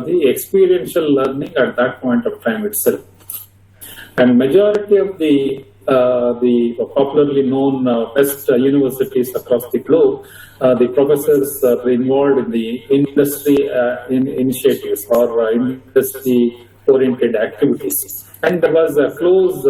the experiential learning at that point of time itself. And majority of the popularly known best universities across the globe, the professors are involved in the industry initiatives or industry-oriented activities. And there was a close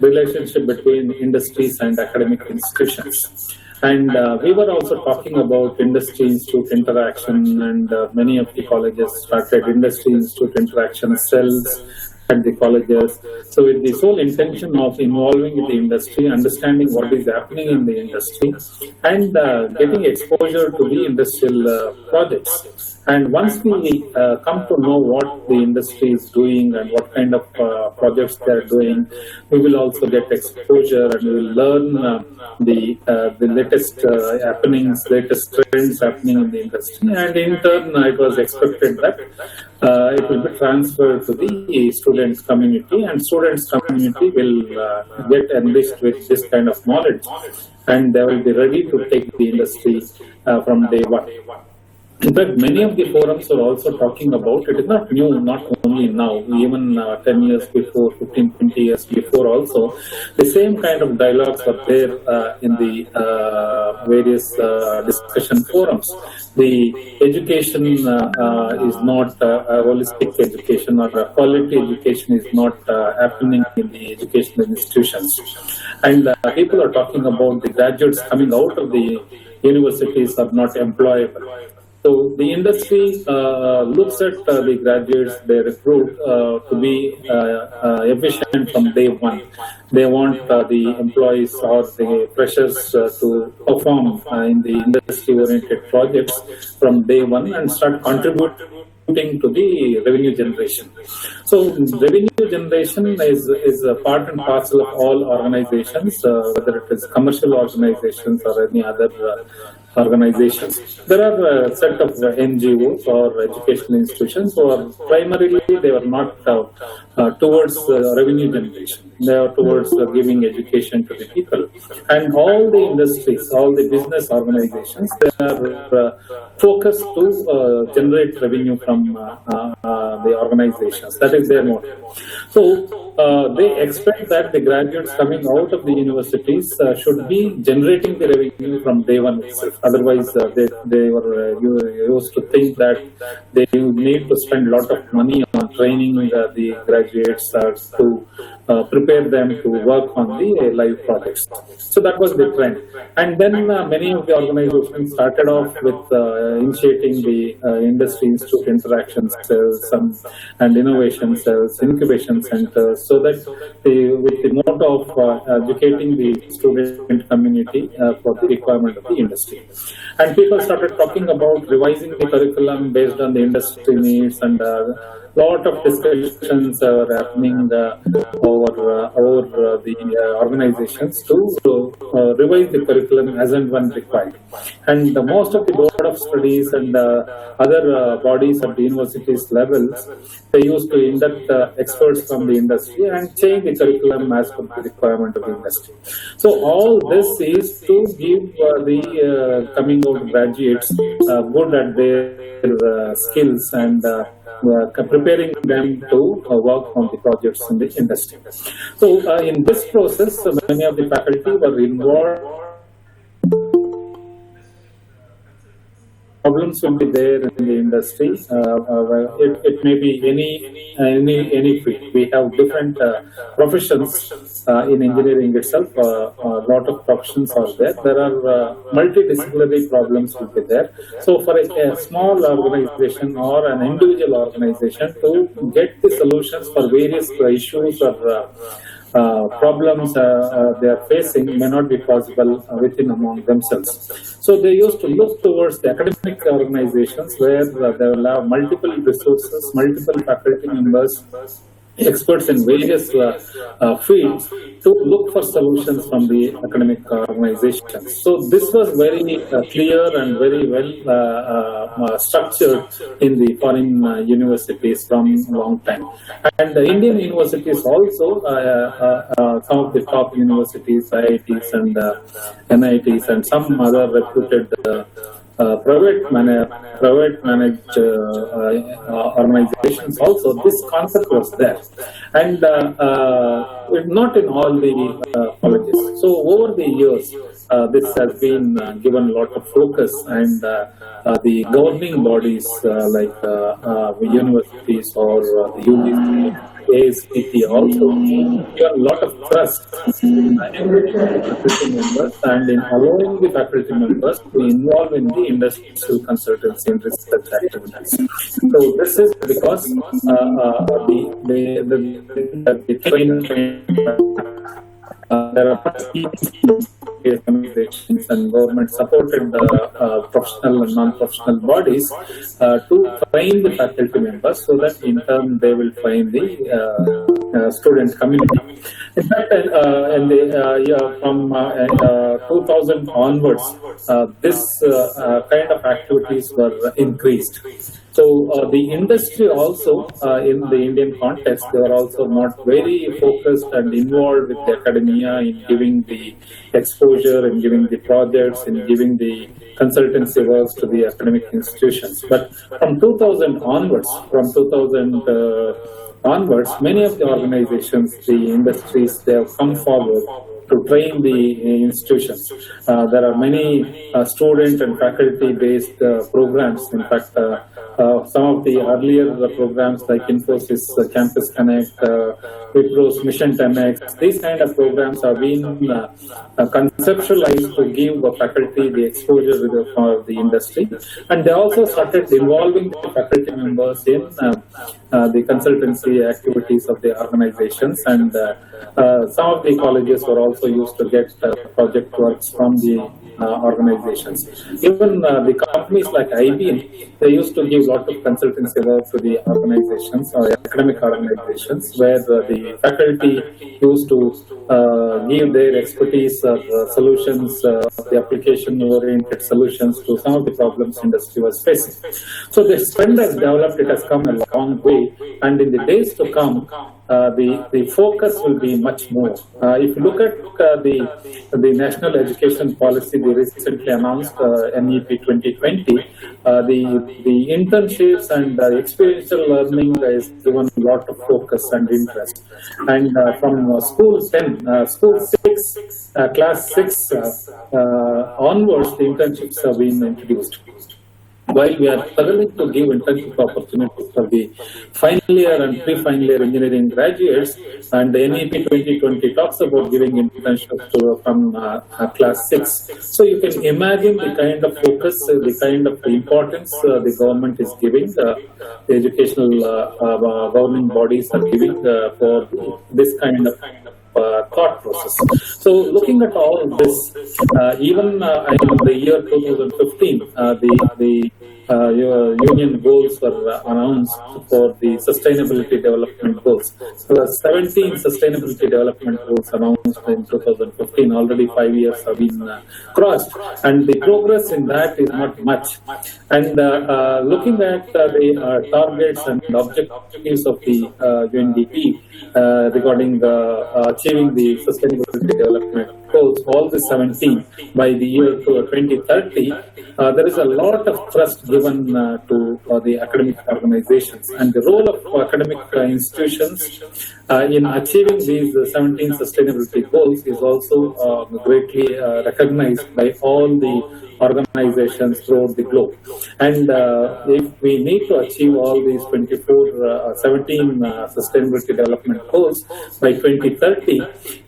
relationship between industries and academic institutions. And we were also talking about industry-institute interaction, and many of the colleges started industry-institute interaction cells at the colleges. So with the sole intention of involving with the industry, understanding what is happening in the industry, and getting exposure to the industrial projects. And once we come to know what the industry is doing and what kind of projects they are doing, we will also get exposure and we will learn the latest happenings, latest trends happening in the industry. And in turn, it was expected that it will be transferred to the students community, and students community will get enriched with this kind of knowledge, and they will be ready to take the industry from day one. In fact, many of the forums are also talking about, it is not new, not only now, even 10 years before, 15, 20 years before also, the same kind of dialogues are there in the various discussion forums. The education is not a holistic education, or a quality education is not happening in the educational institutions. And people are talking about the graduates coming out of the universities are not employable. So the industry looks at the graduates they recruit to be efficient from day one. They want the employees or the freshers to perform in the industry-oriented projects from day one and start contributing to the revenue generation. So revenue generation is a part and parcel of all organizations, whether it is commercial organizations or any other organizations. There are a set of NGOs or educational institutions who are primarily, they are not towards revenue generation. They are towards giving education to the people. And all the industries, all the business organizations, they are focused to generate revenue from the organizations. That is their motto. So they expect that the graduates coming out of the universities should be generating the revenue from day one itself. Otherwise, they were used to think that they need to spend a lot of money on training the graduates to prepare them to work on the live projects. So that was the trend. And then many of the organizations started off with initiating the industry institute interaction cells and innovation cells, incubation centers, so that with the motto of educating the student community for the requirement of the industry. And people started talking about revising the curriculum based on the industry needs, and lot of discussions are happening over the organizations to revise the curriculum as and when required. And most of the board of studies and other bodies at the universities levels, they used to induct experts from the industry and change the curriculum as per the requirement of the industry. So all this is to give the coming out graduates good at their skills and preparing them to work on the projects in the industry. So in this process, many of the faculty were involved. Problems will be there in the industry. It may be any field. We have different professions in engineering itself. A lot of professions are there. There are multidisciplinary problems will be there. So for a small organization or an individual organization to get the solutions for various issues or problems they are facing may not be possible within among themselves. So they used to look towards the academic organizations where they will have multiple resources, multiple faculty members, experts in various fields to look for solutions from the academic organizations. So this was very clear and very well structured in the foreign universities from a long time. And the Indian universities also, some of the top universities, IITs and NITs and some other reputed private managed organizations also, this concept was there, and not in all the colleges. So over the years, this has been given a lot of focus, and the governing bodies like universities or the UGC, ASPT also give a lot of trust in faculty members and in allowing the faculty members to involve in the industrial consultancy and research activities. So this is because the training there are organizations and government-supported professional and non-professional bodies to train the faculty members, so that in turn they will train the student community. In fact, from 2000 onwards, this kind of activities were increased. So the industry also, in the Indian context, they were also not very focused and involved with the academia in giving the exposure, in giving the projects, in giving the consultancy works to the academic institutions. But from 2000 onwards, many of the organizations, the industries, they have come forward to train the institutions. There are many student and faculty-based programs. In fact, some of the earlier programs like Infosys Campus Connect, Wipro's Mission 10X, these kind of programs have been conceptualized to give the faculty the exposure for the industry. And they also started involving the faculty members in the consultancy activities of the organizations. And some of the colleges were also used to get project works from the organizations. Even the companies like IBM, they used to give a lot of consultancy work to the organizations or academic organizations, where the faculty used to give their expertise or solutions, the application-oriented solutions to some of the problems industry was facing. So this trend has developed, it has come a long way, and in the days to come, the focus will be much more. If you look at the National Education Policy, they recently announced NEP 2020, the internships and experiential learning is given a lot of focus and interest. And from school 6, class 6 onwards, the internships have been introduced. While we are struggling to give internship opportunities for the final year and pre-final year engineering graduates, and the NEP 2020 talks about giving internships from class 6. So you can imagine the kind of focus, the kind of importance the government is giving, the educational governing bodies are giving for this kind of thought process. So looking at all this, even in the year 2015, the union goals were announced for the sustainability development goals. So there are 17 sustainability development goals announced in 2015. Already 5 years have been crossed, and the progress in that is not much. And looking at the targets and objectives of the UNDP regarding achieving the sustainability development goals, all the 17 by the year 2030, there is a lot of trust given to the academic organizations, and the role of academic institutions in achieving these 17 sustainability goals is also greatly recognized by all the organizations throughout the globe. And if we need to achieve all these 17 sustainability development goals by 2030,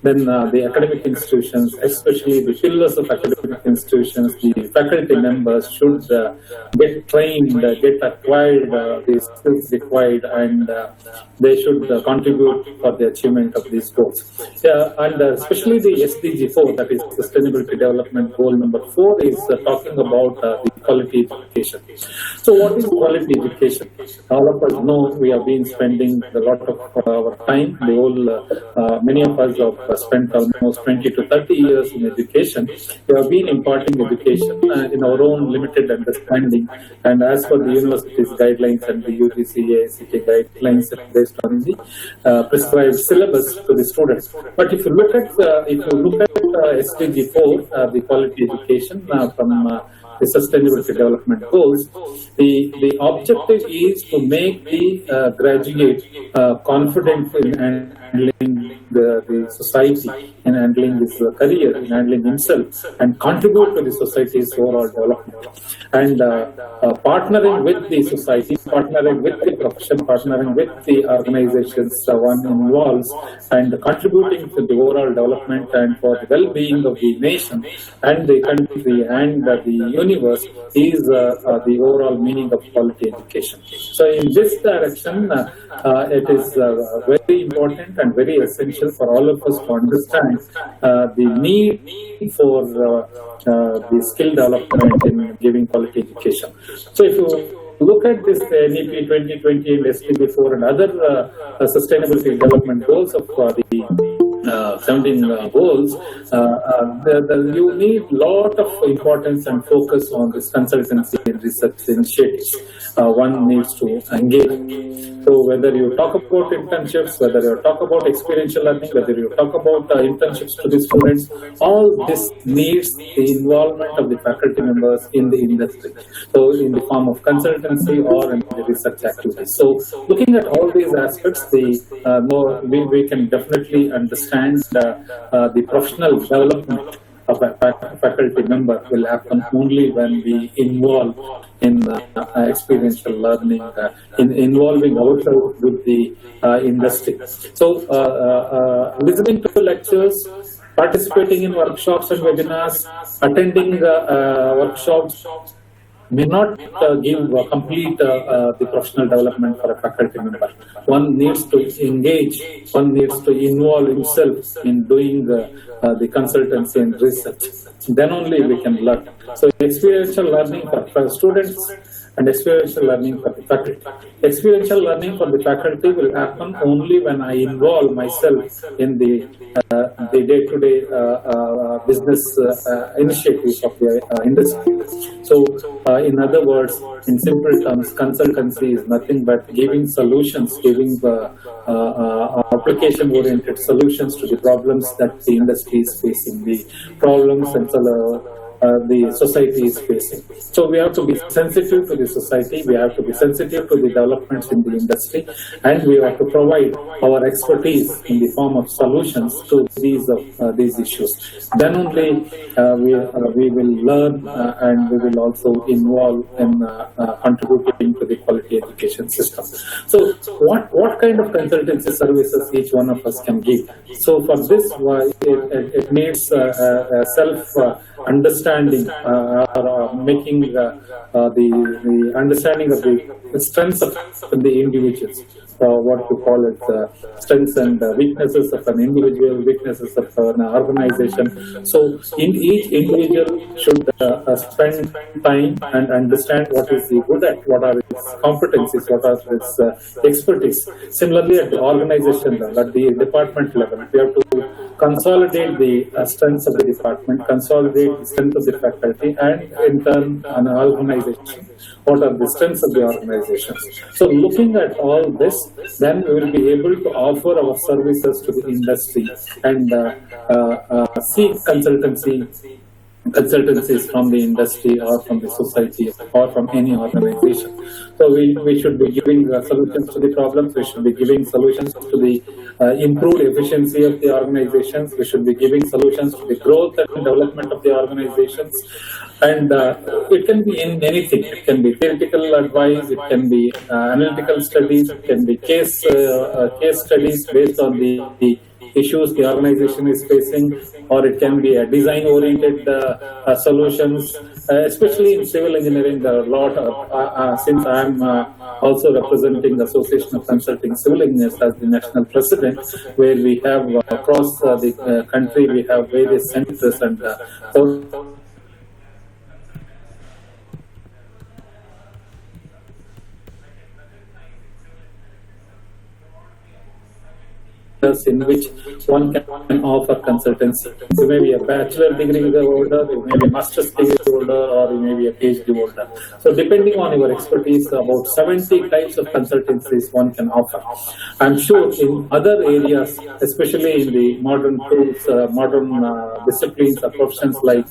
then the academic institutions, especially the pillars of academic institutions, the faculty members should get trained, get acquired the skills required, and they should contribute for the achievement of these goals. And especially the SDG 4, that is Sustainability Development Goal number 4, is talking about the quality education. So what is quality education? All of us know we have been spending a lot of our time. Many of us have spent almost 20 to 30 years in education. We have been imparting education in our own limited understanding, and as per the university's guidelines and the UGC AICTE guidelines based on the prescribed syllabus to the students. But if you look at SDG 4, the quality education from the Sustainability Development Goals, the objective is to make the graduate confident in handling the society, in handling his career, in handling himself, and contribute to the society's overall development. And partnering with the society, partnering with the profession, partnering with the organizations one involves, and contributing to the overall development and for the well-being of the nation and the country and the universe is the overall meaning of quality education. So in this direction, it is very important and very essential for all of us to understand the need for the skill development in giving quality education. So if you look at this NEP 2020 and SDG 4 and other sustainability development goals of the 17 goals, you need lot of importance and focus on this consultancy and research initiatives. One needs to engage. So whether you talk about internships, whether you talk about experiential learning, whether you talk about internships to the students, all this needs the involvement of the faculty members in the industry. So in the form of consultancy or in the research activities. So looking at all these aspects, we can definitely understand the professional development of a faculty member will happen only when we involve in experiential learning, in involving ourselves with the industry. So listening to lectures, participating in workshops and webinars, attending workshops may not give complete the professional development for a faculty member. One needs to engage, one needs to involve himself in doing the consultancy and research. Then only we can learn. So experiential learning for students and experiential learning for the faculty. Experiential learning for the faculty will happen only when I involve myself in the day-to-day business initiatives of the industry. So, in other words, in simple terms, consultancy is nothing but giving solutions, giving application-oriented solutions to the problems that the industry is facing, the problems and the society is facing. So we have to be sensitive to the society, we have to be sensitive to the developments in the industry, and we have to provide our expertise in the form of solutions to these issues. Then only we will learn and we will also involve in contributing to the quality education system. So what kind of consultancy services each one of us can give? So for this, it needs understanding or making the understanding of the strengths of the individuals. What we call it, strengths and weaknesses of an individual, weaknesses of an organization. So in each individual should spend time and understand what is he good at, what are his competencies, what are his expertise. Similarly, at the organization level, at the department level, we have to consolidate the strengths of the department, consolidate the strength of the faculty, and in turn an organization. What are the strengths of the organization? So looking at all this, then we will be able to offer our services to the industry and seek consultancies from the industry or from the society or from any organization. So we should be giving solutions to the problems, we should be giving solutions to the improved efficiency of the organizations, we should be giving solutions to the growth and development of the organizations. And it can be in anything. It can be theoretical advice, it can be analytical studies, it can be case studies based on the issues the organization is facing, or it can be a design-oriented solutions. Especially in civil engineering, there are a lot of, since I am also representing the Association of Consulting Civil Engineers as the national president, where we have across the country, we have various centers and so in which one can offer consultancy. You may be a bachelor degree holder, you may be a master's degree holder, or you may be a PhD holder. So depending on your expertise, about 70 types of consultancies one can offer. I'm sure in other areas, especially in the modern tools, modern disciplines or professions like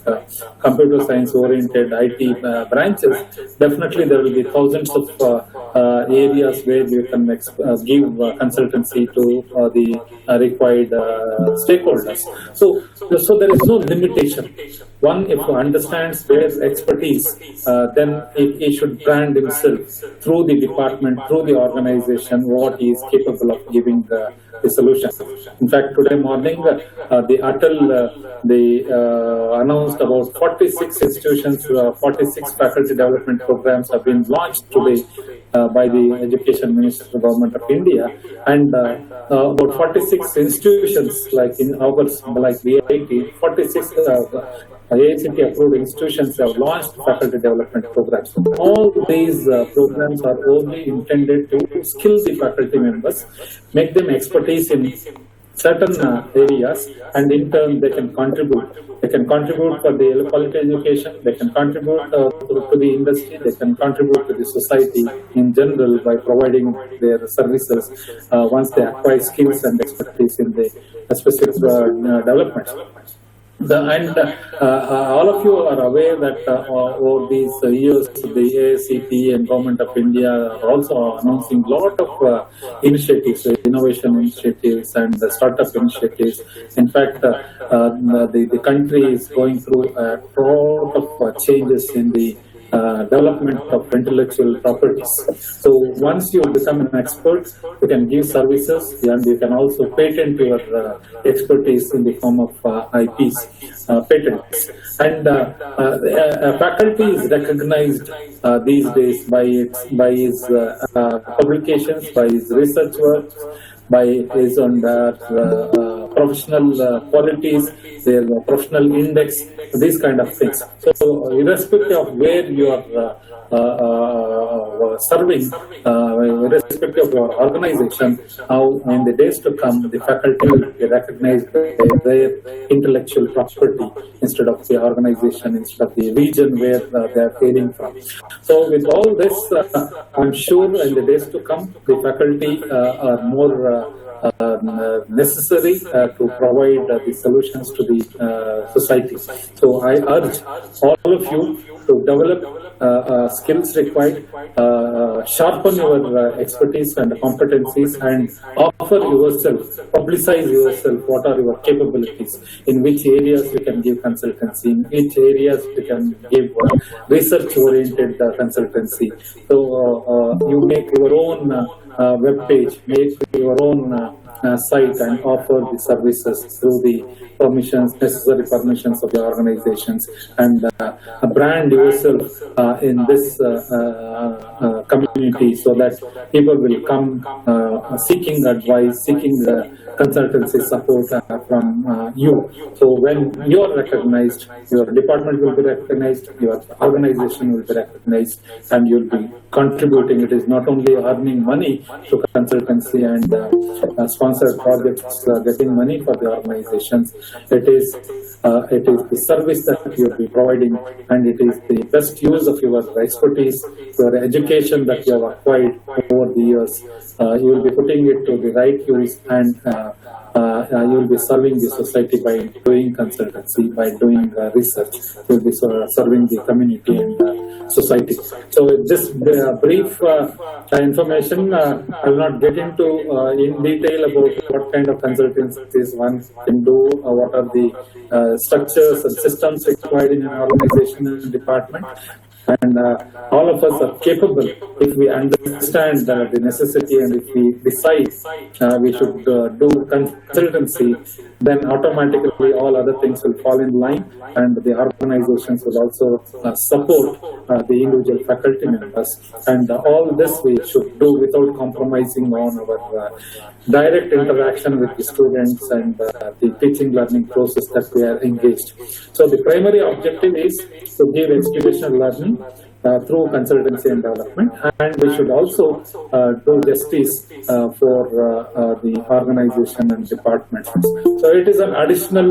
computer science oriented IT branches, definitely there will be thousands of areas where you can give consultancy to the required stakeholders. So there is no limitation. One, if he understands their expertise, then he should brand himself through the department, through the organization, what he is capable of giving the solution. In fact, today morning, the Atal, they announced about 46 institutions, 46 faculty development programs have been launched today by the Education Ministry of the Government of India, and about 46 institutions like in ours, like the IIT, 46 AICT approved institutions have launched faculty development programs. All these programs are only intended to skill the faculty members, make them expertise in certain areas, and in turn they can contribute. They can contribute for the quality education, they can contribute to the industry, they can contribute to the society in general by providing their services once they acquire skills and expertise in the specific development. All of you are aware that over these years, the AICT and Government of India are also announcing a lot of initiatives, innovation initiatives and startup initiatives. In fact, the country is going through a lot of changes in the development of intellectual properties. So once you become an expert, you can give services and you can also patent your expertise in the form of IPs, patents. And faculty is recognized these days by his publications, by his research work, by his professional qualities, their professional index, these kind of things. So irrespective of where you are serving, irrespective of your organization, how in the days to come, the faculty will be recognized by their intellectual property instead of the organization, instead of the region where they are hailing from. So with all this, I'm sure in the days to come, the faculty are more necessary to provide the solutions to the society. So I urge all of you to develop skills required, sharpen your expertise and competencies, and offer yourself, publicize yourself, what are your capabilities, in which areas you can give consultancy, in which areas you can give research-oriented consultancy. So you make your own web page, make your own site and offer the services through the necessary permissions of the organizations, and brand yourself in this community so that people will come seeking advice, seeking consultancy support from you. So when you are recognized, your department will be recognized, your organization will be recognized, and you'll be contributing. It is not only earning money through consultancy and sponsored projects, getting money for the organizations. It is the service that you will be providing, and it is the best use of your expertise, your education that you have acquired over the years. You will be putting it to the right use, and you will be serving the society by doing consultancy, by doing research. You will be serving the community and society. So this brief information, I will not get into in detail about what kind of consultancies one can do, what are the structures and systems required in an organization and department. And all of us are capable if we understand the necessity, and if we decide we should do consultancy, then automatically all other things will fall in line, and the organizations will also support the individual faculty members. And all this we should do without compromising on our direct interaction with the students and the teaching learning process that we are engaged. So the primary objective is to give experiential learning, through consultancy and development, and we should also do justice for the organization and departments. So it is an additional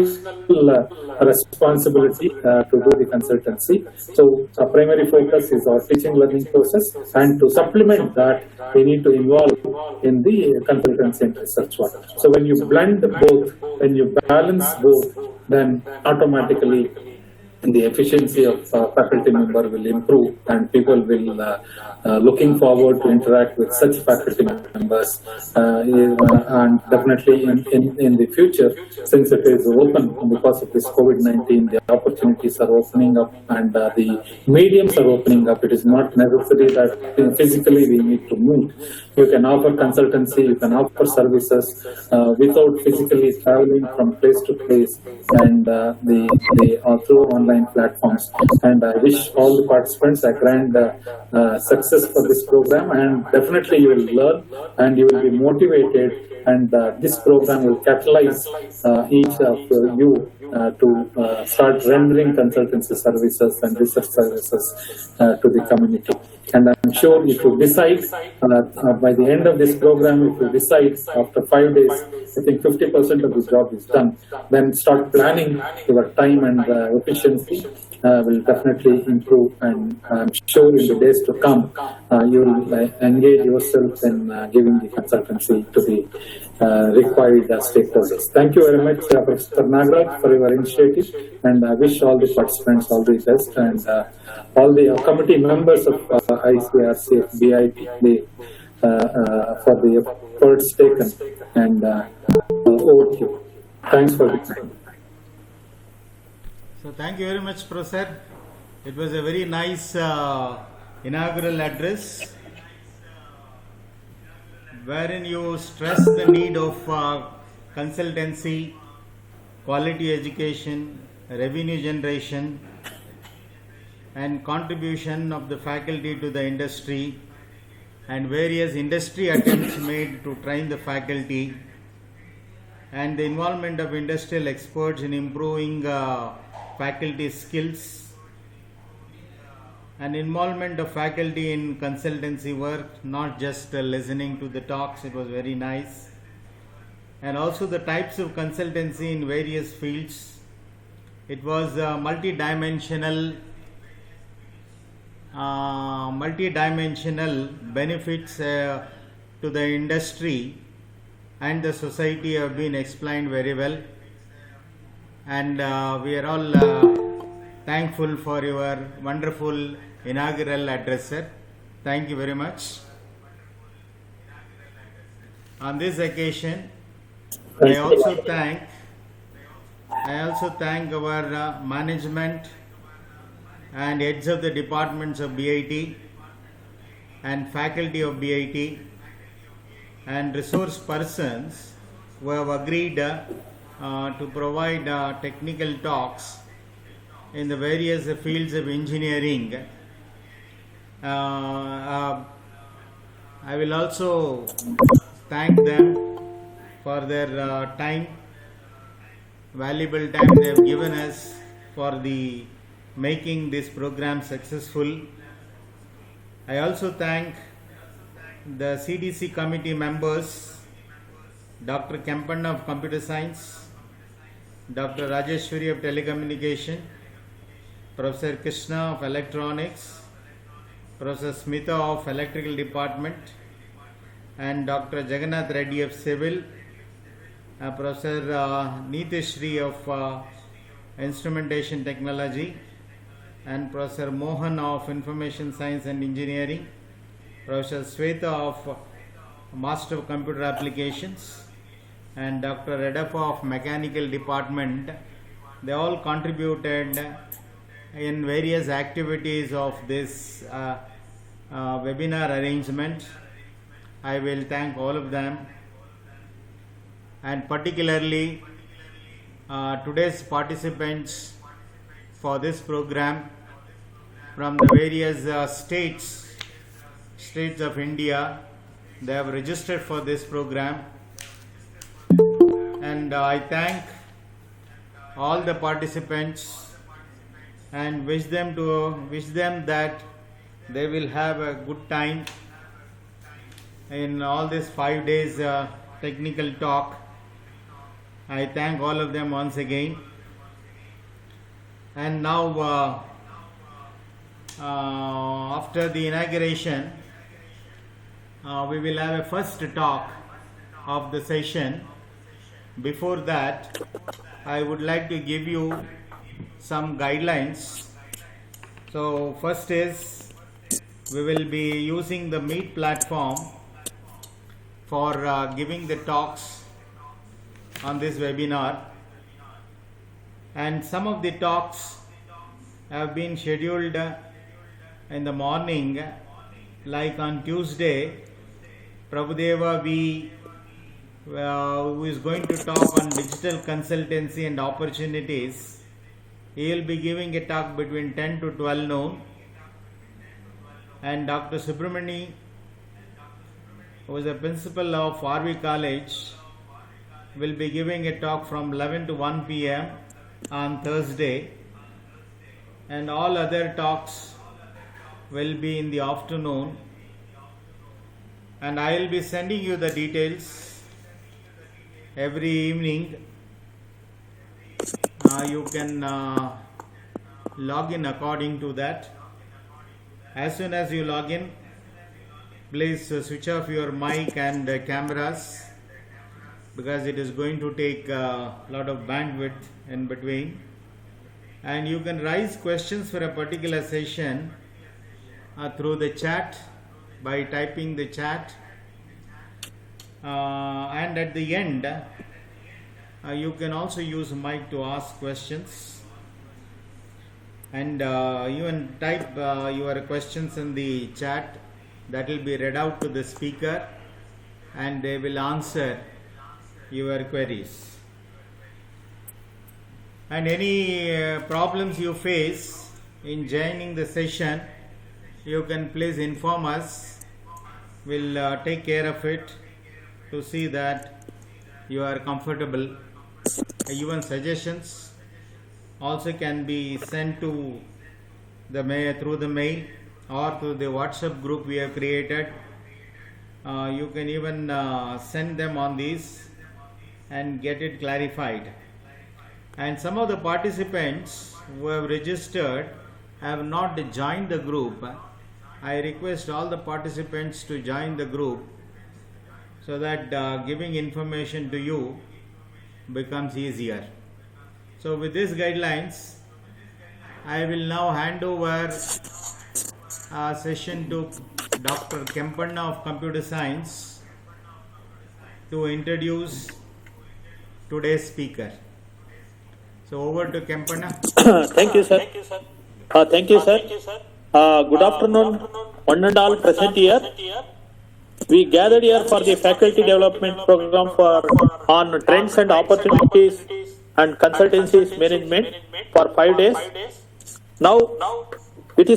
responsibility to do the consultancy. So our primary focus is our teaching learning process, and to supplement that, we need to involve in the consultancy and research work. So when you blend both, when you balance both, then automatically the efficiency of faculty member will improve, and people will looking forward to interact with such faculty members, and definitely in the future, since it is open because of this COVID-19, the opportunities are opening up, and the mediums are opening up. It is not necessary that physically we need to move. You can offer consultancy, you can offer services without physically traveling from place to place, and through online platforms. And I wish all the participants a grand success for this program, and definitely you will learn and you will be motivated, and this program will catalyze each of you to start rendering consultancy services and research services to the community. And I'm sure if you decide by the end of this program, if you decide after 5 days, I think 50% of the job is done, then start planning your time, and efficiency will definitely improve. And I'm sure in the days to come, you will engage yourself in giving the consultancy to the required stakeholders. Thank you very much, Professor Nagaraj, for your initiative, and I wish all the participants all the best, and all the committee members of ICRC, BIP, for the efforts taken, and over to you. Thanks for the time. So thank you very much, Professor. It was a very nice inaugural address, wherein you stress the need of consultancy, quality education, revenue generation, and contribution of the faculty to the industry, and various industry attempts made to train the faculty, and the involvement of industrial experts in improving faculty skills, and involvement of faculty in consultancy work, not just listening to the talks. It was very nice. And also the types of consultancy in various fields. It was multidimensional benefits to the industry and the society have been explained very well, and we are all thankful for your wonderful inaugural address, sir. Thank you very much. On this occasion, I also thank our management and heads of the departments of BIT and faculty of BIT and resource persons who have agreed to provide technical talks in the various fields of engineering. I will also thank them for their time, valuable time they have given us for the making this program successful. I also thank the CDC committee members, Dr. Kempanna of Computer Science, Dr. Rajeshwari of Telecommunication, Professor Krishna of Electronics, Professor Smita of Electrical Department, and Dr. Jagannath Reddy of Civil, Professor Nitishri of Instrumentation Technology, and Professor Mohan of Information Science and Engineering, Professor Sweta of Master of Computer Applications, and Dr. Redappa of Mechanical Department. They all contributed in various activities of this webinar arrangement. I will thank all of them, and particularly today's participants for this program from the various states of India. They have registered for this program, and I thank all the participants and wish them that they will have a good time in all these 5 days technical talk. I thank all of them once again. And now after the inauguration, we will have a first talk of the session. Before that, I would like to give you some guidelines. So first is, we will be using the Meet platform for giving the talks on this webinar, and some of the talks have been scheduled in the morning, like on Tuesday, Prabhudeva who is going to talk on digital consultancy and opportunities. He will be giving a talk between 10 to 12 noon. And Dr. Subramani, who is the principal of RV College, will be giving a talk from 11 to 1 p.m. on Thursday. And all other talks will be in the afternoon. And I will be sending you the details every evening. You can log in according to that. As soon as you log in, please switch off your mic and cameras, because it is going to take a lot of bandwidth in between. And you can raise questions for a particular session through the chat by typing the chat. And at the end, you can also use mic to ask questions. And you can type your questions in the chat. That will be read out to the speaker, and they will answer your queries. And any problems you face in joining the session, you can please inform us. We'll take care of it to see that you are comfortable. Even suggestions also can be sent to the mail, through the mail or through the WhatsApp group we have created. You can even send them on these and get it clarified. And some of the participants who have registered have not joined the group. I request all the participants to join the group, so that giving information to you becomes easier. So with these guidelines, I will now hand over a session to Dr. Kempanna of Computer Science to introduce today's speaker. So over to Kempanna. Thank you, sir. Thank you, sir. Good afternoon, one and all present here. We gathered here for the faculty development program on trends and opportunities and consultancies management for 5 days. Now, it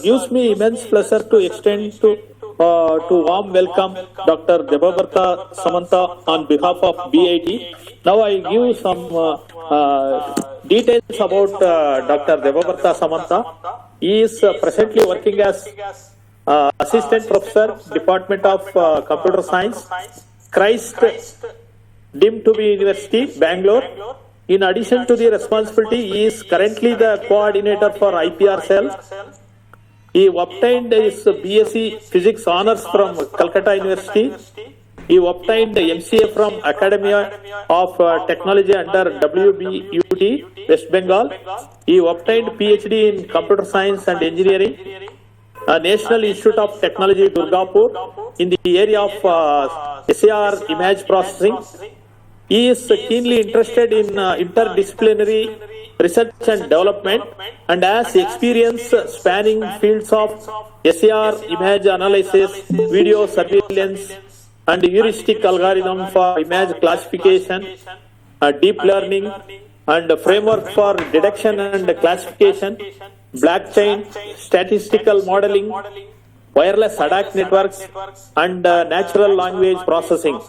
gives me immense pleasure to extend to warm welcome Dr. Debabrata Samanta on behalf of BIT. Now I give some details about Dr. Debabrata Samanta. He is presently working as Assistant Professor, Department of Computer Science, Christ Dimtubi University, Bangalore. In addition to the responsibility, he is currently the coordinator for IPR cell. He obtained his BSc Physics Honours from Calcutta University. He obtained the MCA from Academy of Technology under WBUT, West Bengal. He obtained PhD in Computer Science and Engineering, National Institute of Technology, Durgapur, in the area of SAR image processing. He is keenly interested in interdisciplinary research and development, and has experience spanning fields of SAR image analysis, video surveillance, and heuristic algorithm for image classification, deep learning, and framework for detection and classification, blockchain, statistical modeling, wireless ADAC networks, and natural language processing.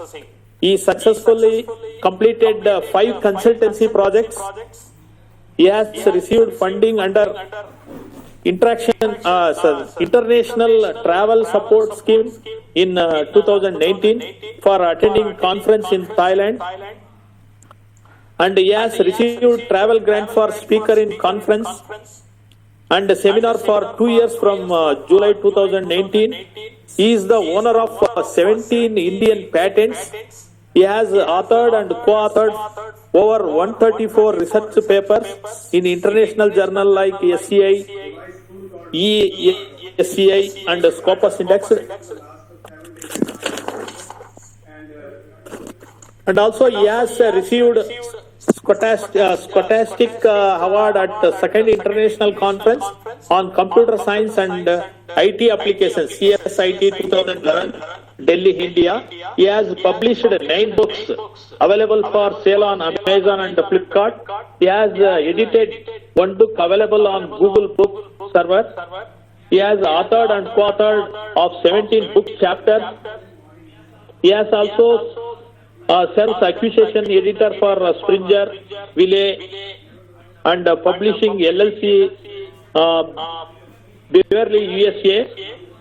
He successfully completed 5 consultancy projects. He has received funding under international travel support scheme in 2019 for attending conference in Thailand, and he has received travel grant for speaker in conference and a seminar for 2 years from July 2019. He is the owner of 17 Indian patents. He has authored and co-authored over 134 research papers in international journal like SCI, ESCI and Scopus Index. And also he has received Scholastic Award at the Second International Conference on Computer Science and IT Applications, CSIT 2011, Delhi, India. He has published 9 books available for sale on Amazon and Flipkart. He has edited 1 book available on Google Book Server. He has authored and co-authored of 17 book chapters. He has also serves acquisition editor for Springer, Ville and Publishing LLC, Beverly, USA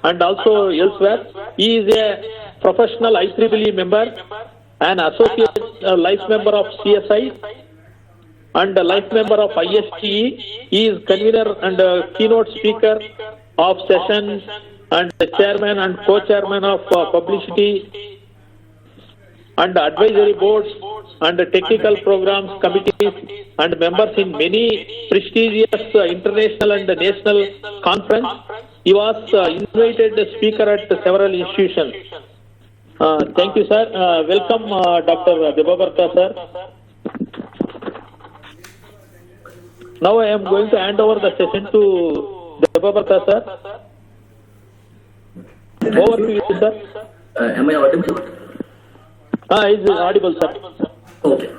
and also elsewhere. He is a professional IEEE member, an associate life member of CSI and a life member of ISTE. He is convener and keynote speaker of sessions and chairman and co-chairman of publicity and advisory boards and technical programs committees and members in many prestigious international and national conference. He was invited speaker at several institutions. Thank you, sir. Welcome, Dr. Debabrata, sir. Now I am going to hand over the session to Debabrata, sir. Over to you, sir. Am I audible? Is audible, sir. Okay.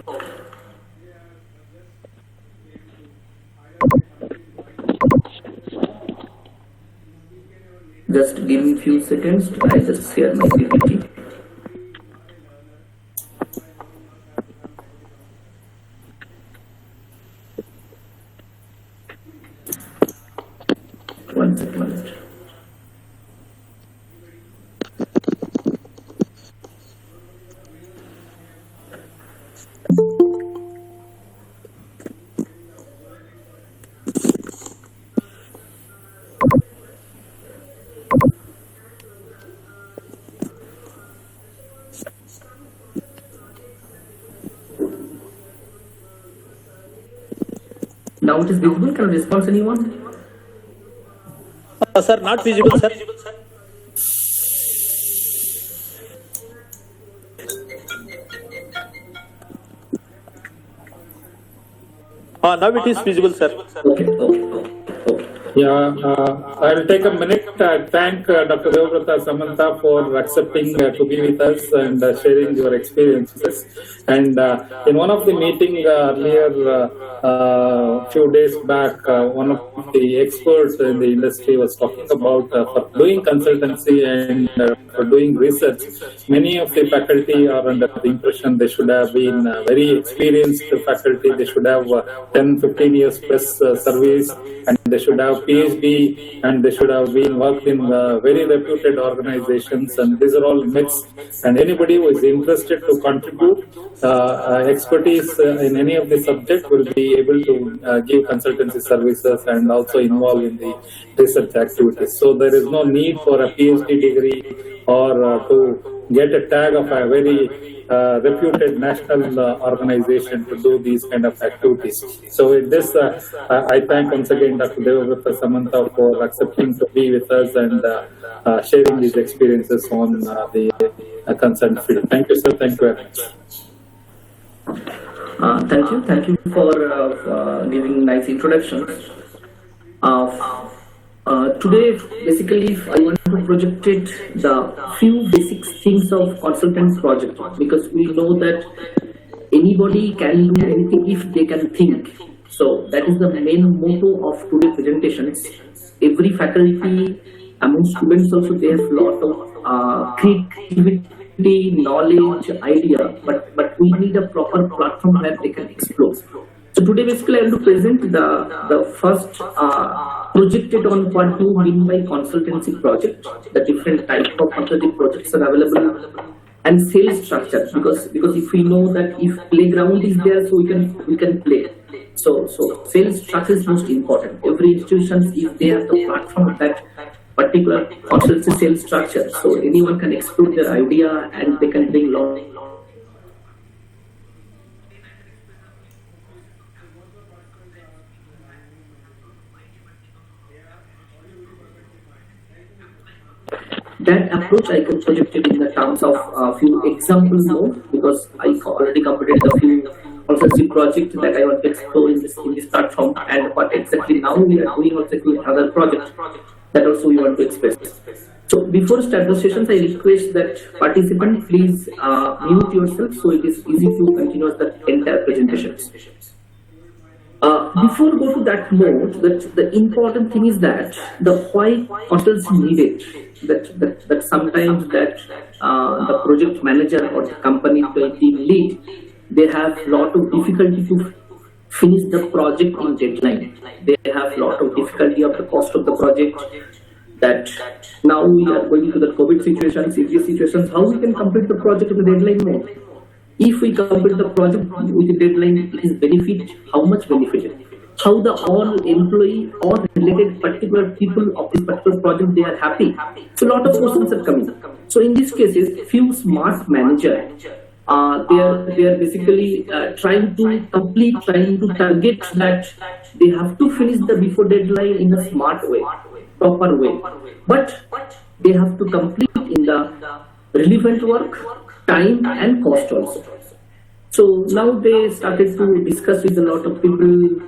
Just give me a few seconds. I just share my PPT. One second. Now it is visible. Can I respond anyone? Sir, not visible, sir. Now it is visible, sir. Okay. Yeah, I'll take a minute to thank Dr. Debabrata Samanta for accepting to be with us and sharing your experiences. And in one of the meeting earlier, few days back, one of the experts in the industry was talking about for doing consultancy and for doing research, many of the faculty are under the impression they should have been very experienced faculty, they should have 10-15 years plus service, and they should have PhD, and they should have been worked in very reputed organizations, and these are all myths. And anybody who is interested to contribute expertise in any of the subject will be able to give consultancy services and also involve in the research activities. So there is no need for a PhD degree or to get a tag of a very reputed national organization to do these kind of activities. So with this, I thank once again Dr. Debabrata Samanta for accepting to be with us and sharing these experiences on the concerned field. Thank you, sir. Thank you very much. Thank you for giving nice introductions. Today, basically, I want to project the few basic things of consultant project, because we know that anybody can do anything if they can think. So that is the main motto of today's presentations. Every faculty, among students also, they have a lot of creativity, knowledge, idea, but we need a proper platform where they can explore. So today basically I want to present the first projected on what you mean by consultancy project, the different type of consulting projects are available, and sales structure, because if we know that if playground is there, so we can play. So sales structure is most important. Every institution, if they have the platform of that particular consultancy sales structure, so anyone can explore their idea and they can bring lot. That approach I can project it in the terms of a few examples more, because I already completed a few consultancy projects that I want to explore in this platform, and what exactly now we are doing also in other projects that also we want to express. So before start the sessions, I request that participant please mute yourself so it is easy to continue the entire presentation. Before go to that mode, that the important thing is that the why consultancy needed. That sometimes that the project manager or the company team lead, they have lot of difficulty to finish the project in deadline. They have lot of difficulty of the cost of the project. That now we are going to the COVID situations, serious situations, how we can complete the project in the deadline mode. If we complete the project with the deadline, it is benefit, how much benefit? How the all employee or related particular people of this particular project, they are happy. So a lot of questions are coming. So in these cases, few smart manager, they are basically trying to target that they have to finish the before deadline in a smart way, proper way. But they have to complete in the relevant work, time and cost also. So now they started to discuss with a lot of people.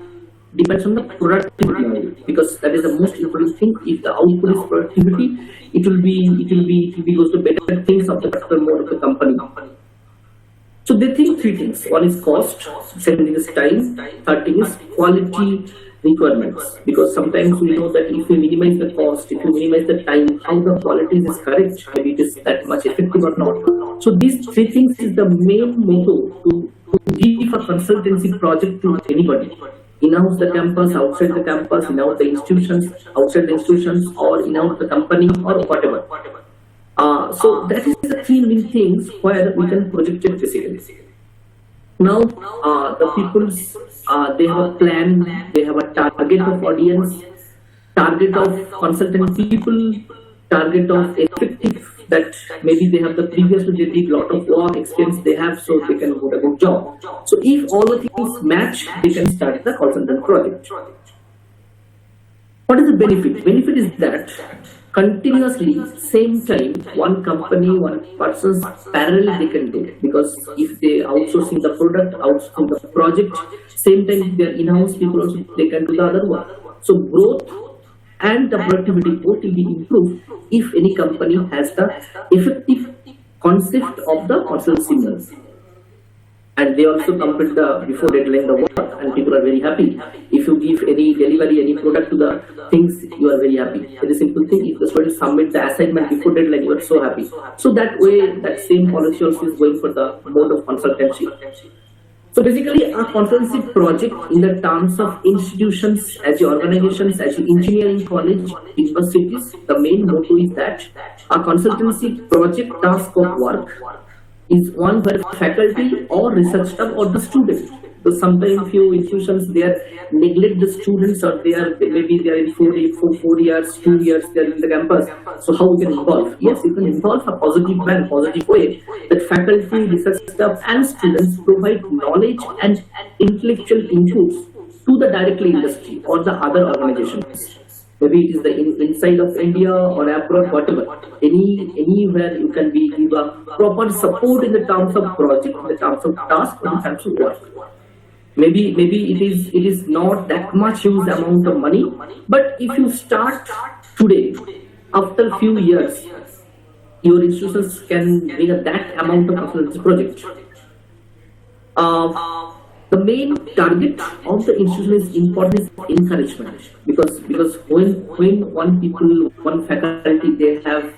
Depends on the productivity, because that is the most important thing. If the output is productivity, it will be goes to better things of the particular mode of the company. So they think three things. One is cost, second thing is time, third thing is quality requirements. Because sometimes we know that if we minimize the cost, if you minimize the time, how the quality is correct, maybe it is that much effective or not. So these three things is the main motto to give a consultancy project to anybody. In-house the campus, outside the campus, in-house the institutions, outside the institutions, or in-house the company, or whatever. So that is the three main things where we can project it basically. Now, the people's, they have a plan, they have a target of audience, target of consultant people, target of effective, that maybe they have the previously they did lot of work experience they have, so they can do a good job. So if all the things match, they can start the consultant project. What is the benefit? Benefit is that continuously, same time, one company, one person's parallel they can do, because if they outsourcing the product, outsourcing the project, same time their in-house people also they can do the other work. So growth and the productivity both will be improved if any company has the effective concept of the consultancy. And they also complete the before deadline the work, and people are very happy. If you give any delivery, any product to the things, you are very happy. Very simple thing. If the student submit the assignment before deadline, you are so happy. So that way, that same policy also is going for the mode of consultancy. So basically, a consultancy project in the terms of institutions, as organizations, as engineering college, universities, the main motto is that a consultancy project task of work is one where faculty or research staff or the student. So sometimes few institutions they neglect the students, or maybe they are in 4 years, 2 years they are in the campus. So how we can involve? Yes, you can involve a positive man, positive way. That faculty, research staff and students provide knowledge and intellectual inputs to the directly industry or the other organizations. Maybe it is the inside of India or abroad, whatever. Anywhere you can give a proper support in the terms of project, in the terms of task, in the terms of work. Maybe it is not that much huge amount of money, but if you start today, after few years, your institutions can bring that amount of consultancy project. The main target of the institution is important is encouragement, because when one faculty they have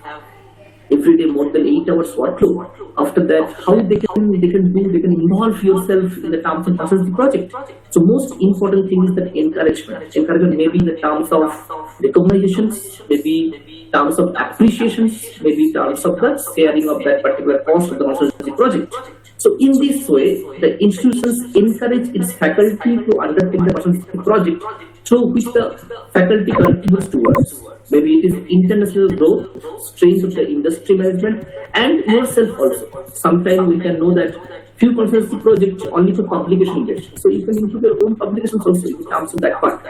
every day more than 8 hours workload. After that, how they can involve yourself in the terms of consultancy project. So most important thing is that encouragement. Encouragement maybe in the terms of recognitions, maybe terms of appreciations, maybe terms of the sharing of that particular cost of the consultancy project. So in this way, the institutions encourage its faculty to undertake the consultancy project through which the faculty contributes towards. Maybe it is international growth, strength of the industry management, and yourself also. Sometimes we can know that few consultancy projects only for publication based. So you can include your own publications also in terms of that part.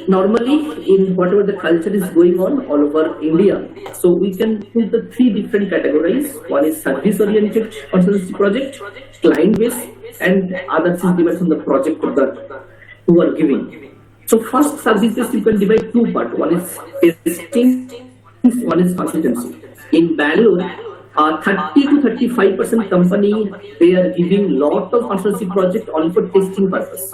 Normally in whatever the culture is going on all over India, so we can put the three different categories. One is service oriented consultancy project, client based, and others is depends on the project of the who are giving. So first service based you can divide two parts. One is testing, one is consultancy. In Bangalore, 30 to 35% company they are giving lot of consultancy project only for testing purpose.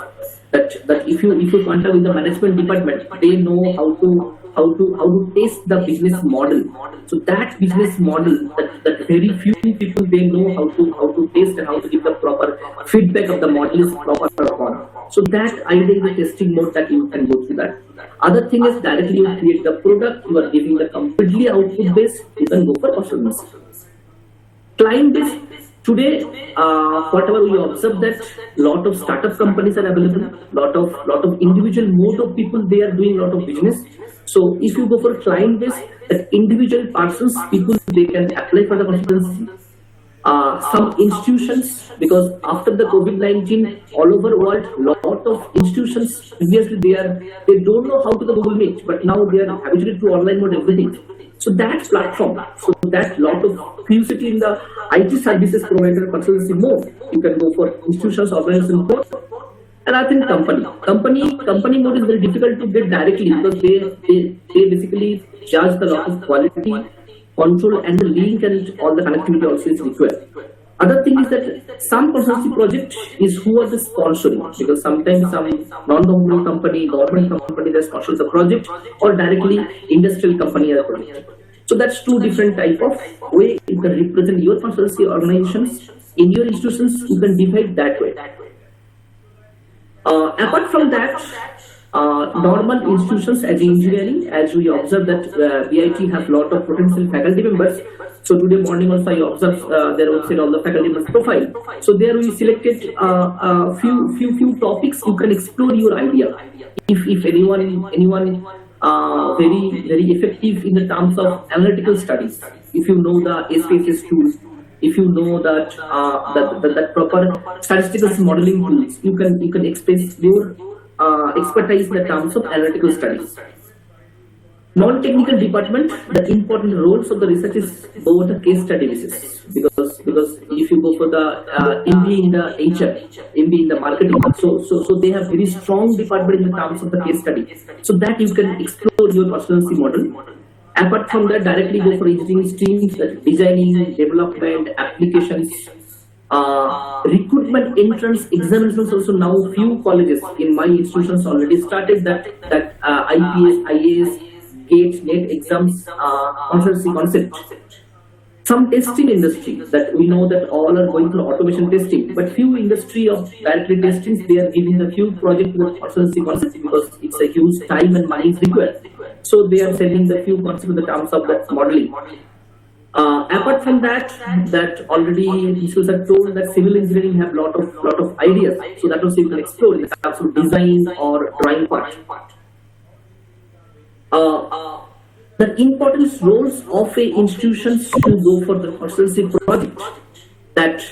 That if you contact with the management department, they know how to test the business model. So that business model that very few people they know how to test and how to give the proper feedback of the model is proper upon. So that idea is the testing mode that you can go through that. Other thing is directly you create the product, you are giving the completely output based, you can go for consultancy. Client based, today, whatever we observe that lot of startup companies are available, lot of individual mode of people they are doing lot of business. So if you go for client based, that individual persons, people they can apply for the consultancy. Some institutions, because after the COVID-19 all over the world, lot of institutions previously they don't know how to the Google Meet, but now they are habituated to online mode everything. So that platform, so that lot of curiosity in the IT services provider consultancy mode, you can go for institutions, organization mode. And I think company mode is very difficult to get directly because they basically judge the lot of quality, control, and the link and all the connectivity also is required. Other thing is that some consultancy project is who are the sponsoring, because sometimes some non-government company, government company that sponsors the project, or directly industrial company as a project. So that's two different type of way you can represent your consultancy organizations. In your institutions, you can divide that way. Apart from that, normal institutions as engineering, as we observe that BIT have lot of potential faculty members. So today morning also I observed there was all the faculty members profile. So there we selected few topics you can explore your idea. If anyone very effective in the terms of analytical studies, if you know the SPSS tools, if you know that that proper statistical modeling tools, you can express your expertise in the terms of analytical studies. Non-technical department, the important roles of the research is both the case study basis, because if you go for the MBA in the HR, MBA in the marketing, so they have very strong department in the terms of the case study, so that you can explore your consultancy model. Apart from that, directly go for engineering streams like designing, development, applications, recruitment, entrance, examinations. Also now few colleges in my institutions already started that IPS, IAS, GATE, NET exams, consultancy concept. Some testing industry that we know that all are going through automation testing, but few industry of directly testings they are giving a few projects with consultancy concept because it's a huge time and money is required. So they are sending the few concepts in the terms of that modeling. Apart from that already institutions are told that civil engineering have lot of ideas, so that also you can explore in the terms of design or drawing part. The important roles of a institutions to go for the consultancy project, that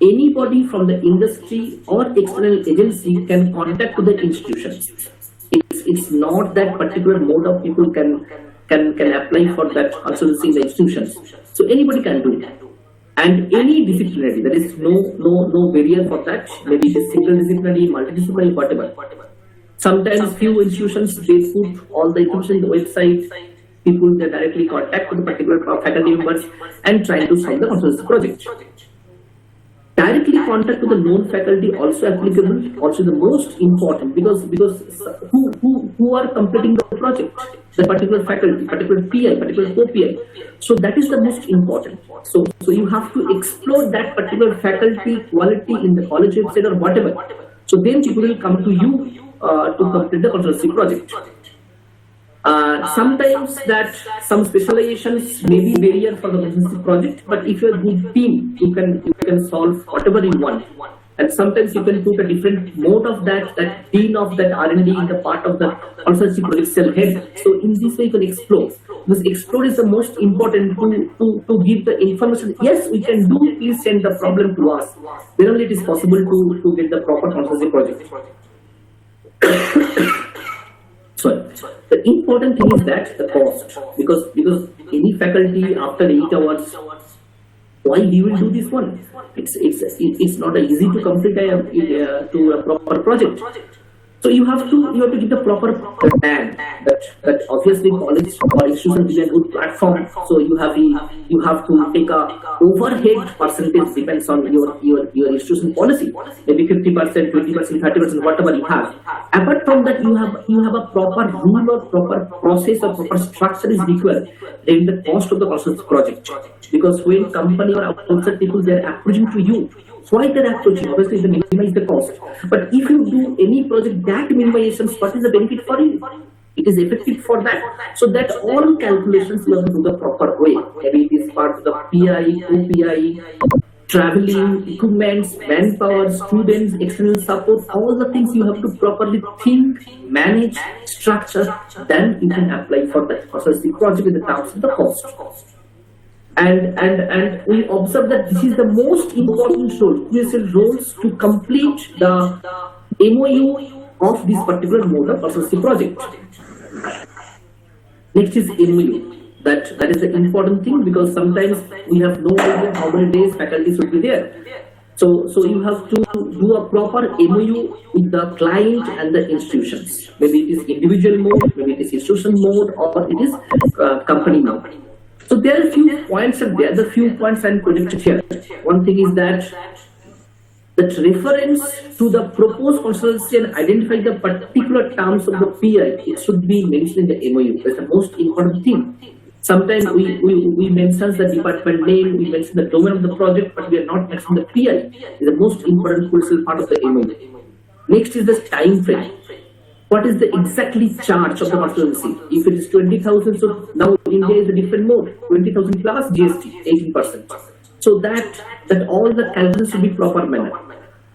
anybody from the industry or external agency can contact to the institutions. It's not that particular mode of people can apply for that consultancy in the institutions. So anybody can do it. And any disciplinary, there is no barrier for that. Maybe it is single disciplinary, multidisciplinary, whatever. Sometimes few institutions they put all the information in the website. People they directly contact with the particular faculty members and try to solve the consultancy project. Directly contact with the known faculty also applicable, also the most important, because who are completing the project, the particular faculty, particular PI, particular co-PI. So that is the most important. So you have to explore that particular faculty quality in the college website or whatever. So then people will come to you to complete the consultancy project. Sometimes that some specializations may be barrier for the consultancy project, but if you're a good team, you can solve whatever you want. And sometimes you can put a different mode of that dean of that R&D in the part of the consultancy project cell head. So in this way you can explore. Because explore is the most important to give the information. Yes, we can do, please send the problem to us. Then only it is possible to get the proper consultancy project. Sorry. The important thing is that the cost, because any faculty after 8 hours, why he will do this one? It's not easy to complete a proper project. So you have to give the proper plan. That obviously college or institution is a good platform. So you have to take a overhead percentage, depends on your institution policy. Maybe 50%, 20%, 30%, whatever you have. Apart from that, you have a proper rule or proper process or proper structure is required in the cost of the consultancy project. Because when company or outside people they are approaching to you, why they're approaching? Obviously, they minimize the cost. But if you do any project that minimizations, what is the benefit for you? It is effective for that. So that all calculations you have to do the proper way. Maybe it is part of the PI, OPI, traveling, equipments, manpower, students, external support, all the things you have to properly think, manage, structure, then you can apply for that consultancy project in the terms of the cost. And we observe that this is the most important role, crucial roles to complete the MOU of this particular mode of consultancy project. Next is MOU. That is the important thing, because sometimes we have no idea how many days faculty should be there. So you have to do a proper MOU with the client and the institutions. Maybe it is individual mode, maybe it is institution mode, or it is company mode. So there are a few points and there are the few points I'm projected here. One thing is that reference to the proposed consultancy and identify the particular terms of the PI, it should be mentioned in the MOU. That's the most important thing. Sometimes we mention the department name, we mention the domain of the project, but we are not mentioning the PI. It's the most important crucial part of the MOU. Next is the time frame. What is the exactly charge of the consultancy? If it is 20,000, so now India is a different mode, 20,000 plus GST, 18%. So that all the calculations should be proper manner.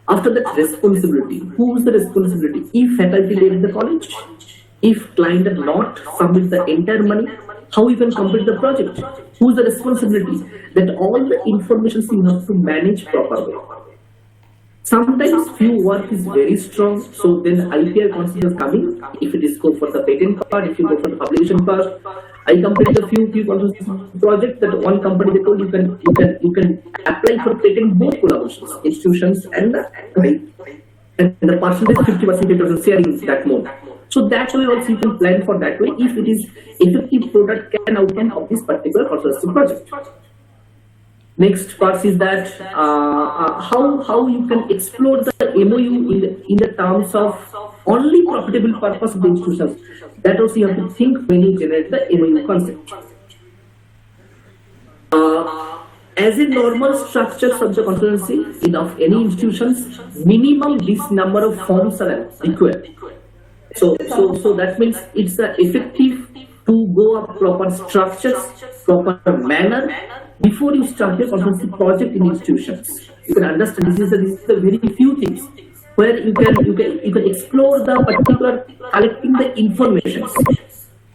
After that, responsibility. Who is the responsibility? If faculty leave the college, if client does not submit the entire money, how you can complete the project? Who is the responsibility? That all the information you have to manage properly. Sometimes few work is very strong, so then IPR concept is coming. If it is go for the patent part, if you go for the publication part, I completed a few projects that one company they told you can apply for patent both collaborations, institutions and the percentage 50% sharing that mode. So that way also you can plan for that way if it is effective product can outcome of this particular consultancy project. Next part is that how you can explore the MOU in the terms of only profitable purpose of the institutions. That also you have to think when you generate the MOU concept. As a normal structure of the consultancy of any institutions, minimum this number of forms are required. So that means it's effective to go up proper structures, proper manner before you start the consultancy project in institutions. You can understand this is the very few things where you can explore the particular collecting the information,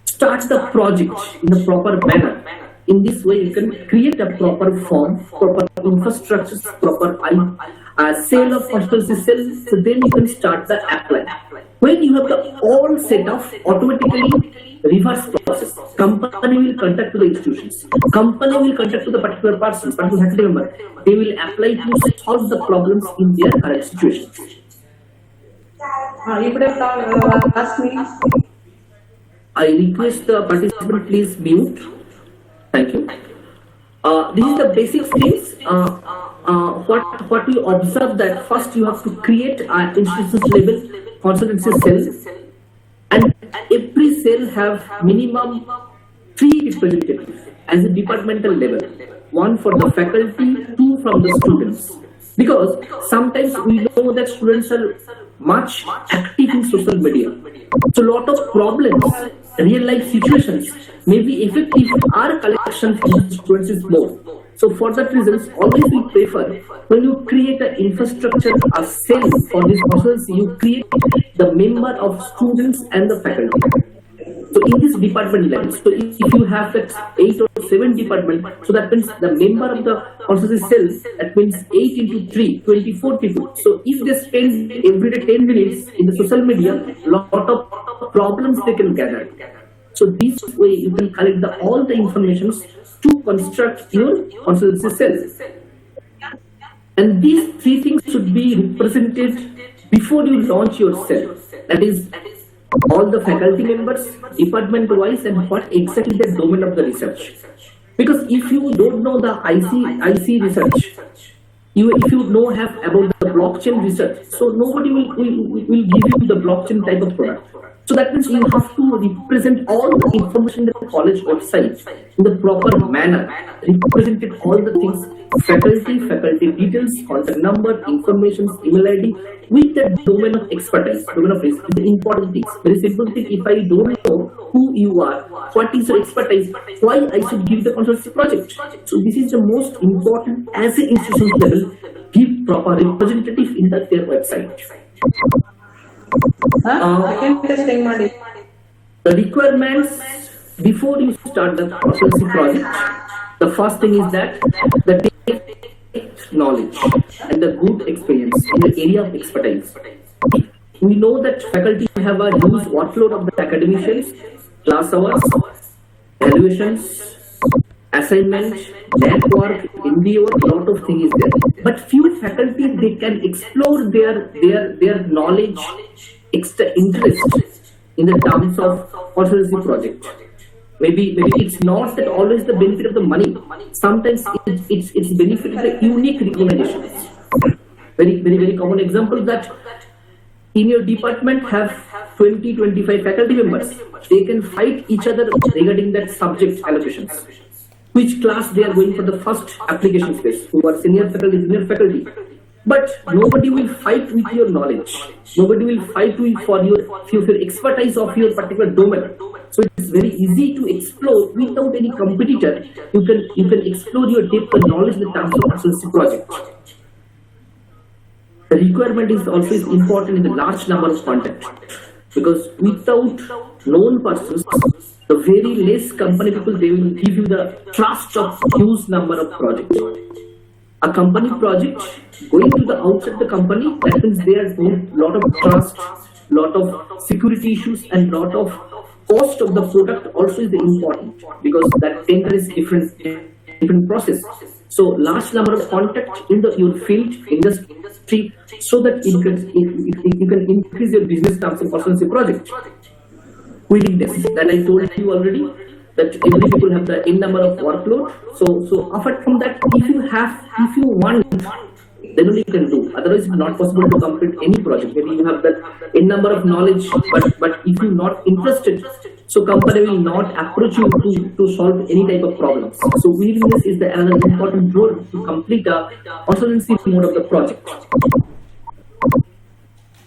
start the project in a proper manner. In this way, you can create a proper form, proper infrastructures, proper sale of consultancy sales. So then you can start the apply. When you have the all set of automatically reverse process, company will contact to the institutions. Company will contact to the particular persons, particular faculty member. They will apply to solve the problems in their current situation. You could have asked me. I request the participant please mute. Thank you. This is the basic things. what we observe that first you have to create an institutions level consultancy cell, and every cell have minimum 3 representatives as a departmental level, 1 for the faculty, 2 from the students. Because sometimes we know that students are much active in social media. So a lot of problems, real life situations may be effective if our collection from students is more. So for that reasons, always we prefer when you create an infrastructure, a cell for this process, you create the member of students and the faculty. So in this department level, so if you have that 8 or 7 department, so that means the member of the consultancy cell, that means 8 into 3, 24 people. So if they spend every day 10 minutes in the social media, lot of problems they can gather. So this way you can collect all the informations to construct your consultancy cell. And these 3 things should be represented before you launch your cell. That is, all the faculty members, department wise, and what exactly the domain of the research. Because if you don't know the IC research, if you know have about the blockchain research, so nobody will give you the blockchain type of product. So that means you have to represent all the information in the college website in the proper manner, represented all the things, faculty details, contact number, information, email ID, with the domain of expertise, domain of risk, the important things. Very simple thing, if I don't know who you are, what is your expertise, why I should give the consultancy project. So this is the most important as an institution level, give proper representative in their website. The requirements before you start the consultancy project, the first thing is that the knowledge and the good experience in the area of expertise. We know that faculty have a huge workload of the academicians, class hours, evaluations, assignment, lab work, MBA work, a lot of things is there. But few faculty, they can explore their knowledge, extra interest in the terms of consultancy project. Maybe it's not that always the benefit of the money. Sometimes it's benefit of the unique recommendations. Very common example that in your department have 20-25 faculty members. They can fight each other regarding that subject allocations. Which class they are going for the first application space, who are senior faculty, junior faculty. But nobody will fight with your knowledge. Nobody will fight with for your expertise of your particular domain. So it's very easy to explore without any competitor. You can explore your depth of knowledge in the terms of consultancy project. The requirement is also important in the large number of contacts, because without known persons, the very less company people, they will give you the trust of huge number of projects. A company project going to the outside the company, that means there are a lot of trust, lot of security issues, and lot of cost of the product also is important, because that tender is different process. So large number of contacts in your field, industry, so that you can increase your business terms of consultancy project. Willingness, that I told you already, that every people have the n number of workload. So apart from that, if you want, then only you can do. Otherwise, it's not possible to complete any project. Maybe you have that n number of knowledge, but if you're not interested, so company will not approach you to solve any type of problems. So willingness is the another important role to complete a consultancy mode of the project.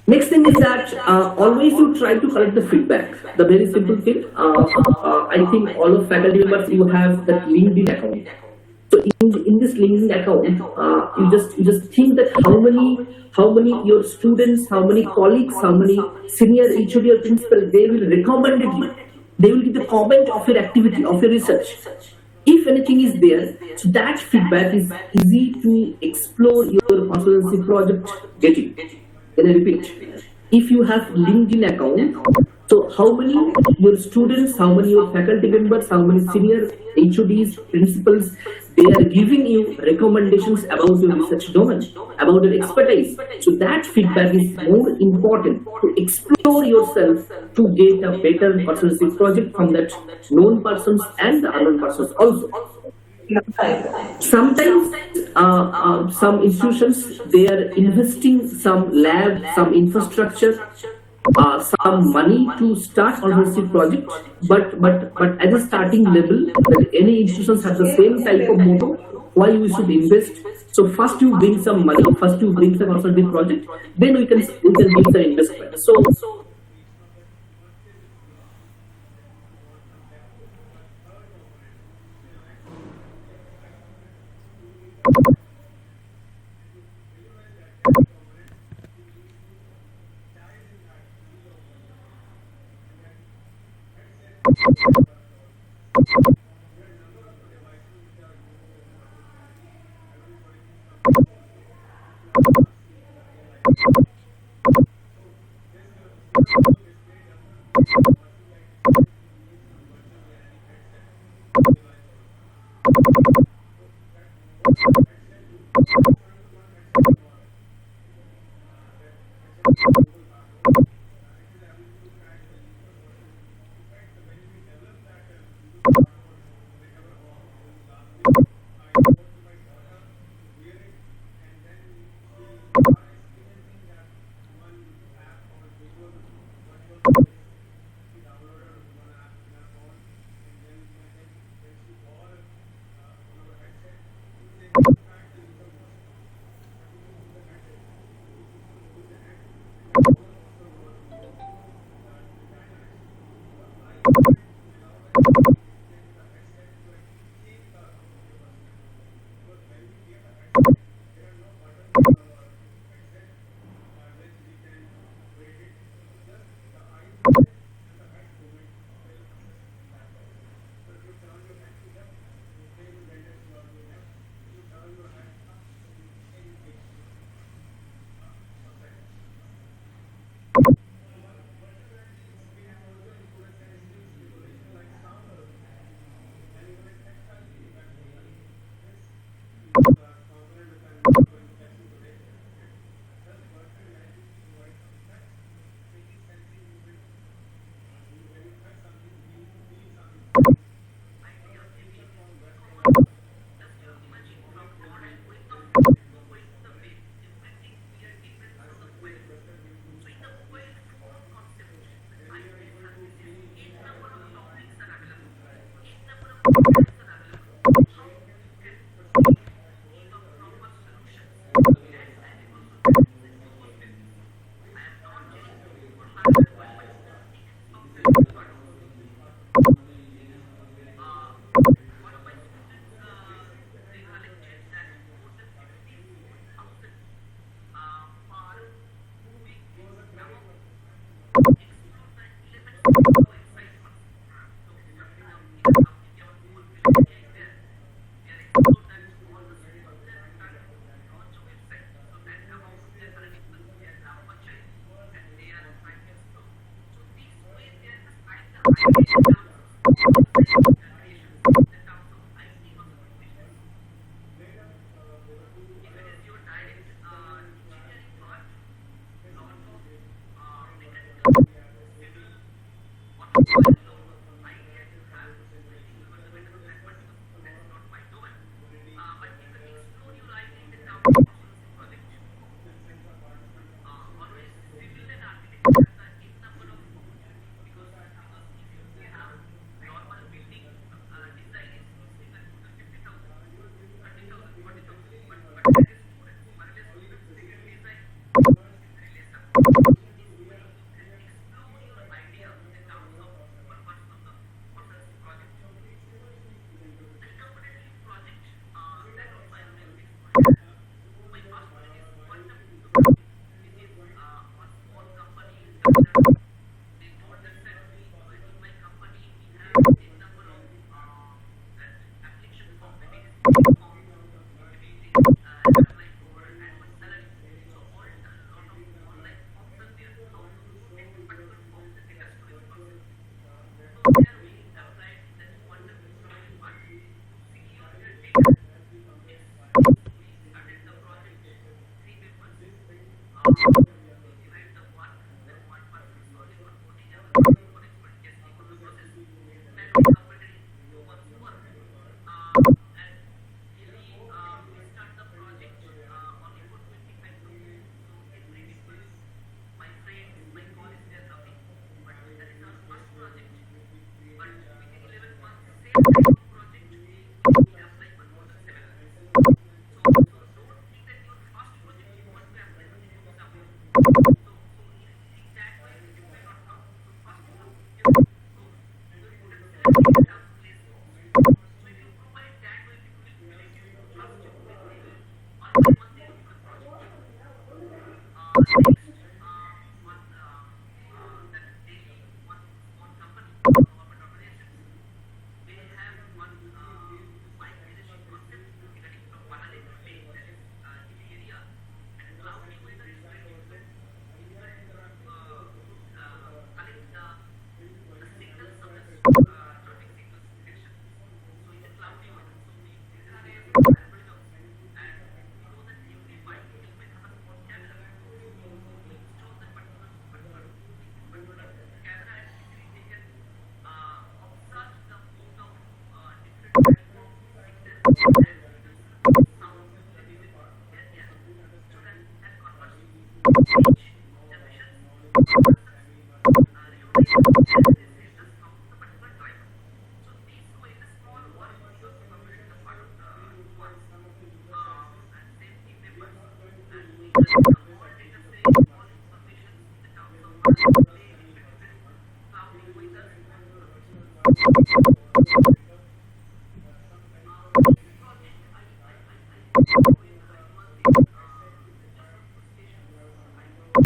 Next thing is that always you try to collect the feedback. The very simple thing, I think all of faculty members, you have that LinkedIn account. So in this LinkedIn account, you just think that how many your students, how many colleagues, how many senior HOD or principal, they will recommend you. They will give the comment of your activity, of your research. If anything is there, so that feedback is easy to explore your consultancy project getting. Can I repeat? If you have LinkedIn account, so how many your students, how many your faculty members, how many senior HODs, principals, they are giving you recommendations about your research domain, about your expertise. So that feedback is more important to explore yourself to get a better consultancy project from that known persons and the unknown persons also. Sometimes some institutions they are investing some lab, some infrastructure, some money to start alternative project. But at the starting level, that any institutions have the same type of motto why we should invest. So first you bring some money, first you bring some alternative project, then we can give some investment. So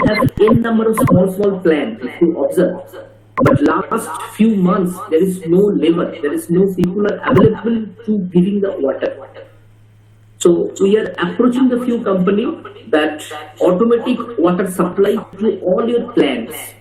Have n number of small plants if you observe. But last few months there is no labor, there is no people are available to giving the water. So we are approaching the few company that automatic water supply to all your plants.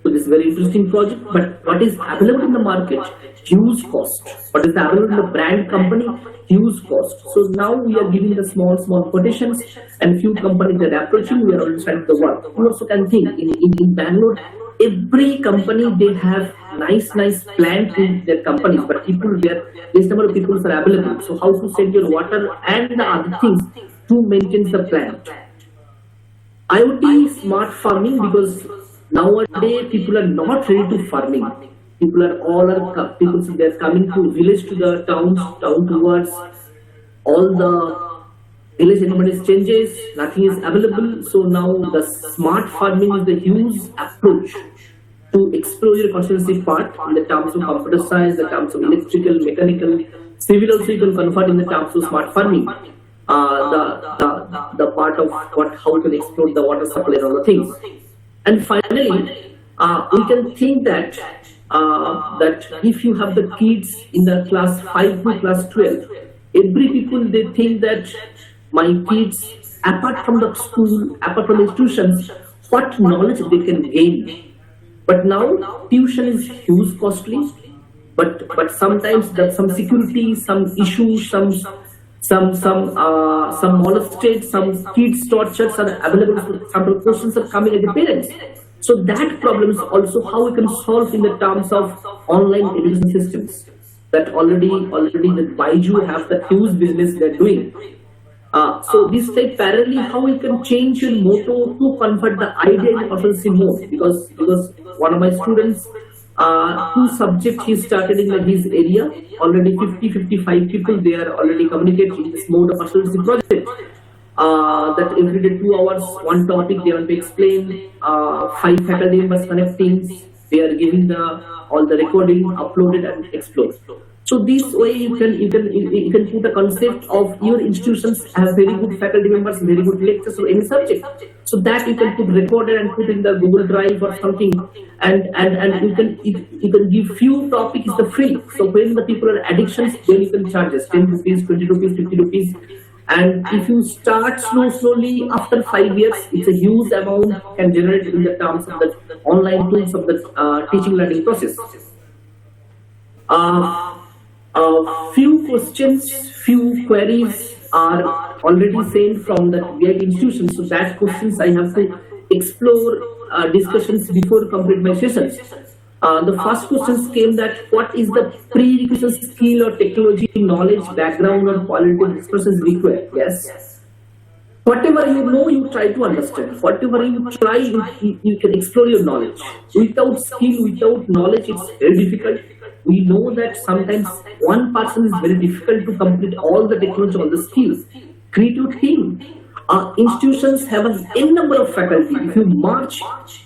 So this is very interesting project, but what is available in the market? Huge cost. What is available in the brand company? Huge cost. So now we are giving the small quotations and few companies are approaching, we are already starting the work. You also can think in Bangalore, every company they have nice plant in their companies, but people there, this number of people are available. So how to send your water and the other things to maintain the plant. IoT smart farming, because nowadays people are not ready to farming. People they're coming to village to the town towards all the village environment changes, nothing is available. So now the smart farming is the huge approach to explore your consultancy part in the terms of computer science, the terms of electrical, mechanical, civil also you can convert in the terms of smart farming. The part of how you can explore the water supply and all the things. And finally, we can think that if you have the kids in the class 5 to class 12, every people they think that my kids, apart from the school, apart from institutions, what knowledge they can gain. But now tuition is huge costly, but sometimes that some security, some issues, some molested, some kids tortures are available. Some questions are coming at the parents. So that problem is also how we can solve in the terms of online education systems. That already the Baiju have the huge business they're doing. So this type parallelly how we can change your motto to convert the idea in consultancy mode, because one of my students, 2 subjects he started in his area, already 50-55 people they are already communicating in this mode of consultancy project. That every day 2 hours, one topic they want to explain, 5 faculty members connecting, they are giving all the recording, uploaded and explore. So this way you can put a concept of your institutions have very good faculty members, very good lectures or any subject. So that you can put recorded and put in the Google Drive or something, and you can give few topics the free. So when the people are addictions, then you can charge us 10 rupees, 20 rupees, 50 rupees. And if you start slowly, after 5 years, it's a huge amount can generate in the terms of the online tools of the teaching learning process. Few questions, few queries are already sent from the VIT institution. So that questions I have to explore discussions before complete my sessions. The first questions came that what is the prerequisite skill or technology, knowledge, background or quality expressions required? Yes. Whatever you know, you try to understand. Whatever you try, you can explore your knowledge. Without skill, without knowledge, it's very difficult. we know that sometimes one person is very difficult to complete all the technology, all the skills. Creative team. Institutions have an n number of faculty. If you march,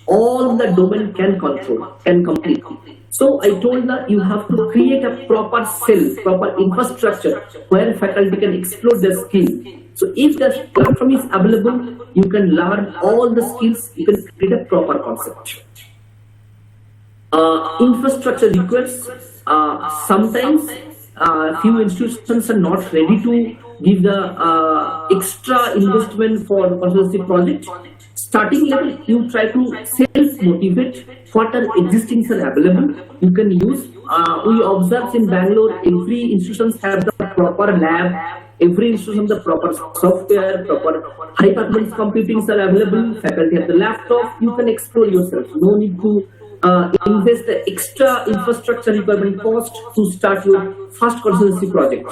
all the domain can control, can complete. So I told that you have to create a proper cell, proper infrastructure where faculty can explore their skill. So if the platform is available, you can learn all the skills, you can create a proper concept. Infrastructure requires sometimes few institutions are not ready to give the extra investment for consultancy project. Starting level, you try to self-motivate what are existing are available. You can use. We observe in Bangalore, every institutions have the proper lab. Every institution the proper software, proper high performance computing are available. Faculty have the laptop. You can explore yourself. No need to invest the extra infrastructure requirement cost to start your first consultancy project.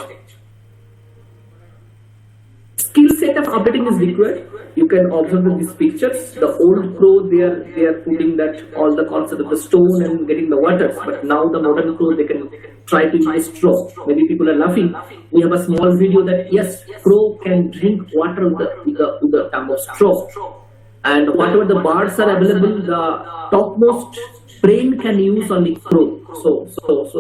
Skill set of updating is required. You can observe these pictures. The old pro, they are putting that all the concept of the stone and getting the waters. But now the modern pro, they can try to use straw. Many people are laughing. We have a small video that yes, pro can drink water with the term of straw. And whatever the bars are available, the topmost brain can use only pro. So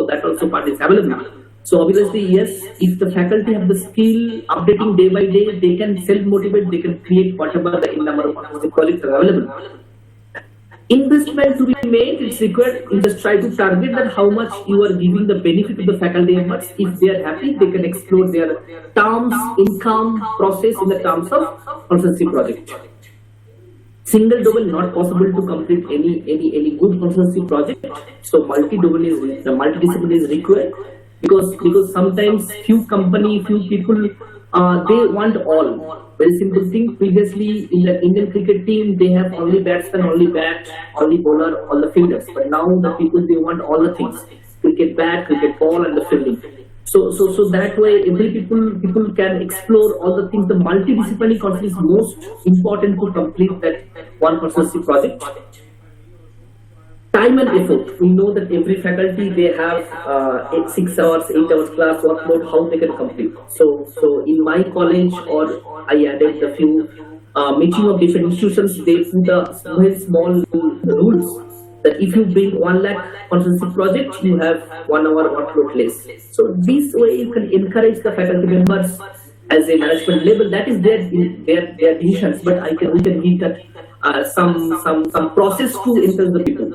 that also part is available. So obviously, yes, if the faculty have the skill, updating day by day, they can self-motivate, they can create whatever the number of projects are available. Investment to be made, it's required. You just try to target that how much you are giving the benefit to the faculty members. If they are happy, they can explore their terms, income, process in the terms of consultancy project. Single domain not possible to complete any good consultancy project. So multidiscipline is required. Because sometimes few company, few people, they want all. Very simple thing. Previously in the Indian cricket team, they have only batsman, only bat, only bowler, all the fielders. But now the people, they want all the things: cricket bat, cricket ball, and the fielding. So that way, every people can explore all the things. The multidisciplinary concept is most important to complete that one consultancy project. Time and effort. We know that every faculty, they have 6 hours, 8 hours class workload, how they can complete. So in my college, or I added a few meeting of different institutions, they put a very small rules that if you bring 1 lakh consultancy project, you have 1 hour workload less. So this way you can encourage the faculty members as a management level. That is their decisions, but we can give that some process to encourage the people.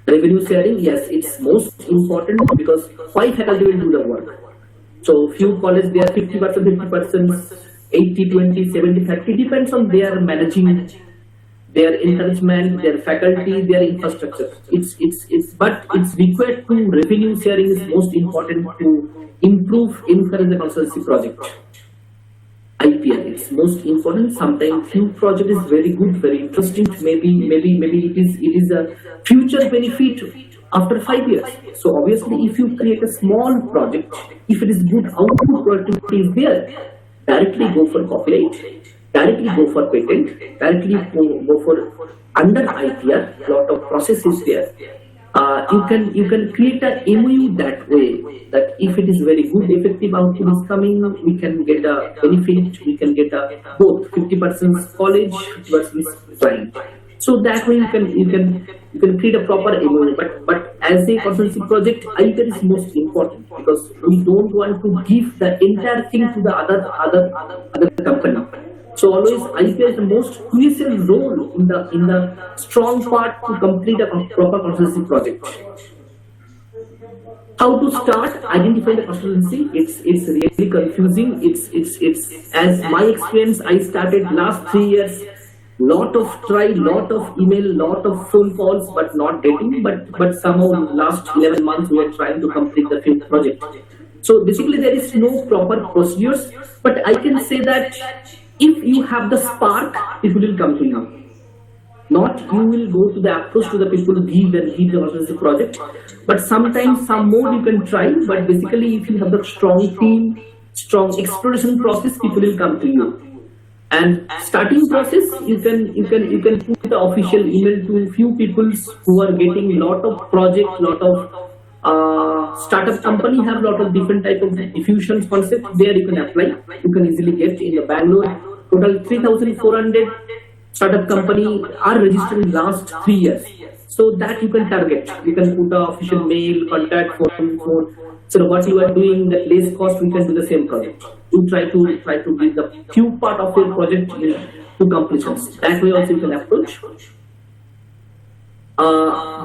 Revenue sharing, yes, it's most important because 5 faculty will do the work. So few colleges, they are 50%, 80, 20, 70, 30, depends on their managing, their encouragement, their faculty, their infrastructure. But it's required to revenue sharing is most important to encourage the consultancy project. IPR, it's most important. Sometimes few project is very good, very interesting. Maybe it is a future benefit after 5 years. So obviously, if you create a small project, if it is good, output productivity is there. Directly go for copyright, directly go for patent, directly go for under IPR. Lot of processes there. You can create a MOU that way, that if it is very good, effective output is coming, we can get a benefit, we can get a both 50% college, 50% client. So that way you can create a proper MOU. But as a consultancy project, IPR is most important because we don't want to give the entire thing to the other company. So always IPR is the most crucial role in the strong part to complete a proper consultancy project. How to start identifying the consultancy? It's really confusing. It's as my experience. I started last 3 years. Lot of try, lot of email, lot of phone calls, but not getting. But somehow last 11 months we are trying to complete the 5th project. So basically there is no proper procedures. But I can say that if you have the spark, people will come to you. Not you will go to the approach to the people, give the consultancy project. But sometimes some more you can try. But basically, if you have the strong team, strong exploration process, people will come to you. And starting process, you can put the official email to few people who are getting lot of projects, lot of Startup company have a lot of different type of diffusion concept. There you can apply. You can easily get in the Bangalore. Total 3,400 startup company are registered in last 3 years. So that you can target. You can put a official mail, contact, phone. So what you are doing, that less cost, we can do the same project. You try to give the few part of your project to completion. That way also you can approach.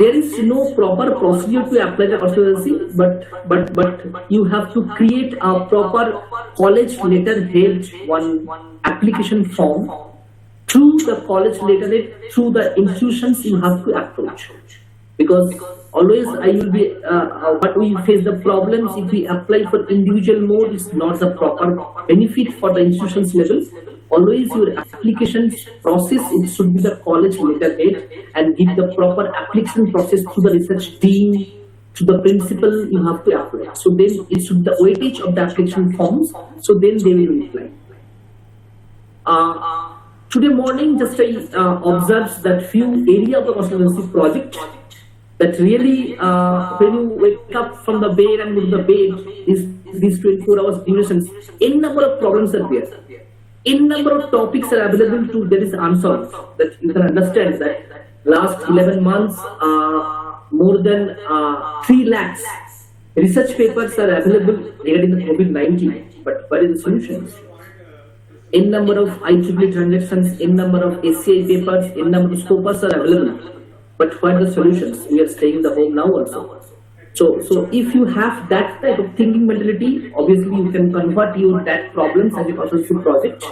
There is no proper procedure to apply the consultancy, but you have to create a proper college letterhead one application form. Through the college letterhead, through the institutions you have to approach. Because always I will be, but we face the problems if we apply for individual mode, it's not the proper benefit for the institutions level. Always your application process, it should be the college letterhead and give the proper application process to the research team, to the principal you have to apply. So then it should the weightage of the application forms, so then they will reply. Today morning, just I observed that few area of the consultancy project that really, when you wake up from the bed and go to the bed, these 24 hours durations, n number of problems are there. N number of topics are available to there is answers that you can understand that last 11 months, more than 3 lakhs research papers are available regarding the COVID-19, but where is the solutions? N number of IEEE transactions, N number of SCI papers, N number of scopers are available. But what are the solutions? We are staying in the home now also. So if you have that type of thinking mentality, obviously you can convert your that problems as a consultancy project.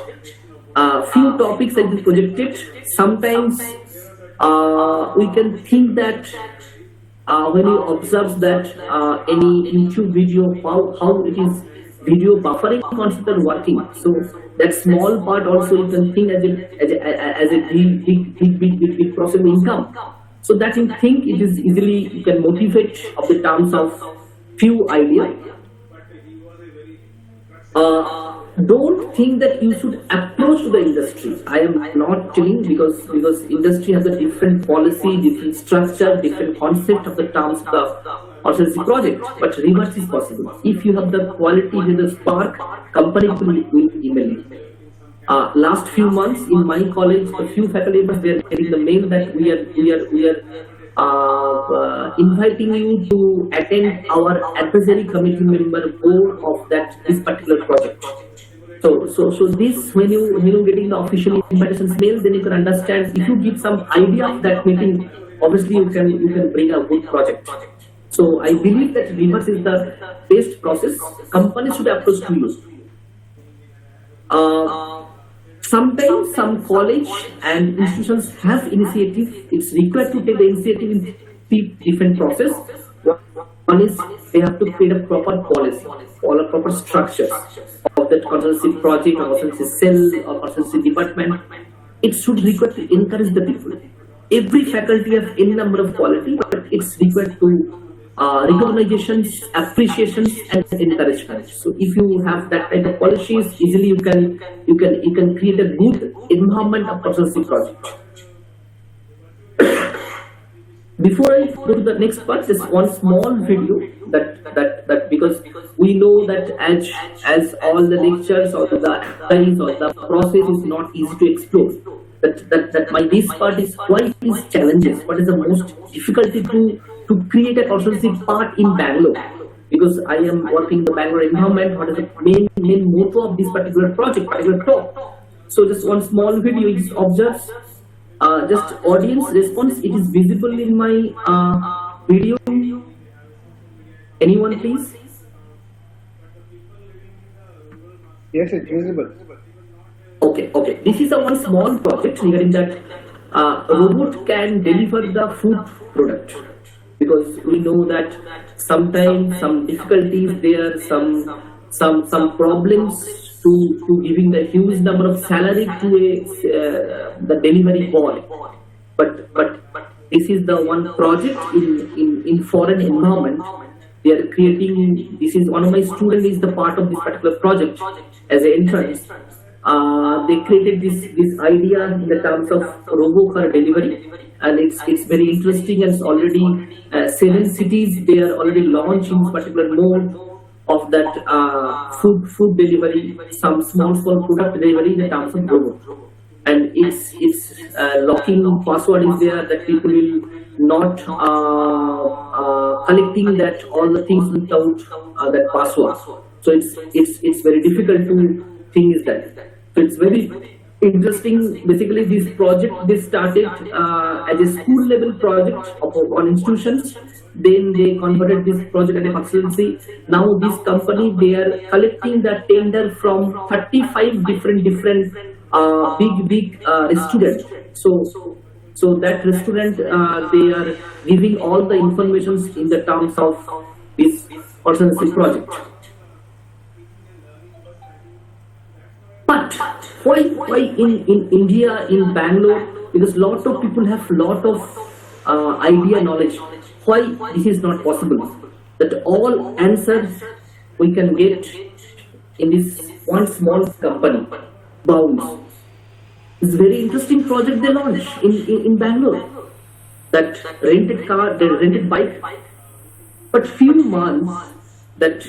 Few topics that is projected. Sometimes we can think that when you observe that any YouTube video, how it is video buffering concept are working. So that small part also you can think as a big process of income. So that you think it is easily you can motivate of the terms of few ideas. Don't think that you should approach to the industry. I am not telling because industry has a different policy, different structure, different concept of the terms of the consultancy project. But reverse is possible. If you have the quality, with the spark, company will email you. Last few months in my college, a few faculty members were getting the mail that we are inviting you to attend our advisory committee member board of this particular project. So this when you getting the official invitations mail, then you can understand. If you give some idea of that meeting, obviously you can bring a good project. So I believe that reverse is the best process. Companies should approach to you. Sometimes some college and institutions have initiative. It's required to take the initiative in different process. One is they have to create a proper policy or a proper structure of that consultancy project or consultancy cell or consultancy department. It should require to encourage the people. Every faculty has any number of quality, but it's required to recognitions, appreciations, and encouragement. So if you have that type of policies, easily you can create a good environment of consultancy project. Before I go to the next part, just one small video that because we know that as all the lectures or the studies or the process is not easy to explore. That this part is quite is challenges. What is the most difficulty to create a consultancy part in Bangalore? Because I am working in the Bangalore environment. What is the main motto of this particular project, particular talk? So just one small video is observes. Just audience response. It is visible in my video. Anyone, please? Yes, it's visible. Okay. This is a one small project regarding that robot can deliver the food product. Because we know that sometimes some difficulties there, some problems to giving the huge number of salary to the delivery boy. But this is the one project in foreign environment. They are creating. This is one of my students is the part of this particular project as an entrance. they created this idea in the terms of robo car delivery, and it's very interesting. And it's already 7 cities they are already launching this particular mode of that food delivery, some small product delivery in the terms of robo. And it's locking password is there that people will not collecting that all the things without that password. So it's very difficult to think is that. So it's very interesting. Basically, this project they started as a school level project on institutions. Then they converted this project as a consultancy. Now this company they are collecting the tender from 35 different big restaurants. So that restaurant they are giving all the information in the terms of this consultancy project. But why in India, in Bangalore, because lot of people have lot of idea knowledge, why this is not possible? That all answers we can get in this one small company, Bounce. It's a very interesting project they launched in Bangalore. That rented car, they rented bike. But few months that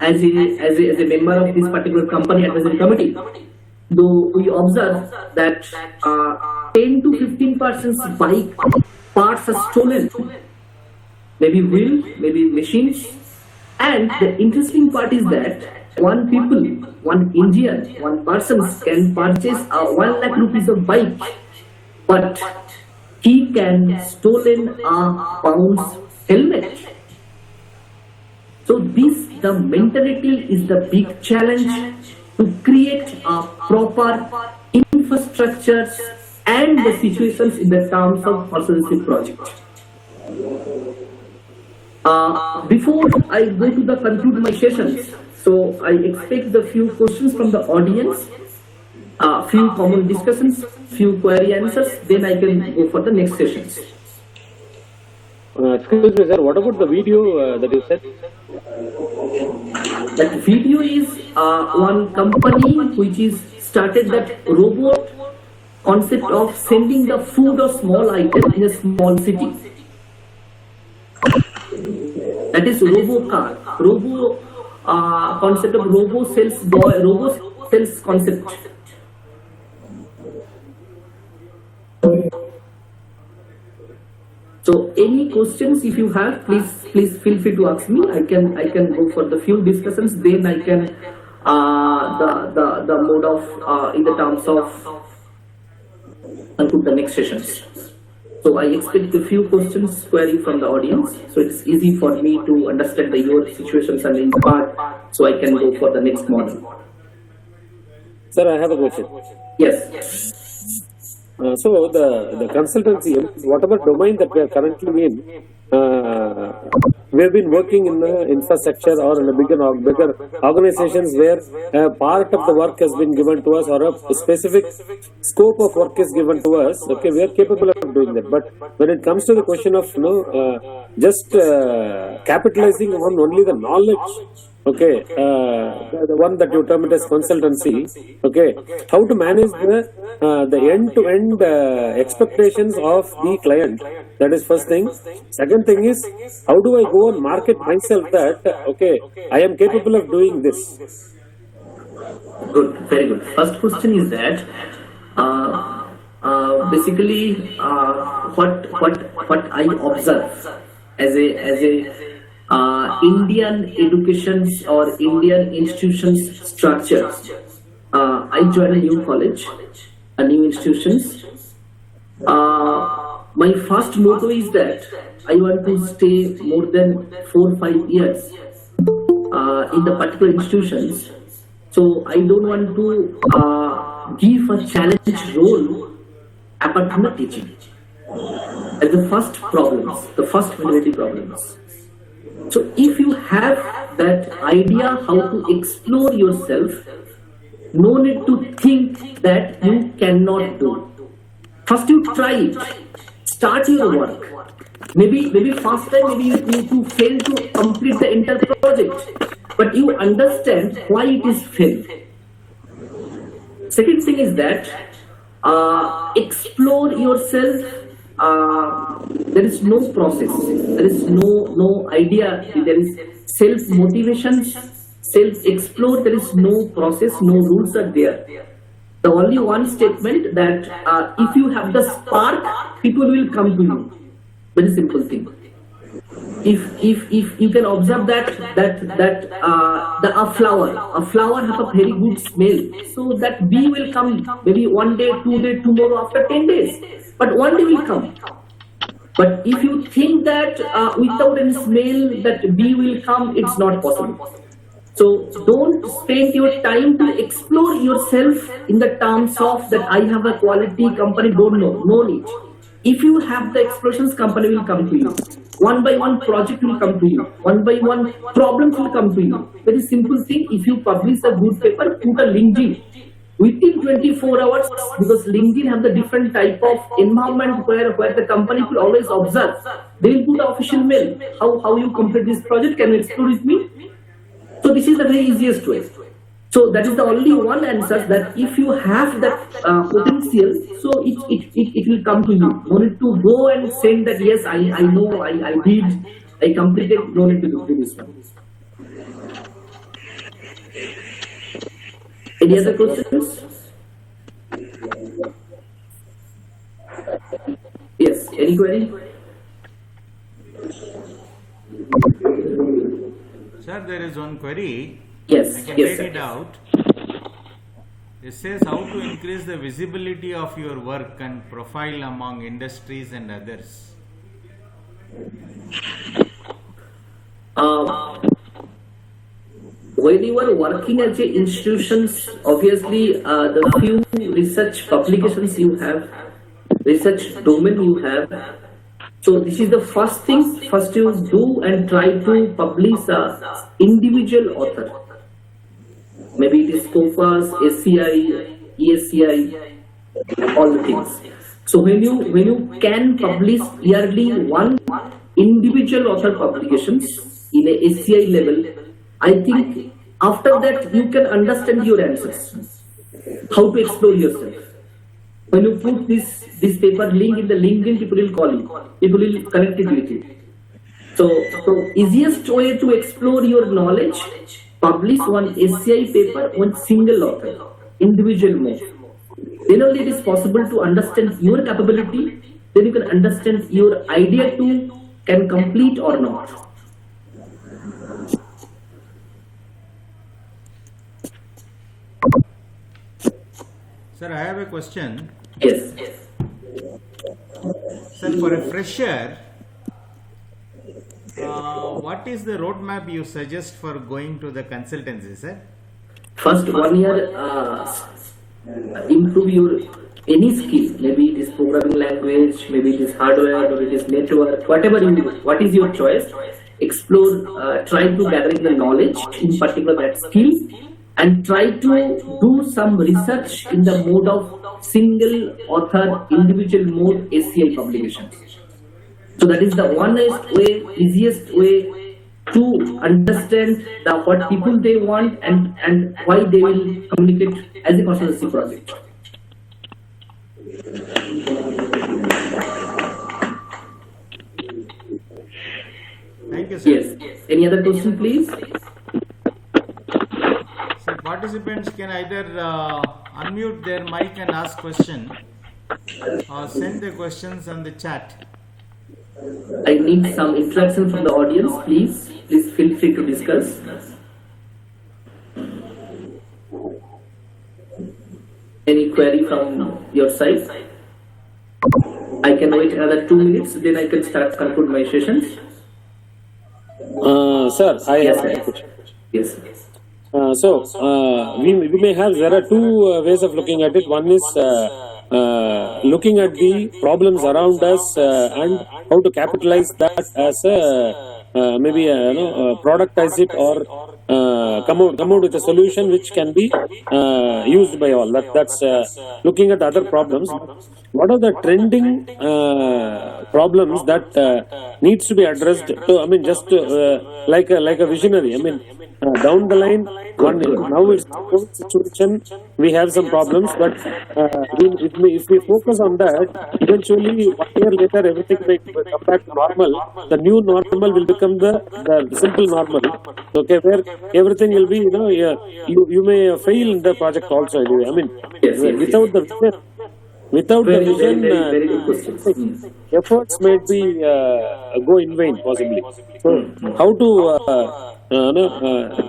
as a member of this particular company advisory committee, though we observe that 10 to 15% bike parts are stolen, maybe wheel, maybe machines. And the interesting part is that one person can purchase 1 lakh rupees of bike, but he can stolen a Bounce helmet. So the mentality is the big challenge to create a proper infrastructures and the situations in the terms of consultancy project. Before I go to the conclude my sessions, so I expect the few questions from the audience, few common discussions, few query answers, then I can go for the next sessions. Excuse me, sir. What about the video that you said? That video is one company which is started that robot concept of sending the food or small item in a small city. That is robo car, concept of robo sales concept. So any questions if you have, please feel free to ask me. I can go for the few discussions. Then I can the mode of in the terms of conclude the next sessions. So I expect a few questions query from the audience. So it's easy for me to understand your situations and in part. So I can go for the next model. Sir, I have a question. Yes. So the consultancy, whatever domain that we are currently in, we have been working in the infrastructure or in a bigger organizations where part of the work has been given to us or a specific scope of work is given to us. Okay, we are capable of doing that. But when it comes to the question of just capitalizing on only the knowledge. Okay, the one that you termed as consultancy. Okay, how to manage the end-to-end expectations of the client. That is first thing. Second thing is, how do I go and market myself that okay, I am capable of doing this. Good, very good. First question is that basically what I observe as a Indian educations or Indian institutions structures. I joined a new college, a new institutions. My first motto is that I want to stay more than 4 or 5 years in the particular institutions. So I don't want to give a challenge role apart from the teaching. As the first problems, the first mentality problems. So if you have that idea how to explore yourself, no need to think that you cannot do. First you try it, start your work. Maybe first time maybe you fail to complete the entire project, but you understand why it is failed. Second thing is that explore yourself. There is no process. There is no idea. There is self motivation, self explore. There is no process. No rules are there. The only one statement that if you have the spark, people will come to you. Very simple thing. If you can observe that a flower have a very good smell, so that bee will come maybe 1 day, 2 days, tomorrow, after 10 days, but one day will come. But if you think that without any smell that bee will come, it's not possible. So don't spend your time to explore yourself in the terms of that I have a quality company. Don't know, no need. If you have the explorations, company will come to you. One by one project will come to you. One by one problems will come to you. Very simple thing. If you publish a good paper, put a LinkedIn. Within 24 hours, because LinkedIn have the different type of environment where the company will always observe. They will put an official mail. How you complete this project? Can you explore with me? So this is the very easiest way. So that is the only one answer, that if you have that potential, so it will come to you. No need to go and say that yes, I know, I did, I completed. No need to do this one. Any other questions? Yes, any query? Sir, there is one query. Yes, I can yes, read it sir. out. It says how to increase the visibility of your work and profile among industries and others. When you are working as a institutions, obviously the few research publications you have, research domain you have. So this is the first thing. First you do and try to publish a individual author. Maybe it is Scopus, SCI, ESCI, all the things. So when you can publish yearly one individual author publications in a SCI level, I think after that you can understand your answers, how to explore yourself. When you put this paper link in the LinkedIn, people will call you, people will connect it with you. So easiest way to explore your knowledge, publish one SCI paper, one single author, individual mode. Then only it is possible to understand your capability, then you can understand your idea to can complete or not. Sir, I have a question. Yes. Sir, for a fresher, what is the roadmap you suggest for going to the consultancy, sir? First 1 year, improve your any skill. Maybe it is programming language, maybe it is hardware, maybe it is network, whatever you do. What is your choice? Explore, try to gather the knowledge in particular that skill, and try to do some research in the mode of single author, individual mode SCI publications. So that is the easiest way to understand what people they want and why they will communicate as a consultancy project. Thank you, sir. Yes. Any other question, please? So participants can either unmute their mic and ask question, or send the questions on the chat. I need some interaction from the audience, please. Please feel free to discuss. Any query from your side? I can wait another 2 minutes, then I can start conclude my sessions. Sir, I Yes, have a sir. question. Yes. There are two ways of looking at it. One is looking at the problems around us and how to capitalize that as maybe productize it or come out with a solution which can be used by all. That's looking at other problems. What are the trending problems that needs to be addressed? Like a visionary. down the line, now it's COVID situation, we have some problems, but if we focus on that, eventually 1 year later everything may come back to normal. The new normal will become the simple normal. Okay, where everything will be, you may fail in the project also anyway. I mean, without the vision. Without the vision, very good question. efforts may be go in vain possibly. So how to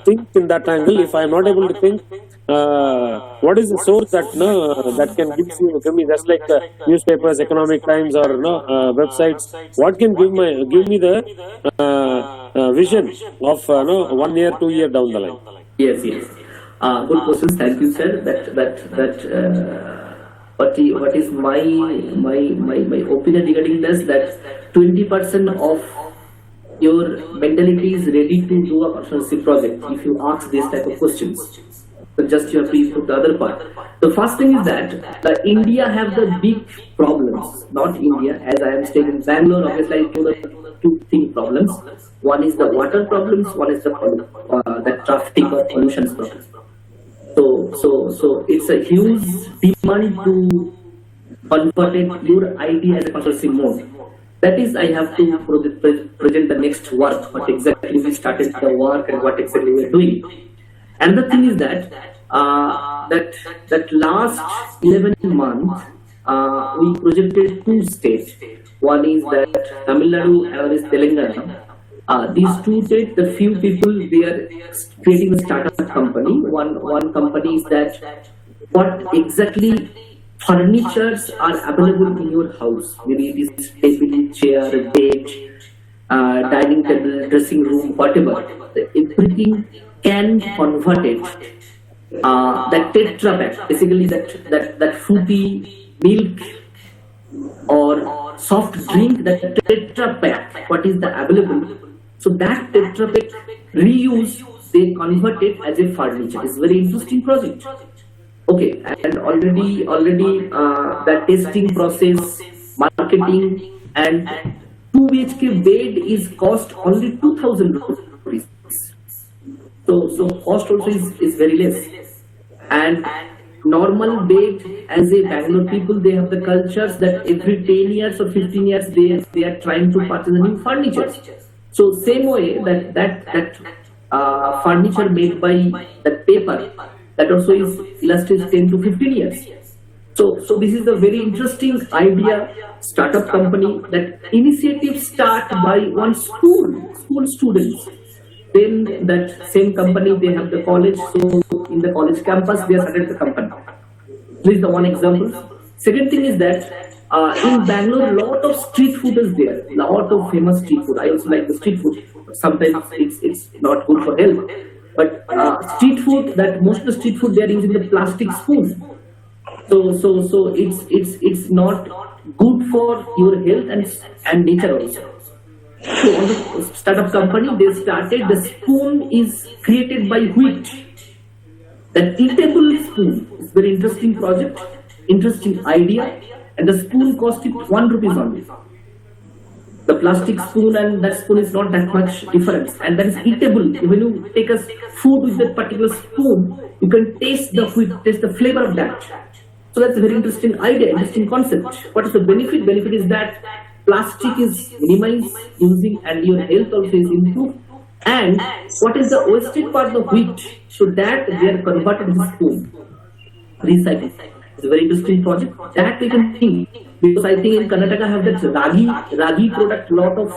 think in that angle? If I am not able to think, what is the source that can give me just like newspapers, Economic Times, or websites? What can give me the vision of 1 year, 2 year down the line? Yes. Good questions. Thank you, sir. What is my opinion regarding this, that 20% of your mentality is ready to do a consultancy project if you ask this type of questions. So just you have to put the other part. The first thing is that India have the big problems, not India, as I am staying in Bangalore, obviously I know the two problems. One is the water problems, one is the traffic or pollution problems. So it's a huge demand to convert your idea as a consultancy mode. That is, I have to present the next work, what exactly we started the work and what exactly we are doing. Another thing is that last 11 months we projected 2 states. One is that Tamil Nadu and other is Telangana. These 2 states, the few people, they are creating a startup company. One company is that what exactly furnitures are available in your house. Maybe it is table, chair, bed, dining table, dressing room, whatever. Everything can convert it. That Tetra pack, basically that fruity milk or soft drink, that Tetra pack, what is the available? So that Tetra pack reuse, they convert it as a furniture. It's a very interesting project. Okay, and already the testing process, marketing, and 2 BHK bed is cost only 2,000 rupees. So cost also is very less. And normal bed, as a Bangalore people, they have the cultures that every 10 years or 15 years they are trying to purchase a new furniture. So same way that furniture made by that paper, that also is lasted 10 to 15 years. So this is a very interesting idea, startup company, that initiative start by one school students. Then that same company, they have the college, so in the college campus they started the company. This is the one example. Second thing is that in Bangalore, lot of street food is there, lot of famous street food. I also like the street food. Sometimes it's not good for health, but street food, that most of the street food they are using the plastic spoon. So it's not good for your health and nature also. So on the startup company, they started, the spoon is created by wheat. That eatable spoon is very interesting project, interesting idea, and the spoon cost it 1 rupee only. The plastic spoon and that spoon is not that much difference, and that is eatable. When you take a food with that particular spoon, you can taste the wheat, taste the flavor of that. So that's a very interesting idea, interesting concept. What is the benefit? Benefit is that plastic is minimized using, and your health also is improved. And what is the wasted part of wheat? So that they are converted into spoon, recycling. It's a very interesting project that we can think, because I think in Karnataka have that ragi product. Lot of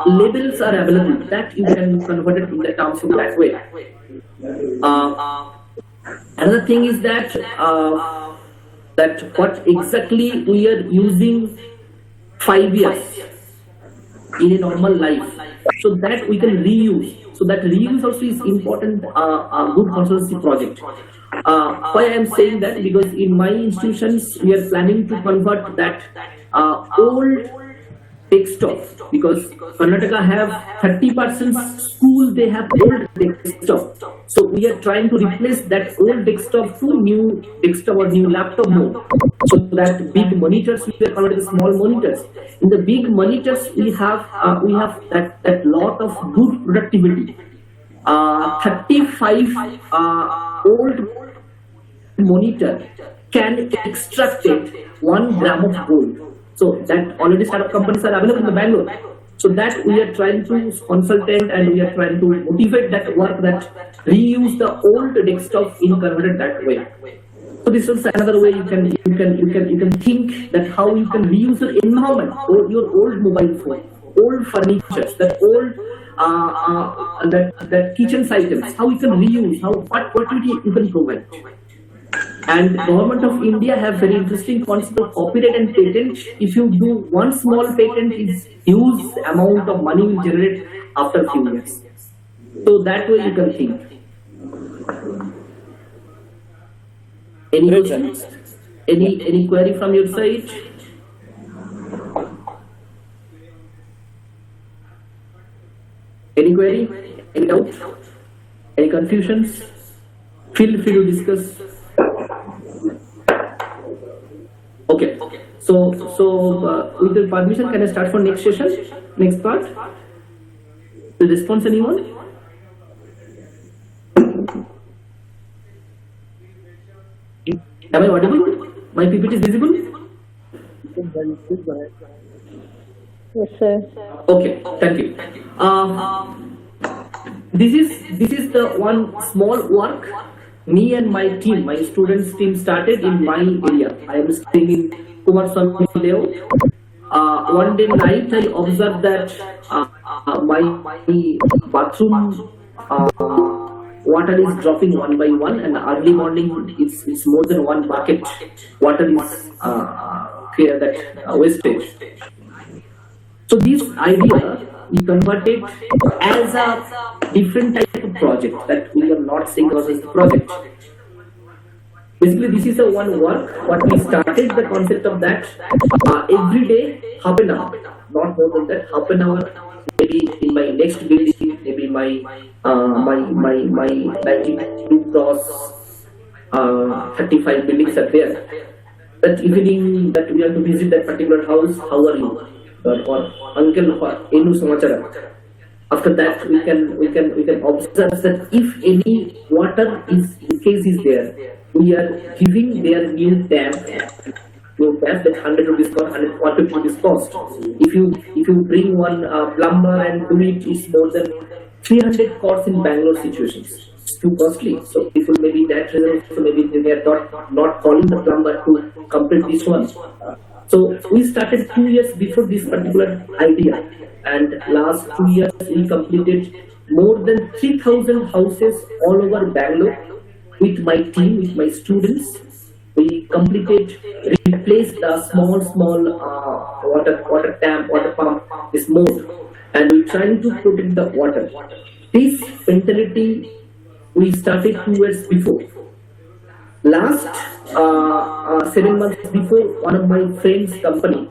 labels are available that you can convert it in the terms of that way. Another thing is that what exactly we are using 5 years in a normal life, so that we can reuse. So that reuse also is important, a good consultancy project. Why I am saying that? Because in my institutions we are planning to convert that old desktop, because Karnataka have 30% school, they have old desktop. So we are trying to replace that old desktop to new desktop or new laptop mode. So that big monitors, we are converting small monitors. In the big monitors we have that lot of good productivity. 35 old monitor can extract 1 gram of gold. So that already startup companies are available in the Bangalore. So that we are trying to consultant and we are trying to motivate that work that reuse the old desktop in converted that way. So this is another way you can think that how you can reuse your environment or your old mobile phone, old furniture, that old that kitchen items, how you can reuse, what you can provide. And government of India have very interesting concept of copyright and patent. If you do one small patent, is huge amount of money will generate after a few years. So that way you can think. Any query from your side? Any query? Any doubt? Any confusions? Feel free to discuss. Okay. So with your permission, can I start for next session, next part? Will response anyone? Am I audible? My PPT is visible? Yes, sir. Okay, thank you. This is the one small work me and my team, my students team started in my area. I am staying in Kumaraswamy Leo. One day night I observed that my bathroom water is dropping one by one, and early morning it's more than one bucket water is clear that wastage. So this idea we converted as a different type of project that we are not saying was as the project. Basically, this is a one work. What we started the concept of that every day, half an hour, not more than that, half an hour. Maybe in my next building, maybe my 92 cross 35 buildings are there. That evening that we have to visit that particular house, how are you? Or uncle Enu Samachara. After that we can observe that if any water is in case is there, we are giving their new tap that 100 rupees cost, 150 rupees cost. If you bring one plumber and do it, is more than 300 costs in Bangalore situations. It's too costly. So people maybe that reason, so maybe they are not calling the plumber to complete this one. So we started 2 years before this particular idea, and last 2 years we completed more than 3,000 houses all over Bangalore with my team, with my students. We replaced the small water tank, water pump, this mode, and we trying to protect the water. This mentality we started 2 years before. Last 7 months before, one of my friends' company,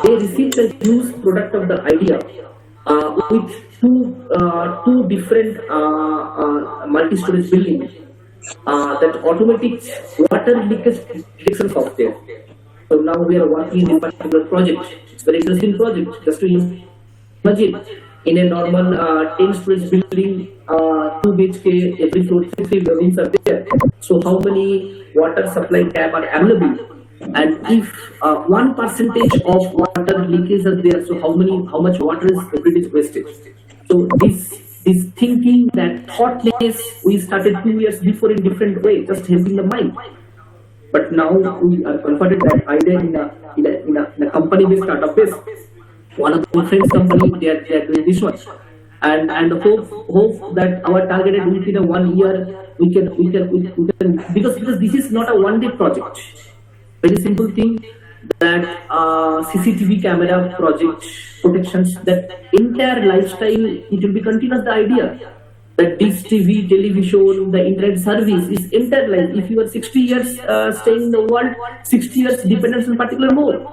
they received a huge product of the idea with two different multi-storage buildings that automatic water leakage detection software. So now we are working in this particular project. It's a very interesting project. Just to imagine, in a normal 10 storage building, 2 BHK, every floor 3 rooms are there. So how many water supply tap are available? And if 1% of water leakage are there, so how much water is every day wasted? So this thinking, that thoughtness, we started 2 years before in different way, just helping the mind. But now we are converted that idea in a company-based, startup-based. One of my friends' company, they are doing this one, and hope that our targeted within a 1 year we can because this is not a one-day project. Very simple thing, that CCTV camera project protections, that entire lifestyle, it will be continuous. The idea that this TV, television, the internet service is entire life. If you are 60 years staying in the world, 60 years dependence on particular mode.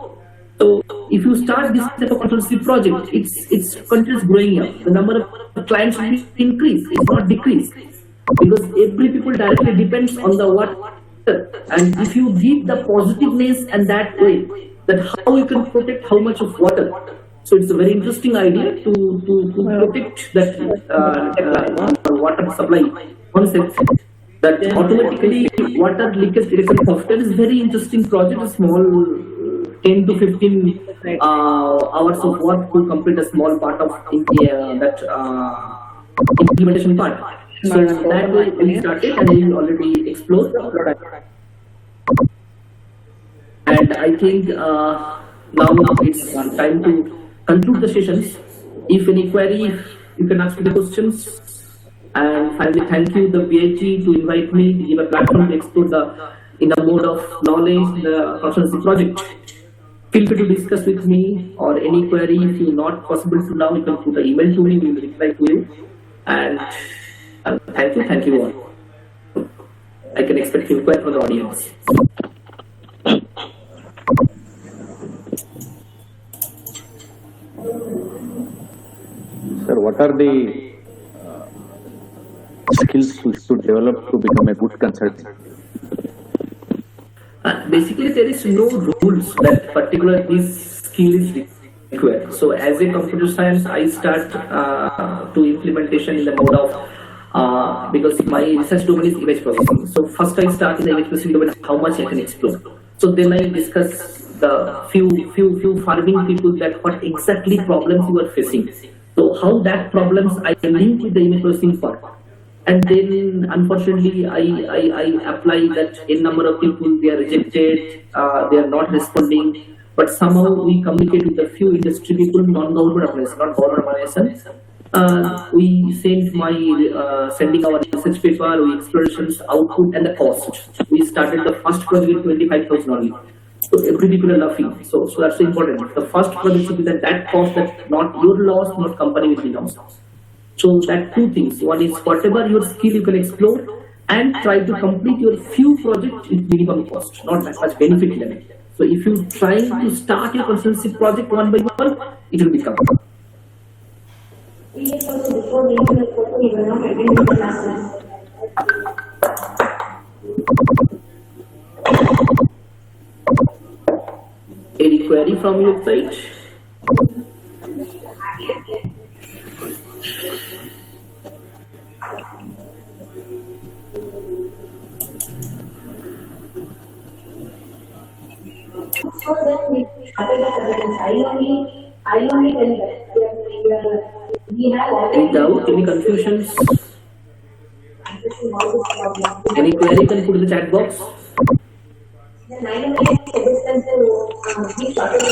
So if you start this type of consultancy project, it's continuously growing up. The number of clients will increase, it's not decrease, because every people directly depends on the water. And if you give the positiveness and that way, that how you can protect how much of water, So it's a very interesting idea to protect that water supply concept. That automatically water leakage detection software is very interesting project. A small 10 to 15 hours of work to complete a small part of that implementation part. So that way we started and we already explored. And I think now it's time to conclude the sessions. If any query, you can ask me the questions. And finally, thank you the BIT to invite me to give a platform to explore in the mode of knowledge the consultancy project. Feel free to discuss with me or any query. If you not possible to now, you can put an email to me. We will reply to you. And thank you all. I can expect inquiry from the audience. Sir, what are the skills we should develop to become a good consultant? Basically, there is no rules that particular this skill is required. So, as a computer science, I start to implementation in the mode of because my research domain is image processing. So, first I start in the image processing domain how much I can explore. So then I discuss the few farming people that what exactly problems you are facing. So how that problems I link with the image processing part. And then unfortunately I apply that a number of people, they are rejected, they are not responding, but somehow we communicate with a few industry people, non-government organizations, not government organizations. We sending our research paper, we explorations, output and the cost. We started the first project with 25,000 only. So every people are laughing. So that's important. The first project should be that cost that not your loss, not company will be lost. So that two things. One is whatever your skill you can explore and try to complete your few projects with minimum cost, not that much benefit level. So if you try to start your consultancy project one by one, it will become. Any query from your side? So then we started the I only tell that we have already. Any doubt? Any confusions? Any query can put in the chat box. Then I only suggest them to be started the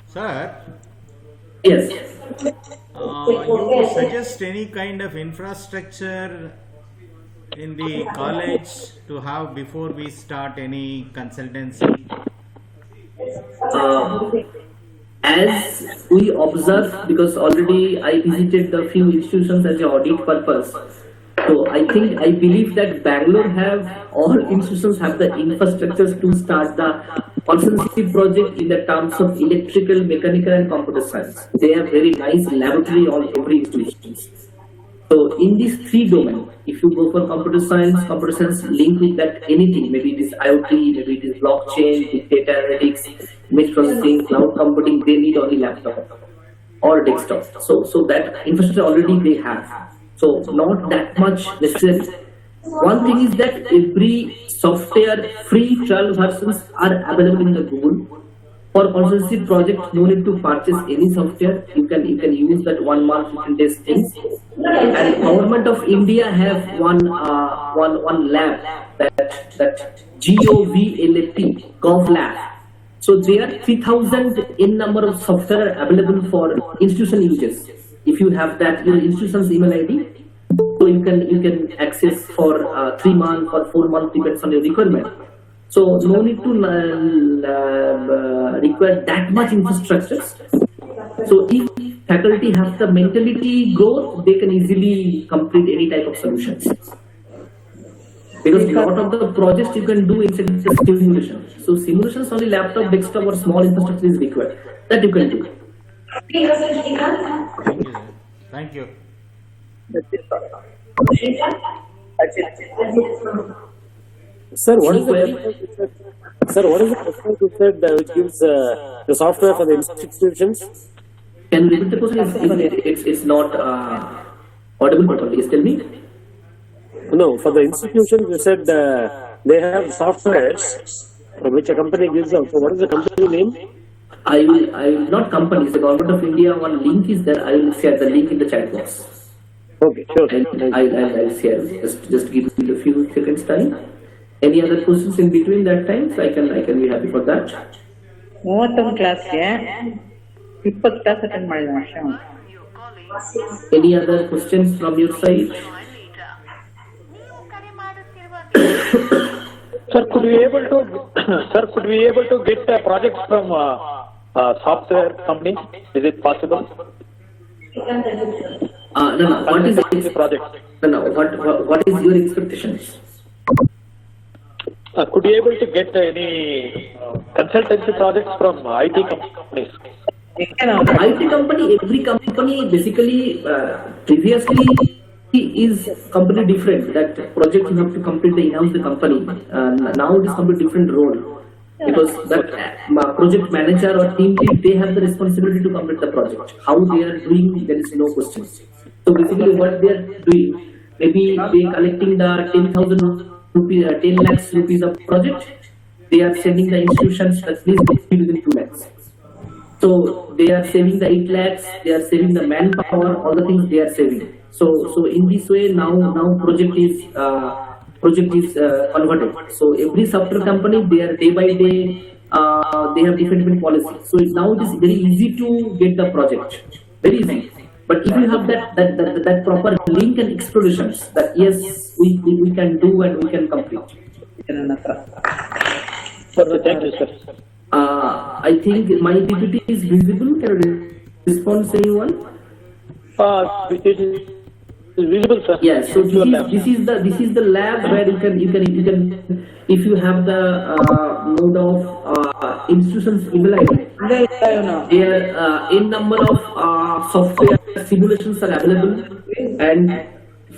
Sir, Yes. you suggest any kind of infrastructure in the college to have before we start any consultancy? As we observe, because already I visited the few institutions as an audit purpose. So I believe that Bangalore all institutions have the infrastructures to start the consultancy project in the terms of electrical, mechanical and computer science. They have very nice laboratory on every institution. So in these three domains, if you go for computer science link with that anything, maybe it is IoT, maybe it is blockchain, big data analytics, image processing, cloud computing, they need only laptop or desktop. So that infrastructure already they have. So not that much necessary. One thing is that every software free trial versions are available in the Google. For consultancy project, no need to purchase any software. You can use that 1 month, 15 days things. And government of India have one lab that GOVLAP, GovLab. So there are 3,000 in number of software available for institution users. If you have that your institution's email ID, so you can access for 3 months or 4 months depends on your requirement. So no need to require that much infrastructure. So if faculty have the mentality growth, they can easily complete any type of solutions. Because a lot of the projects you can do inside the simulation. So simulations only laptop, desktop or small infrastructure is required. That you can do. Thank you. That's it, sir. Sir, what is the difference? Sir, what is the question you said which gives the software for the institutions? Can you repeat the question? It's not audible properly. Yes, tell me. No, for the institutions you said they have softwares which a company gives out. So what is the company name? I will not companies. The Government of India one link is there. I will share the link in the chat box. Okay, sure. And I'll share. Just give me a few seconds time. Any other questions in between that time? So I can be happy for that. 31 ಕ್ಲಾಸ್ಗೆ 20 class attend ಮಾಡಿದ ಅಷ್ಟೇ. Any other questions from your side? Sir, could we able to get projects from software companies? Is it possible? No. What is the project? No. What is your expectations? Could you able to get any consultancy projects from IT companies? IT company, every company basically previously is completely different. That project you have to complete the in-house the company. Now it is completely different role because that project manager or team lead, they have the responsibility to complete the project. How they are doing, there is no question. So basically what they are doing, maybe they collecting the 10,000 rupees, 10 lakhs rupees of project. They are sending the institutions that please do within 2 lakhs. So they are saving the 8 lakhs. They are saving the manpower. All the things they are saving. So in this way now project is converted. So every software company, they are day by day they have different policies. So now it is very easy to get the project, very easy. But if you have that proper link and explorations, that yes we can do and we can complete. Thank you, sir. I think my PPT is visible. Can you respond to anyone? It is visible, sir. Yes. So this is the lab where you can if you have the node of institutions email ID. There in number of software simulations are available, and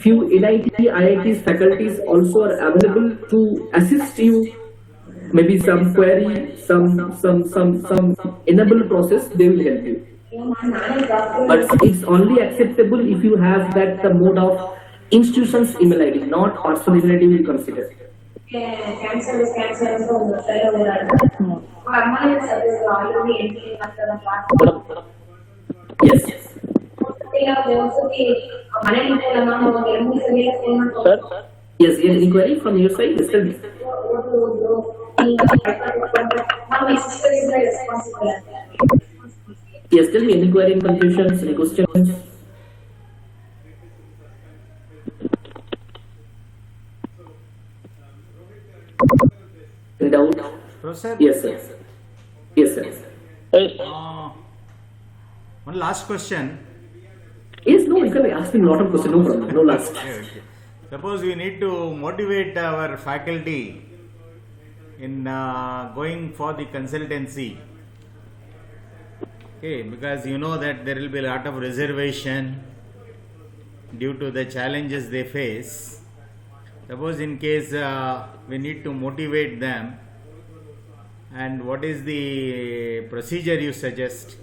few NIT, IITs faculties also are available to assist you. Maybe some query, some enable process, they will help you. But it's only acceptable if you have that the mode of institutions email ID, not personal email ID will consider. Yes. Sir? Yes, any inquiry from your side? Yes, tell me. Yes, tell me any query, any confusions, any questions? In doubt? Professor? Yes, sir. Yes, sir. Yes. One last question. Yes, no, you can ask me a lot of questions, no problem, no last. Okay. Suppose we need to motivate our faculty in going for the consultancy. Okay, because you know that there will be a lot of reservation due to the challenges they face. Suppose in case we need to motivate them, and what is the procedure you suggest?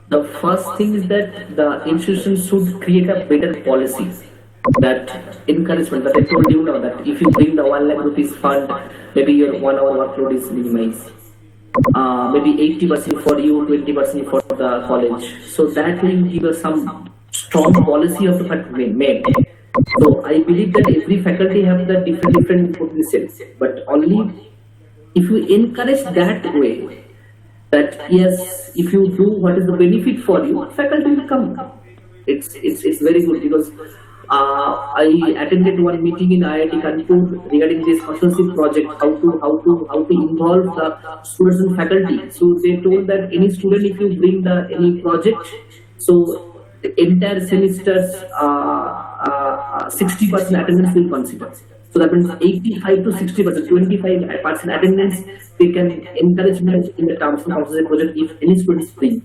The first thing is that the institution should create a better policy. That encouragement that I told you now, that if you bring the 1 lakh rupees fund, maybe your 1 hour workload is minimized. Maybe 80% for you, 20% for the college. So that will give us some strong policy of the faculty made. So I believe that every faculty have the different potentials, but only if you encourage that way, that yes, if you do what is the benefit for you, faculty will come. It's very good because I attended one meeting in IIT Kanpur regarding this consultancy project, how to involve the students and faculty. So they told that any student, if you bring any project, so the entire semester's 60% attendance will consider. So that means 85 to 60%, 25% attendance they can encouragement in the terms of consultancy project if any students bring.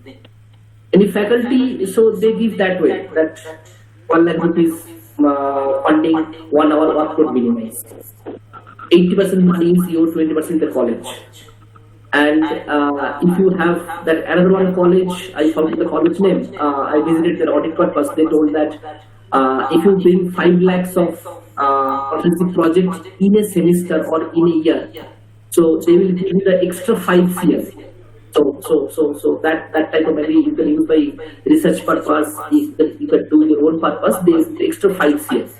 Any faculty, so they give that way, that 1 lakh rupees funding, 1 hour work would minimize. 80% money is your 20% the college. And if you have that another one college, I forgot the college name. I visited their audit purpose. They told that if you bring 5 lakhs of consultancy project in a semester or in a year, so they will give you the extra 5 years. So that type of maybe you can use by research purpose. You can do your own purpose. They use the extra 5 years.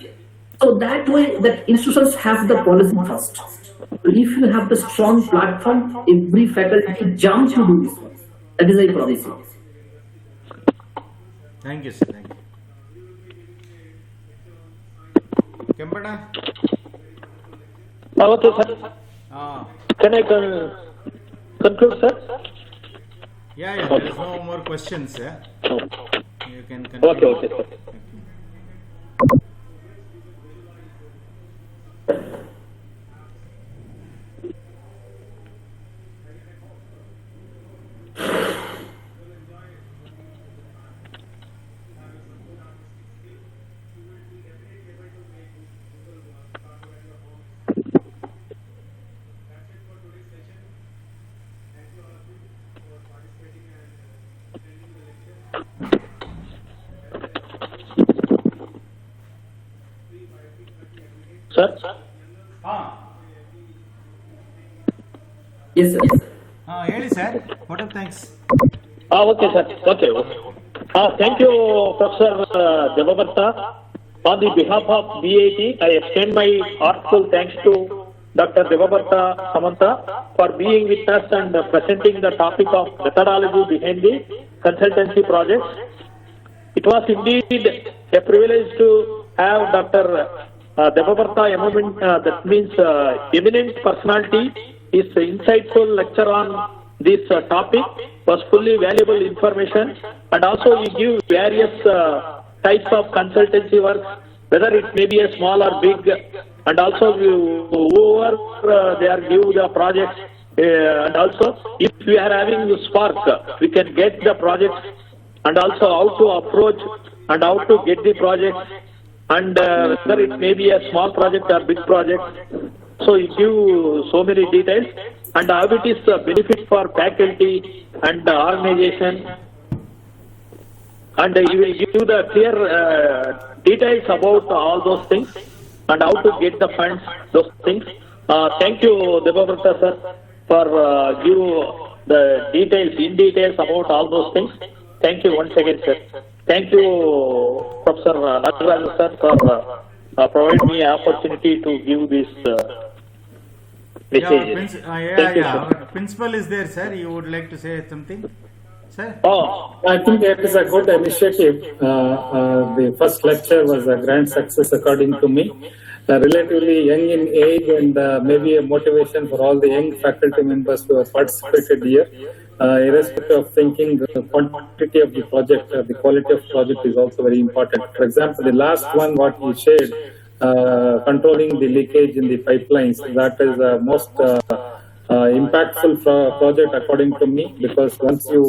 So that way, that institutions have the policy first. If you have the strong platform, every faculty jump to do this one. That is I promise you. Thank you, sir. Thank you. Kempada? Okay, sir. Can I conclude, sir? Yeah, there is no more questions, sir. You can conclude. Okay, sir. Sir? Yes, sir. ಹೇಳಿ sir. What of thanks? Okay, sir. Okay. Thank you, Professor Debabrata. On the behalf of BIT, I extend my heartfelt thanks to Dr. Debabrata Samanta for being with us and presenting the topic of methodology behind the consultancy projects. It was indeed a privilege to have Dr. Debabrata, that means eminent personality. His insightful lecture on this topic was fully valuable information, and also he give various types of consultancy work, whether it may be a small or big, and also whoever they are give the projects, and also if we are having the spark, we can get the projects, and also how to approach and how to get the projects, and whether it may be a small project or big project. So you give so many details, and how it is a benefit for faculty and the organization, and you will give the clear details about all those things and how to get the funds, those things. Thank you, Debabrata sir, for give the details about all those things. Thank you once again, sir. Thank you, Professor Nagaraj sir, for providing me opportunity to give this message. Our principal is there, sir. You would like to say something, sir? I think it is a good initiative. The first lecture was a grand success according to me. Relatively young in age, and maybe a motivation for all the young faculty members who have participated here. Irrespective of thinking, the quantity of the project, the quality of project is also very important. For example, the last one what he shared, controlling the leakage in the pipelines, that is the most impactful project according to me, because once you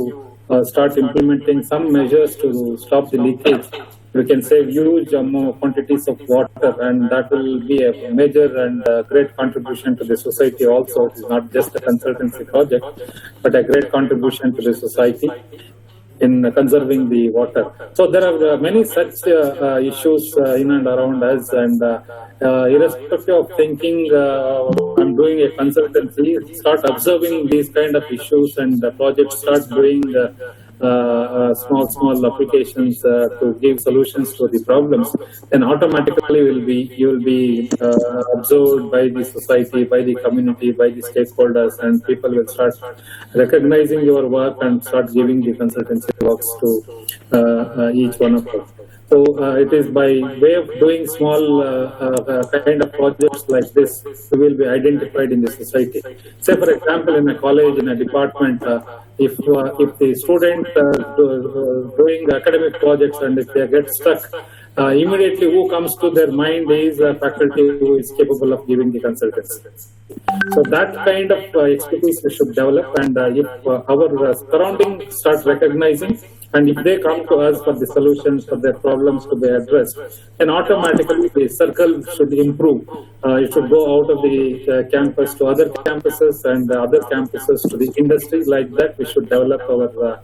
start implementing some measures to stop the leakage, we can save huge quantities of water, and that will be a major and great contribution to the society also. It is not just a consultancy project, but a great contribution to the society in conserving the water. So there are many such issues in and around us, and irrespective of thinking, I'm doing a consultancy, start observing these kind of issues, and the project start doing small applications to give solutions to the problems, then automatically you will be observed by the society, by the community, by the stakeholders, and people will start recognizing your work and start giving the consultancy works to each one of us. So it is by way of doing small kind of projects like this, we will be identified in the society. Say for example, in a college, in a department, if the student doing academic projects, and if they get stuck, immediately who comes to their mind is a faculty who is capable of giving the consultancy. So that kind of expertise we should develop, and if our surrounding start recognizing, and if they come to us for the solutions for their problems to be addressed, then automatically the circle should improve. It should go out of the campus to other campuses, and other campuses to the industry. Like that, we should develop our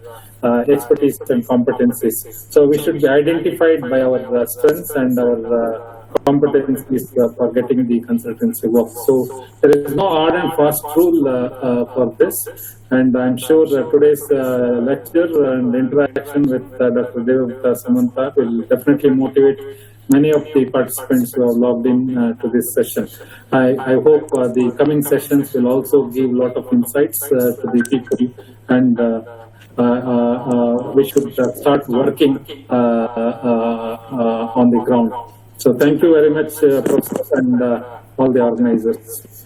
expertise and competencies. So we should be identified by our strengths and our competencies for getting the consultancy work. So there is no hard and fast rule for this, and I'm sure today's lecture and interaction with Dr. Debabrata Samanta will definitely motivate many of the participants who have logged in to this session. I hope the coming sessions will also give a lot of insights to the people, and we should start working on the ground. So thank you very much, Professor, and all the organizers.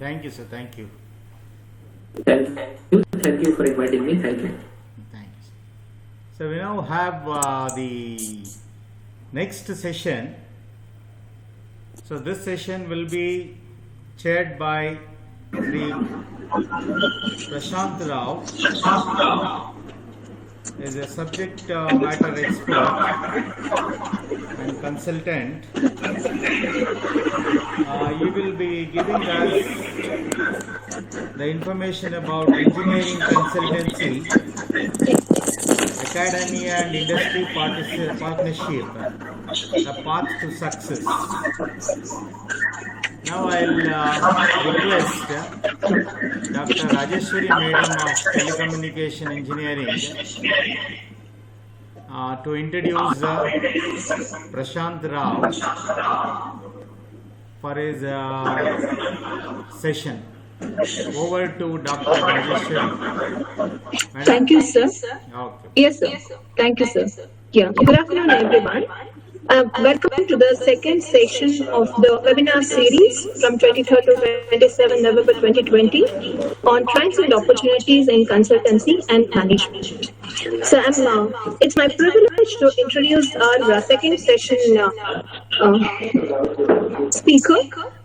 Thank you, sir. Thank you. Thank you for inviting me. Thank you. Thanks. So we now have the next session. So this session will be chaired by Prashant Rao, is a subject matter expert and consultant. You will be giving us the information about engineering consultancy, academia and industry partnership, the path to success. Now I'll request Dr. Rajeshwari Madam of Telecommunication Engineering to introduce Prashant Rao for his session. Over to Dr. Rajeshwari. Madam? Thank you, sir. Okay. Yes, sir. Thank you, sir. Yeah. Good afternoon, everyone. Welcome to the second session of the webinar series from 23rd to 27 November 2020 on trends and opportunities in consultancy and management. So it's my privilege to introduce our second session speaker,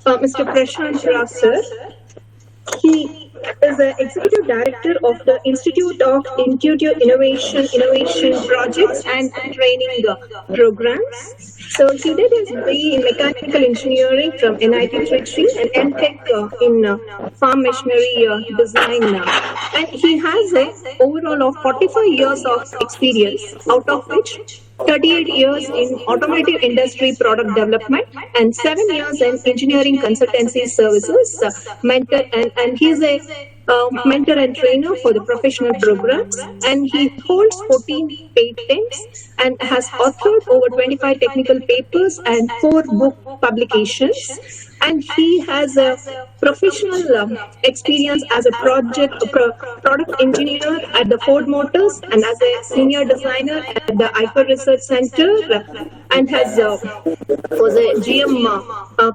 Mr. Prashant Rao, sir. He is the Executive Director of the Institute of Intuitive Innovation Projects and Training Programs. So he did his BE in Mechanical Engineering from NIT Trichy and MTech in Farm Machinery Design. And he has an overall of 45 years of experience, out of which 38 years in automotive industry product development and 7 years in engineering consultancy services, mentor, and he's a mentor and trainer for the professional programs, and he holds 14 patents and has authored over 25 technical papers and 4 book publications. And he has a professional experience as a product engineer at the Ford Motors and as a senior designer at the IPA Research Center, and was a GM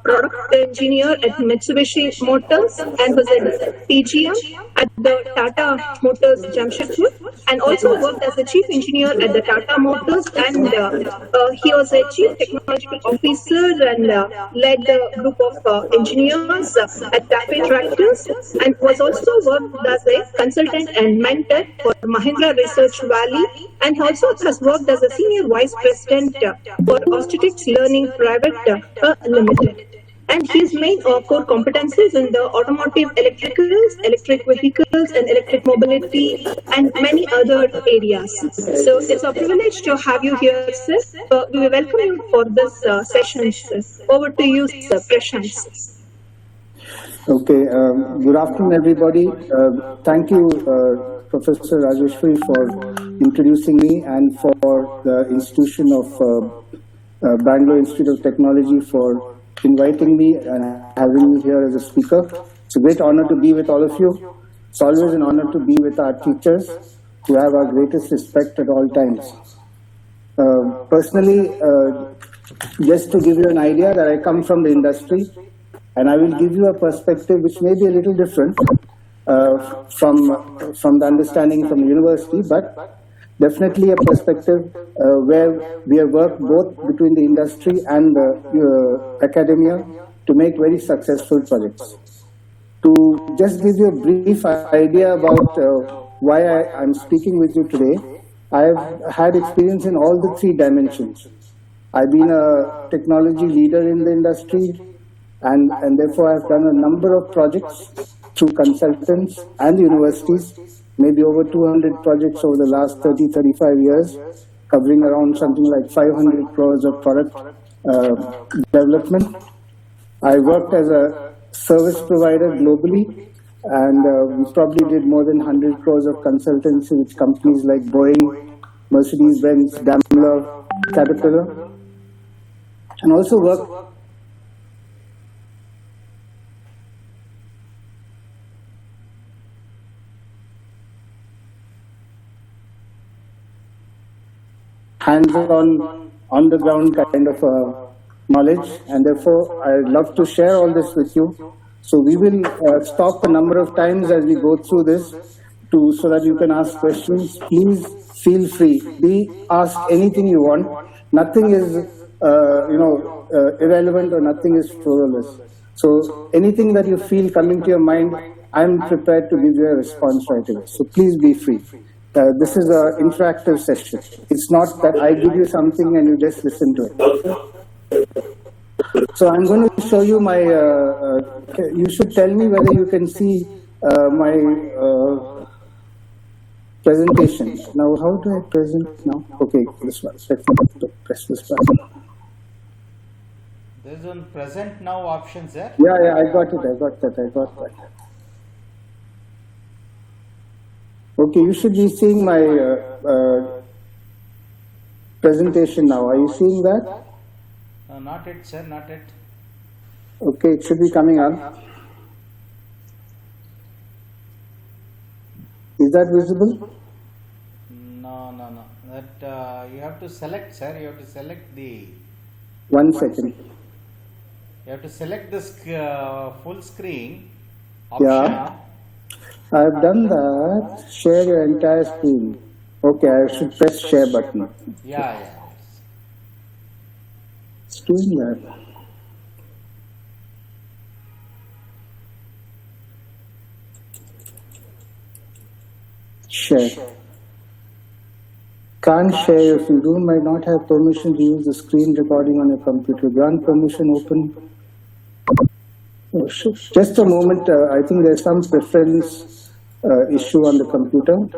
product engineer at Mitsubishi Motors and was a PGM at the Tata Motors Jamshedpur, and also worked as a chief engineer at the Tata Motors, and he was a chief technological officer and led the group of engineers at Tafe Tractors, and was also worked as a consultant and mentor for Mahindra Research Valley, and also has worked as a senior vice president for Obstetrics Learning Private Limited. And his main core competencies in the automotive electricals, electric vehicles, and electric mobility, and many other areas. So it's a privilege to have you here, sir. We welcome you for this session, sir. Over to you, sir, Prashant. Okay, good afternoon, everybody. Thank you, Professor Rajeshwari, for introducing me, and for the institution of Bangalore Institute of Technology for inviting me and having me here as a speaker. It's a great honor to be with all of you. It's always an honor to be with our teachers, who have our greatest respect at all times. Personally, just to give you an idea, that I come from the industry, and I will give you a perspective which may be a little different from the understanding from the university, but definitely a perspective where we have worked both between the industry and academia to make very successful projects. To just give you a brief idea about why I'm speaking with you today, I've had experience in all the 3 dimensions. I've been a technology leader in the industry, and therefore I've done a number of projects through consultants and universities, maybe over 200 projects over the last 30, 35 years, covering around something like 500 crores of product development. I worked as a service provider globally, and we probably did more than 100 crores of consultancy with companies like Boeing, Mercedes-Benz, Daimler, Caterpillar, and also worked hands-on, on-the-ground kind of knowledge, and therefore I'd love to share all this with you. So we will stop a number of times as we go through this so that you can ask questions. Please feel free. Ask anything you want. Nothing is irrelevant or nothing is frivolous. So anything that you feel coming to your mind, I'm prepared to give you a response right away. So please be free. This is an interactive session. It's not that I give you something and you just listen to it. So I'm going to show you my, you should tell me whether you can see my presentation. Now, how do I present now? Okay, this one. Let me press this button. There's one present now option, sir. Yeah, I got that. Okay, you should be seeing my presentation now. Are you seeing that? Not yet, sir, not yet. Okay, it should be coming on. Is that visible? No. That you have to select, sir. You have to select the. 1 second. You have to select this full screen option. Yeah, I've done that. Share your entire screen. Okay, I should press share button. Yeah. It's doing that. Share. Can't share if you might not have permission to use the screen recording on your computer. Grant permission open. Oh, just a moment. I think there's some preference issue on the computer.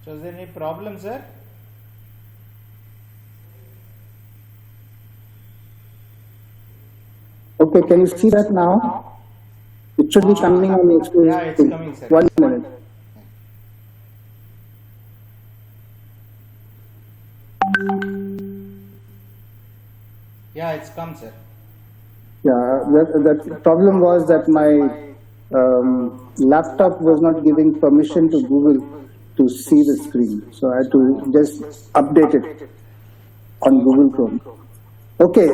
So is there any problem, sir? Okay, can you see that now? It should be coming on the screen. Yeah, it's coming, sir. 1 minute. Yeah, it's come, sir. Yeah, the problem was that my laptop was not giving permission to Google to see the screen. So I had to just update it on Google Chrome. Okay,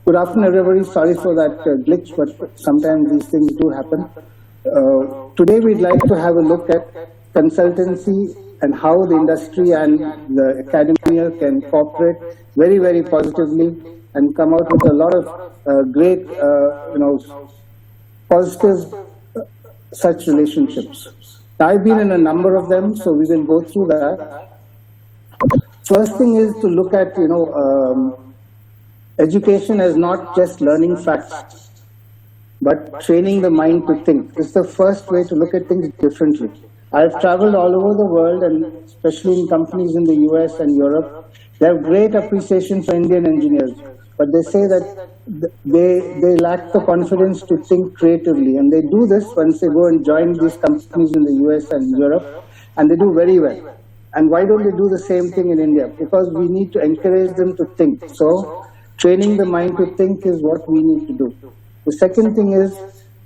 Good afternoon, everybody. Sorry for that glitch, but sometimes these things do happen. Today, we'd like to have a look at consultancy and how the industry and the academia can cooperate very, very positively and come out with a lot of great, positive such relationships. I've been in a number of them, so we will go through that. First thing is to look at, education as not just learning facts, but training the mind to think. It's the first way to look at things differently. I've traveled all over the world, and especially in companies in the US and Europe. They have great appreciation for Indian engineers, but they say that they lack the confidence to think creatively. And they do this once they go and join these companies in the US and Europe, and they do very well. And why don't they do the same thing in India? Because we need to encourage them to think. So training the mind to think is what we need to do. The second thing is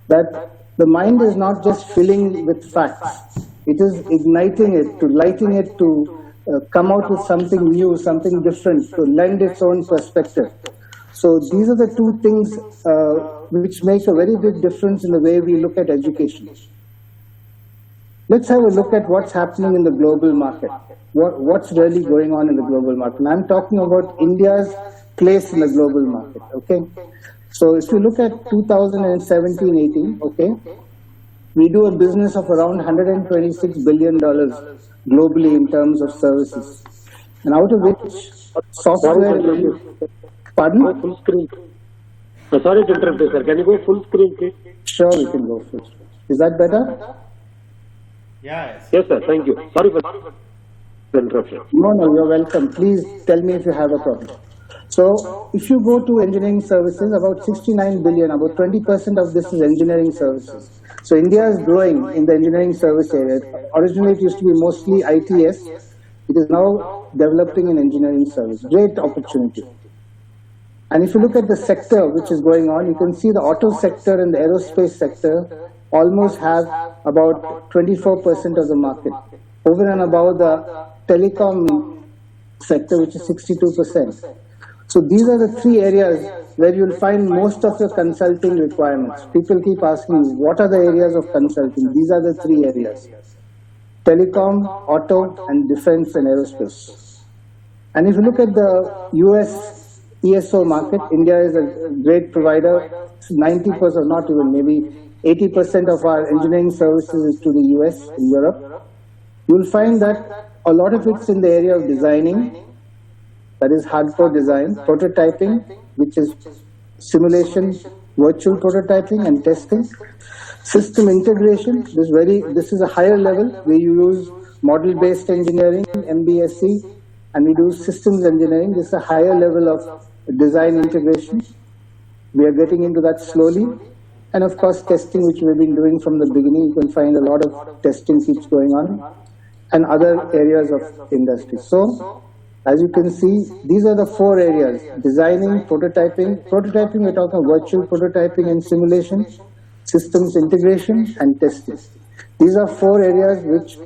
that the mind is not just filling with facts. It is igniting it, to lighting it to come out with something new, something different, to lend its own perspective. So these are the two things which make a very big difference in the way we look at education. Let's have a look at what's happening in the global market. What's really going on in the global market? And I'm talking about India's place in the global market, okay? So if you look at 2017-18, okay, we do a business of around $126 billion globally in terms of services. And out of which software... Pardon? Full screen. Sorry to interrupt you, sir. Can you go full screen, please? Sure, we can go full screen. Is that better? Yes. Yes, sir. Thank you. Sorry for the interruption. No, you're welcome. Please tell me if you have a problem. So, if you go to engineering services, about 69 billion, about 20% of this is engineering services. So, India is growing in the engineering service area. Originally, it used to be mostly ITS. It is now developing in engineering service. Great opportunity. And if you look at the sector which is going on, you can see the auto sector and the aerospace sector almost have about 24% of the market. Over and above the telecom sector, which is 62%. So these are the three areas where you'll find most of your consulting requirements. People keep asking me, what are the areas of consulting? These are the three areas: telecom, auto, and defense and aerospace. And if you look at the US ESO market, India is a great provider. 90%, not even, maybe 80% of our engineering services is to the US and Europe. You'll find that a lot of it's in the area of designing, that is hardcore design, prototyping, which is simulation, virtual prototyping and testing, system integration. This is a higher level where you use model-based engineering, MBSE, and we do systems engineering. This is a higher level of design integration. We are getting into that slowly. And of course, testing, which we've been doing from the beginning. You can find a lot of testing keeps going on, and other areas of industry. So, as you can see, these are the four areas: designing, prototyping. Prototyping, we're talking virtual prototyping and simulation, systems integration, and testing. These are four areas which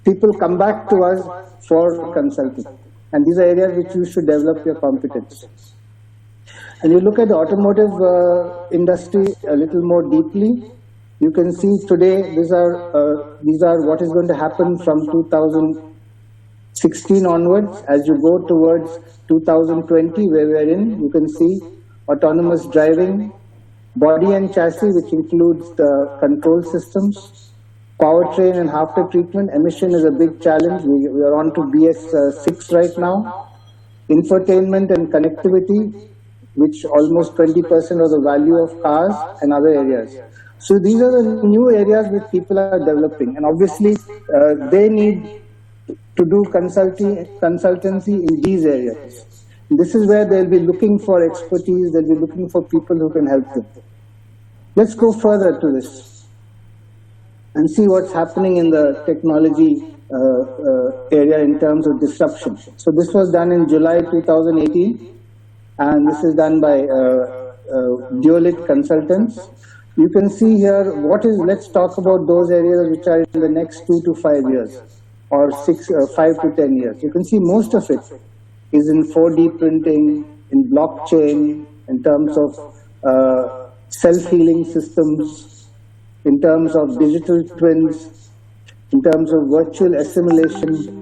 people come back to us for consulting. And these are areas which you should develop your competence. And you look at the automotive industry a little more deeply, you can see today these are what is going to happen from 2016 onwards. As you go towards 2020, where we are in, you can see autonomous driving, body and chassis, which includes the control systems, powertrain and after treatment. Emission is a big challenge. We are on to BS6 right now. Infotainment and connectivity, which almost 20% of the value of cars, and other areas. So these are the new areas which people are developing, and obviously they need to do consultancy in these areas. This is where they'll be looking for expertise, they'll be looking for people who can help them. Let's go further to this and see what's happening in the technology area in terms of disruption. So this was done in July 2018, and this is done by Dualit Consultants. You can see here let's talk about those areas which are in the next 2 to 5 years, or 5 to 10 years. You can see most of it is in 4D printing, in blockchain, in terms of self-healing systems, in terms of digital twins, in terms of virtual assimilation.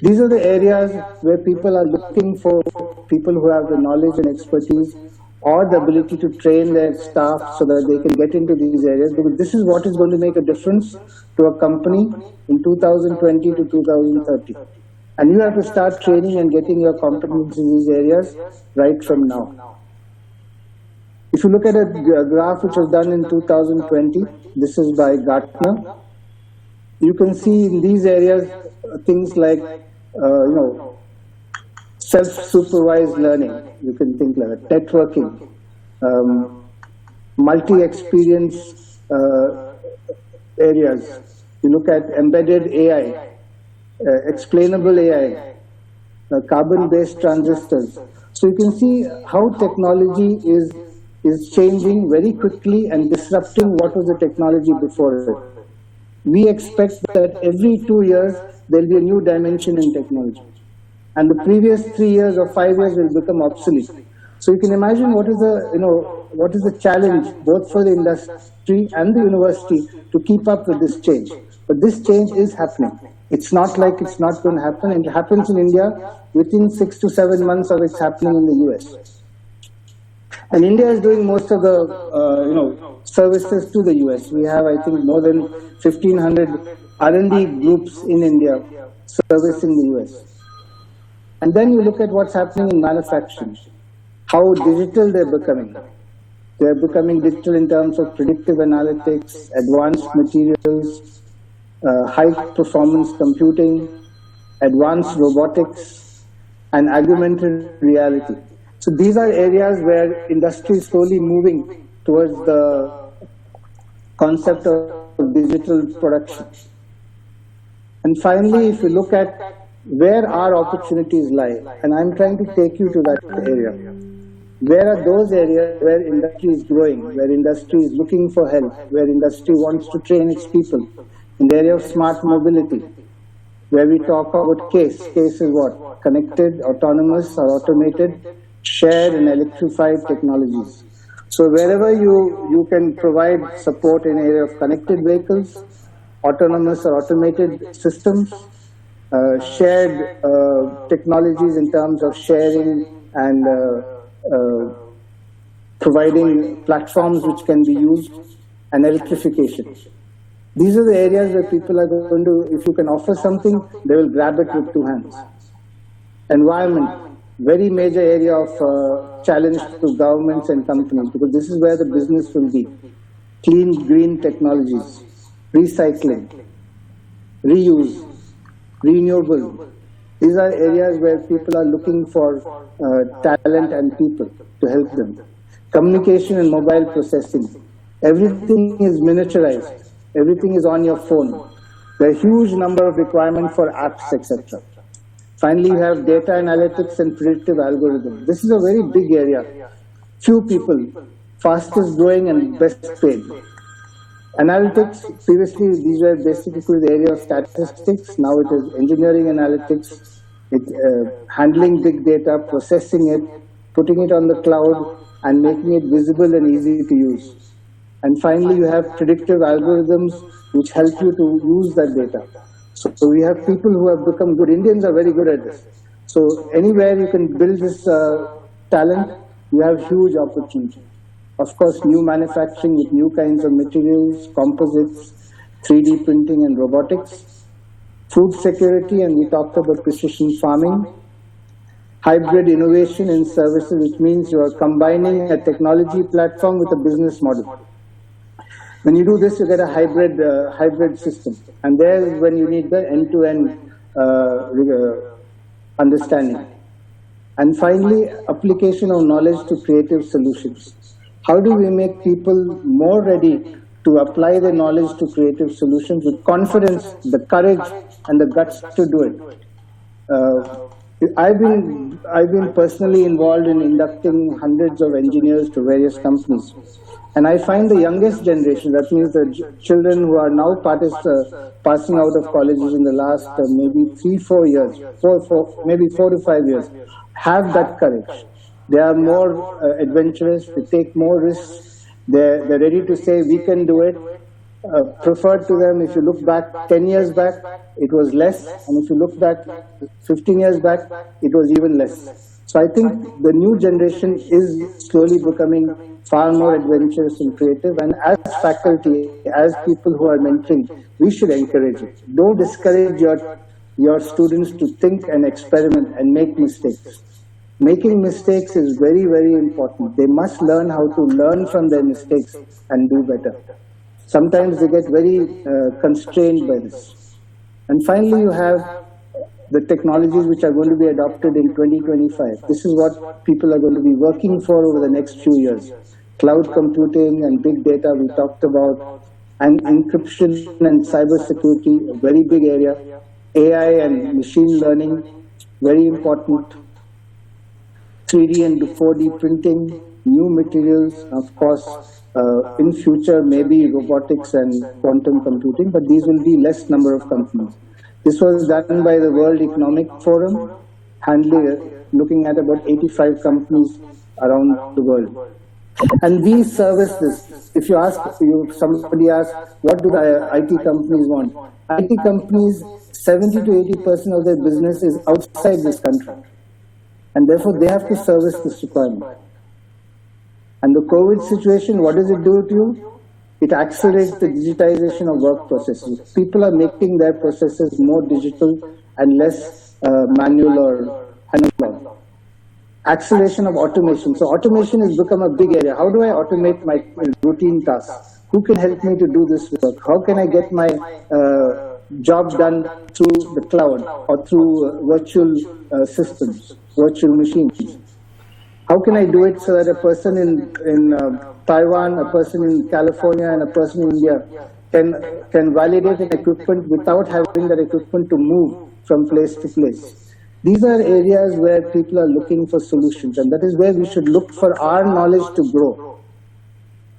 These are the areas where people are looking for people who have the knowledge and expertise or the ability to train their staff so that they can get into these areas, because this is what is going to make a difference to a company in 2020 to 2030. And you have to start training and getting your competence in these areas right from now. If you look at a graph which was done in 2020, this is by Gartner, you can see in these areas things like self-supervised learning, you can think like that, networking, multi-experience areas. You look at embedded AI, explainable AI, carbon-based transistors. So you can see how technology is changing very quickly and disrupting what was the technology before it. We expect that every 2 years there will be a new dimension in technology, and the previous 3 years or 5 years will become obsolete. So you can imagine what is the challenge both for the industry and the university to keep up with this change. But this change is happening. It's not like it's not going to happen. It happens in India within 6 to 7 months of it's happening in the US. And India is doing most of the services to the US. We have, I think, more than 1,500 R&D groups in India servicing the US. And then you look at what's happening in manufacturing, how digital they're becoming. They're becoming digital in terms of predictive analytics, advanced materials, high performance computing, advanced robotics, and augmented reality. So these are areas where industry is slowly moving towards the concept of digital production. And finally, if you look at where our opportunities lie, and I'm trying to take you to that area, where are those areas where industry is growing, where industry is looking for help, where industry wants to train its people? In the area of smart mobility, where we talk about CASE. CASE is what? Connected, autonomous or automated, shared and electrified technologies. So wherever you can provide support in the area of connected vehicles, autonomous or automated systems, shared technologies in terms of sharing and providing platforms which can be used, and electrification. These are the areas where people are going to, if you can offer something, they will grab it with 2 hands. Environment, very major area of challenge to governments and companies, because this is where the business will be. Clean, green technologies, recycling, reuse, renewable. These are areas where people are looking for talent and people to help them. Communication and mobile processing. Everything is miniaturized. Everything is on your phone. There are a huge number of requirements for apps, etc. Finally, you have data analytics and predictive algorithms. This is a very big area. Few people, fastest growing and best paid. Analytics, previously these were basically the area of statistics. Now it is engineering analytics, handling big data, processing it, putting it on the cloud, and making it visible and easy to use. And finally, you have predictive algorithms which help you to use that data. So we have people who have become good. Indians are very good at this. So anywhere you can build this talent, you have huge opportunity. Of course, new manufacturing with new kinds of materials, composites, 3D printing and robotics, food security, and we talked about precision farming, hybrid innovation in services, which means you are combining a technology platform with a business model. When you do this, you get a hybrid system, and there is when you need the end-to-end understanding. And finally, application of knowledge to creative solutions. How do we make people more ready to apply their knowledge to creative solutions with confidence, the courage, and the guts to do it? I've been personally involved in inducting hundreds of engineers to various companies. And I find the youngest generation, that means the children who are now passing out of colleges in the last maybe 3-4 years, maybe 4 to 5 years, have that courage. They are more adventurous, they take more risks, they're ready to say, we can do it. Preferred to them, if you look back 10 years back, it was less, and if you look back 15 years back, it was even less. So I think the new generation is slowly becoming far more adventurous and creative, and as faculty, as people who are mentoring, we should encourage it. Don't discourage your students to think and experiment and make mistakes. Making mistakes is very, very important. They must learn how to learn from their mistakes and do better. Sometimes they get very constrained by this. And finally, you have the technologies which are going to be adopted in 2025. This is what people are going to be working for over the next few years. Cloud computing and big data we talked about, and encryption and cybersecurity, a very big area. AI and machine learning, very important. 3D and 4D printing, new materials, of course. In future, maybe robotics and quantum computing, but these will be less number of companies. This was done by the World Economic Forum, looking at about 85 companies around the world. And we service this. If you ask, somebody asks, what do the IT companies want? IT companies, 70 to 80% of their business is outside this country. And therefore, they have to service this requirement. And the COVID situation, what does it do to you? It accelerates the digitization of work processes. People are making their processes more digital and less manual or analog. Acceleration of automation. So automation has become a big area. How do I automate my routine tasks? Who can help me to do this work? How can I get my job done through the cloud or through virtual systems, virtual machines? How can I do it so that a person in Taiwan, a person in California, and a person in India can validate an equipment without having that equipment to move from place to place? These are areas where people are looking for solutions, and that is where we should look for our knowledge to grow.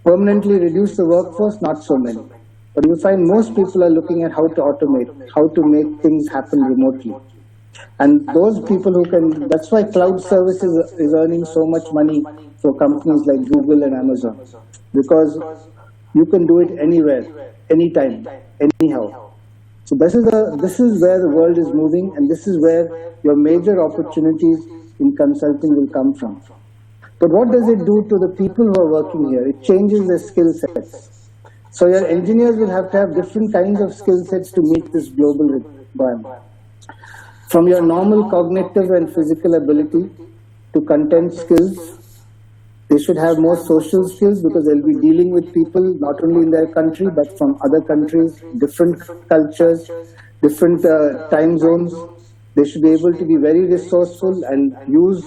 Permanently reduce the workforce, not so many. But you find most people are looking at how to automate, how to make things happen remotely. And those people who can, that's why cloud services is earning so much money for companies like Google and Amazon. Because you can do it anywhere, anytime, anyhow. So this is where the world is moving, and this is where your major opportunities in consulting will come from. But what does it do to the people who are working here? It changes their skill sets. So your engineers will have to have different kinds of skill sets to meet this global requirement. From your normal cognitive and physical ability to content skills, they should have more social skills because they'll be dealing with people not only in their country but from other countries, different cultures, different time zones. They should be able to be very resourceful and use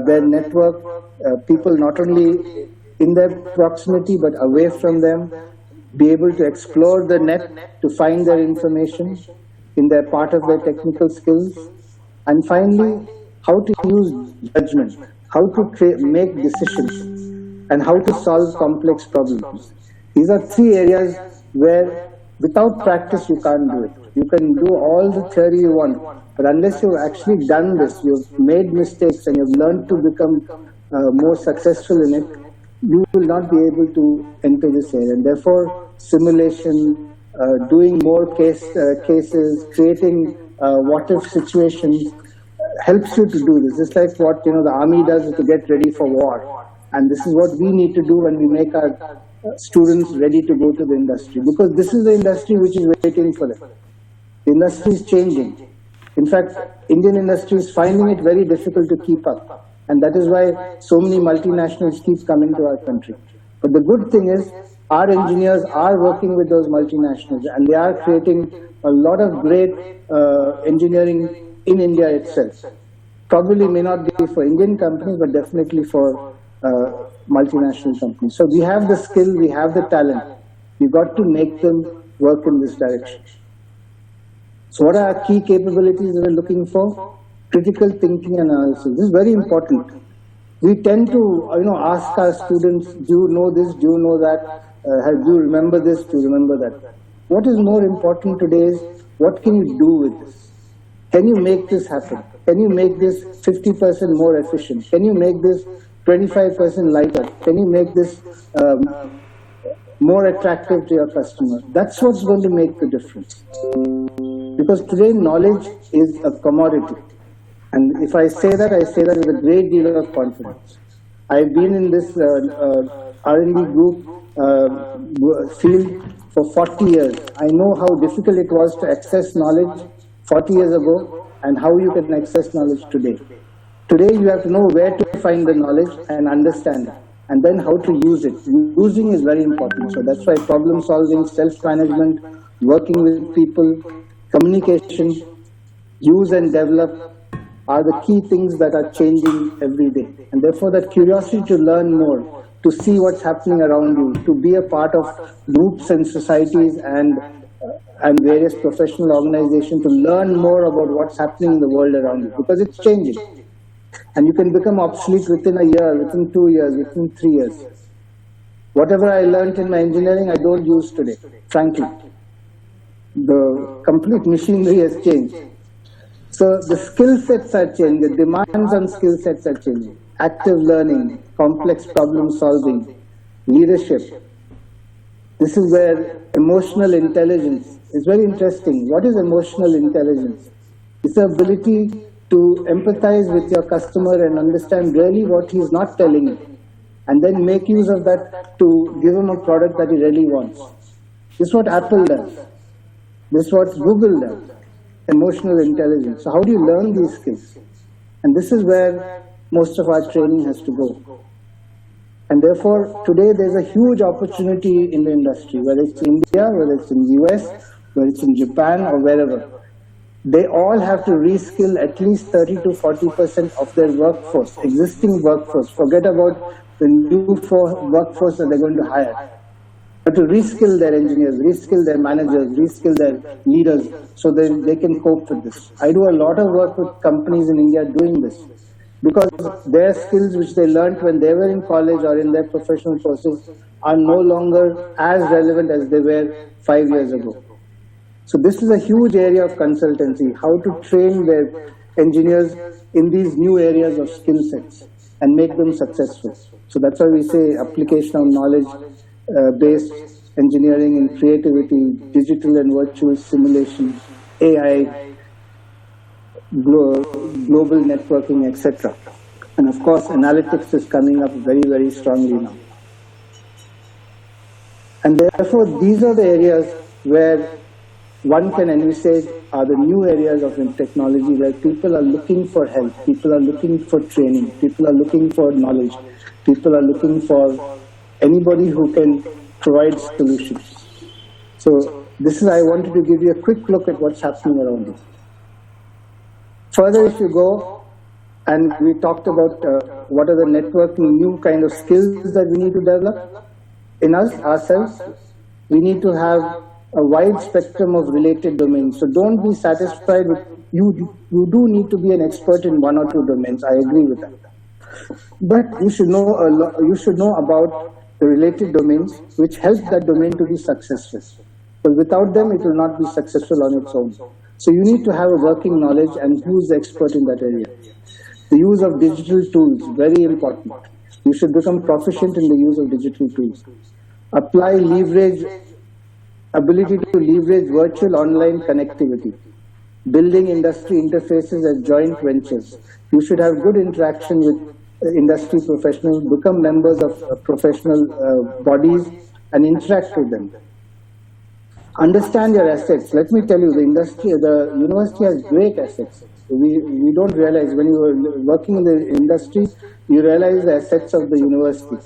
their network, people not only in their proximity but away from them, be able to explore the net to find their information in their part of their technical skills, and finally, how to use judgment, how to make decisions, and how to solve complex problems. These are three areas where without practice you can't do it. You can do all the theory you want, but unless you've actually done this, you've made mistakes and you've learned to become more successful in it, you will not be able to enter this area. And therefore, simulation, doing more cases, creating what-if situations helps you to do this. It's like what the army does to get ready for war, and this is what we need to do when we make our students ready to go to the industry, because this is the industry which is waiting for them. The industry is changing. In fact, Indian industry is finding it very difficult to keep up, and that is why so many multinationals keep coming to our country. But the good thing is, our engineers are working with those multinationals, and they are creating a lot of great engineering in India itself. Probably may not be for Indian companies, but definitely for multinational companies. So we have the skill, we have the talent. We've got to make them work in this direction. So what are our key capabilities that we're looking for? Critical thinking and analysis. This is very important. We tend to ask our students, do you know this, do you know that? Do you remember this, do you remember that? What is more important today is, what can you do with this? Can you make this happen? Can you make this 50% more efficient? Can you make this 25% lighter? Can you make this more attractive to your customer? That's what's going to make the difference. Because today knowledge is a commodity. And if I say that with a great deal of confidence. I've been in this R&D group field for 40 years. I know how difficult it was to access knowledge 40 years ago and how you can access knowledge today. Today you have to know where to find the knowledge and understand it, and then how to use it. Using is very important. So that's why problem solving, self-management, working with people, communication, use and develop are the key things that are changing every day. And therefore that curiosity to learn more, to see what's happening around you, to be a part of groups and societies and various professional organizations, to learn more about what's happening in the world around you, because it's changing. And you can become obsolete within a year, within 2 years, within 3 years. Whatever I learned in my engineering, I don't use today, frankly. The complete machinery has changed. So the skill sets are changing, the demands on skill sets are changing. Active learning, complex problem solving, leadership. This is where emotional intelligence is very interesting. What is emotional intelligence? It's the ability to empathize with your customer and understand really what he's not telling you, and then make use of that to give him a product that he really wants. This is what Apple does. This is what Google does. Emotional intelligence. So how do you learn these skills? And this is where most of our training has to go. And therefore, today there's a huge opportunity in the industry, whether it's India, whether it's in the US, whether it's in Japan or wherever. They all have to reskill at least 30 to 40% of their workforce, existing workforce. Forget about the new workforce that they're going to hire. But to reskill their engineers, reskill their managers, reskill their leaders so that they can cope with this. I do a lot of work with companies in India doing this, because their skills which they learned when they were in college or in their professional courses are no longer as relevant as they were 5 years ago. So this is a huge area of consultancy, how to train their engineers in these new areas of skill sets and make them successful. So that's why we say application of knowledge based engineering and creativity, digital and virtual simulation, AI, global networking, etc. And of course, analytics is coming up very, very strongly now. And therefore, these are the areas where one can envisage are the new areas of technology where people are looking for help, people are looking for training, people are looking for knowledge, people are looking for anybody who can provide solutions. So this is, I wanted to give you a quick look at what's happening around you. Further, if you go, and we talked about what are the networking new kind of skills that we need to develop in ourselves, we need to have a wide spectrum of related domains. So don't be satisfied with, you do need to be an expert in 1 or 2 domains. I agree with that. But you should know about the related domains which help that domain to be successful. But without them, it will not be successful on its own. So you need to have a working knowledge and who's the expert in that area. The use of digital tools, very important. You should become proficient in the use of digital tools. Ability to leverage virtual online connectivity. Building industry interfaces as joint ventures. You should have good interaction with industry professionals, become members of professional bodies and interact with them. Understand your assets. Let me tell you, the university has great assets. We don't realize, when you are working in the industry, you realize the assets of the university.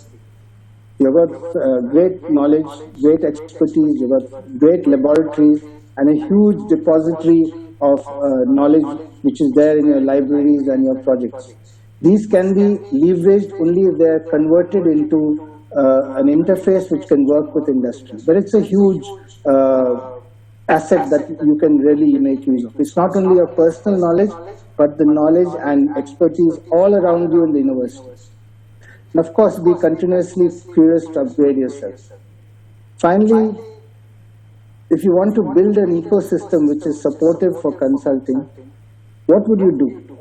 You've got great knowledge, great expertise, you've got great laboratories and a huge depository of knowledge which is there in your libraries and your projects. These can be leveraged only if they are converted into an interface which can work with industry. But it's a huge asset that you can really make use of. It's not only your personal knowledge, but the knowledge and expertise all around you in the university. And of course, be continuously curious to upgrade yourself. Finally, if you want to build an ecosystem which is supportive for consulting, what would you do?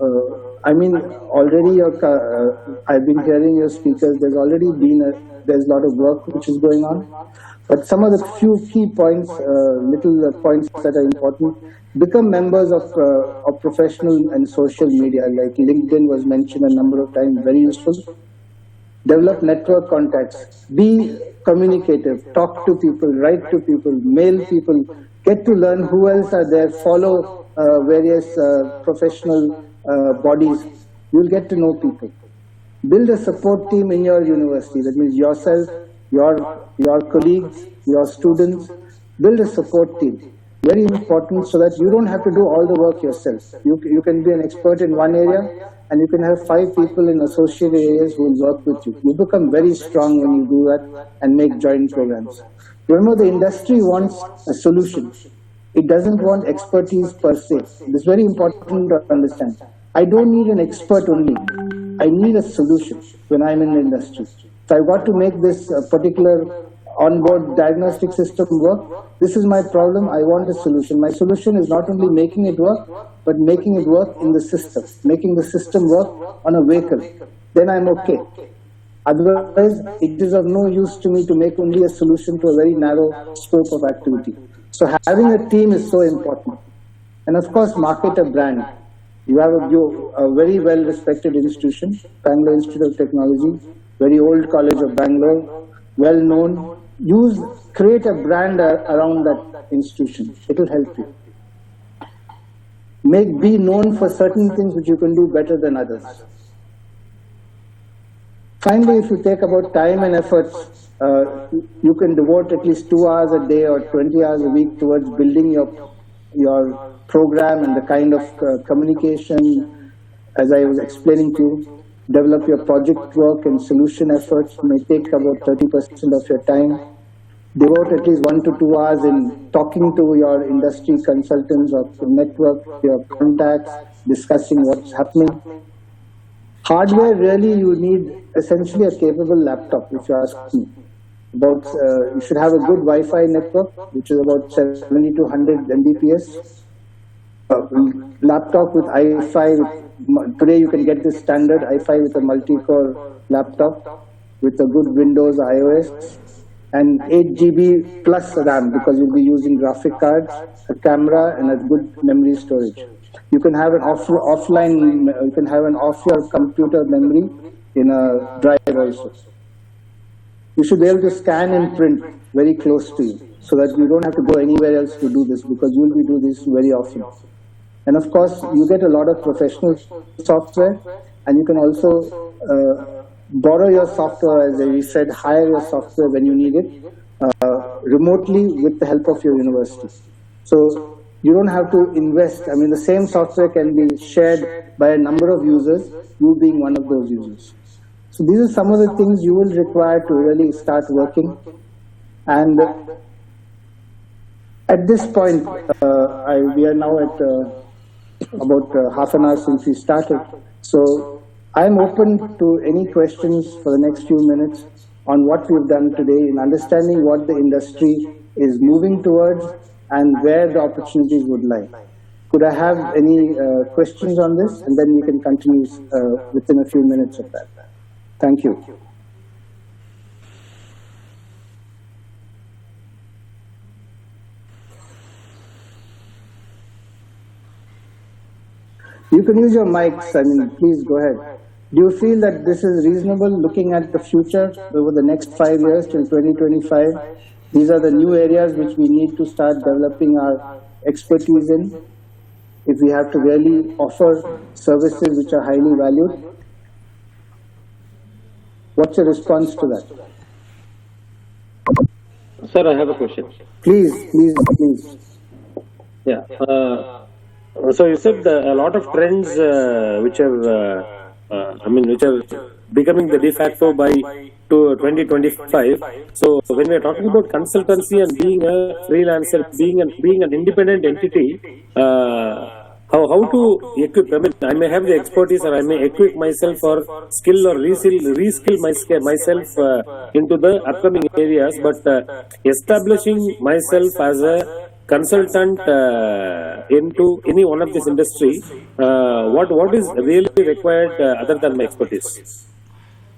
I mean, already I've been hearing your speakers. There's already been there's a lot of work which is going on. But some of the few key points, little points that are important: become members of professional and social media, like LinkedIn was mentioned a number of times, very useful. Develop network contacts, be communicative, talk to people, write to people, mail people, get to learn who else are there, follow various professional bodies. You'll get to know people. Build a support team in your university. That means yourself, your colleagues, your students. Build a support team. Very important, so that you don't have to do all the work yourself. You can be an expert in one area, and you can have 5 people in associated areas who will work with you. You become very strong when you do that and make joint programs. Remember, the industry wants a solution. It doesn't want expertise per se. It's very important to understand. I don't need an expert only. I need a solution when I'm in the industry. So I've got to make this particular onboard diagnostic system work. This is my problem. I want a solution. My solution is not only making it work, but making it work in the system, making the system work on a vehicle. Then I'm okay. Otherwise, it is of no use to me to make only a solution to a very narrow scope of activity. So having a team is so important. And of course, market a brand. You have a very well-respected institution, Bangalore Institute of Technology, very old college of Bangalore, well-known. Create a brand around that institution. It will help you. Be known for certain things which you can do better than others. Finally, if you take about time and efforts, you can devote at least 2 hours a day or 20 hours a week towards building your program and the kind of communication, as I was explaining to you. Develop your project work and solution efforts. May take about 30% of your time. Devote at least 1 to 2 hours in talking to your industry consultants or network, your contacts, discussing what's happening. Hardware, really, you need essentially a capable laptop, if you ask me. You should have a good Wi-Fi network, which is about 70 to 100 Mbps. Laptop with i5. Today you can get this standard i5 with a multi-core laptop with a good Windows iOS and 8 GB plus RAM, because you'll be using graphic cards, a camera, and a good memory storage. You can have an offline. You can have an off your computer memory in a drive also. You should be able to scan and print very close to you, so that you don't have to go anywhere else to do this, because you'll be doing this very often. And of course, you get a lot of professional software, and you can also borrow your software, as we said, hire your software when you need it, remotely with the help of your university. So you don't have to invest. I mean, the same software can be shared by a number of users, you being one of those users. So these are some of the things you will require to really start working. And at this point, we are now at about half an hour since we started. So I'm open to any questions for the next few minutes on what we've done today in understanding what the industry is moving towards and where the opportunities would lie. Could I have any questions on this? And then we can continue within a few minutes of that. Thank you. You can use your mics. I mean, please go ahead. Do you feel that this is reasonable looking at the future over the next 5 years till 2025? These are the new areas which we need to start developing our expertise in if we have to really offer services which are highly valued. What's your response to that? Sir, I have a question. Please. Yeah. So you said a lot of trends which are becoming the de facto by 2025. So when we are talking about consultancy and being a freelancer, being an independent entity, how to equip? I mean, I may have the expertise, or I may equip myself or skill or reskill myself into the upcoming areas. But establishing myself as a consultant into any one of this industry, what is really required other than my expertise?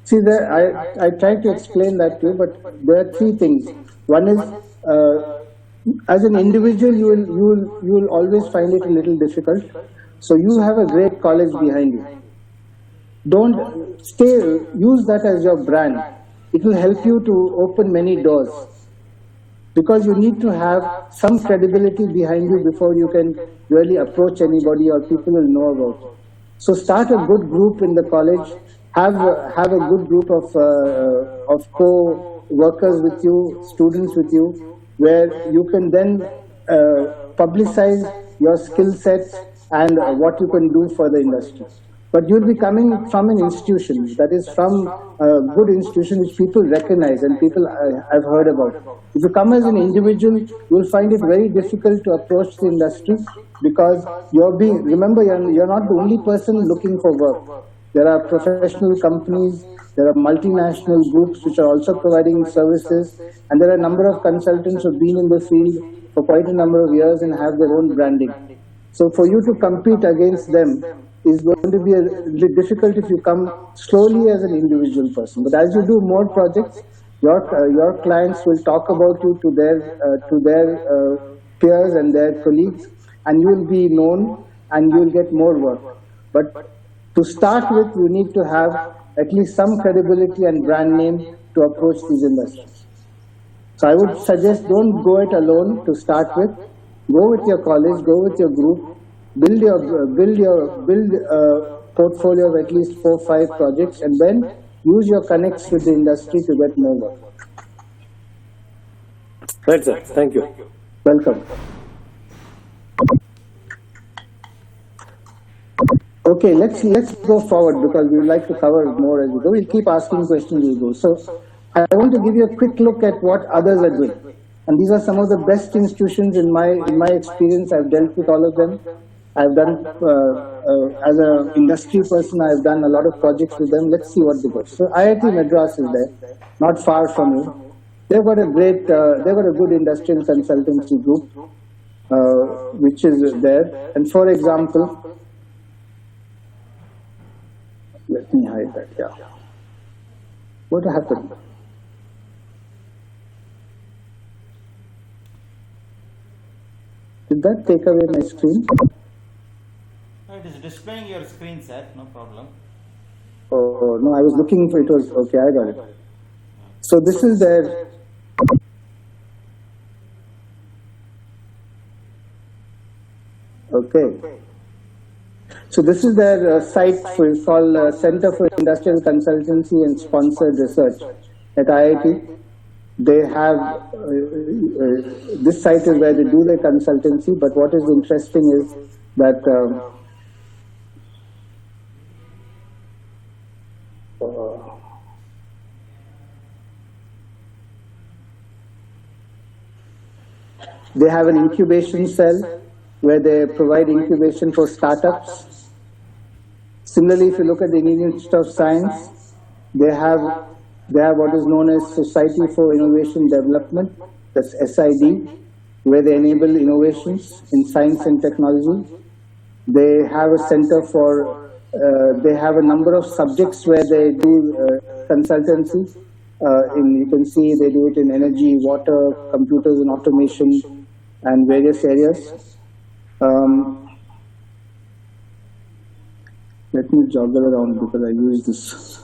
See, I tried to explain that to you, but there are three things. One is, as an individual, you will always find it a little difficult. So you have a great college behind you. Use that as your brand. It will help you to open many doors, because you need to have some credibility behind you before you can really approach anybody or people will know about you. So start a good group in the college. Have a good group of co-workers with you, students with you, where you can then publicize your skill sets and what you can do for the industry. But you'll be coming from an institution, that is from a good institution which people recognize and people have heard about. If you come as an individual, you'll find it very difficult to approach the industry, because remember, you're not the only person looking for work. There are professional companies, there are multinational groups which are also providing services, and there are a number of consultants who have been in the field for quite a number of years and have their own branding. So for you to compete against them is going to be a little difficult if you come slowly as an individual person. But as you do more projects, your clients will talk about you to their peers and their colleagues, and you will be known and you will get more work. But to start with, you need to have at least some credibility and brand name to approach these industries. So I would suggest, don't go it alone to start with. Go with your college, go with your group, build a portfolio of at least 4 or 5 projects, and then use your connects with the industry to get more work. Right, sir. Thank you. Welcome. Okay, let's go forward, because we would like to cover more as we go. We'll keep asking questions as we go. So I want to give you a quick look at what others are doing. And these are some of the best institutions in my experience. I've dealt with all of them. I've done, as an industry person, I've done a lot of projects with them. Let's see what they do. So IIT Madras is there, not far from you. They've got a good industrial consultancy group, which is there. And for example, let me hide that, yeah. What happened? Did that take away my screen? It is displaying your screen, sir. No problem. Oh, no, I was looking for it. Was okay, I got it. So this is their... Okay. So this is their site called Center for Industrial Consultancy and Sponsored Research at IIT. They have, this site is where they do their consultancy, but what is interesting is that they have an incubation cell where they provide incubation for startups. Similarly, if you look at the Indian Institute of Science, they have what is known as Society for Innovation Development, that's SID, where they enable innovations in science and technology. They have a center for, they have a number of subjects where they do consultancy. You can see they do it in energy, water, computers and automation, and various areas. Let me joggle around because I use this.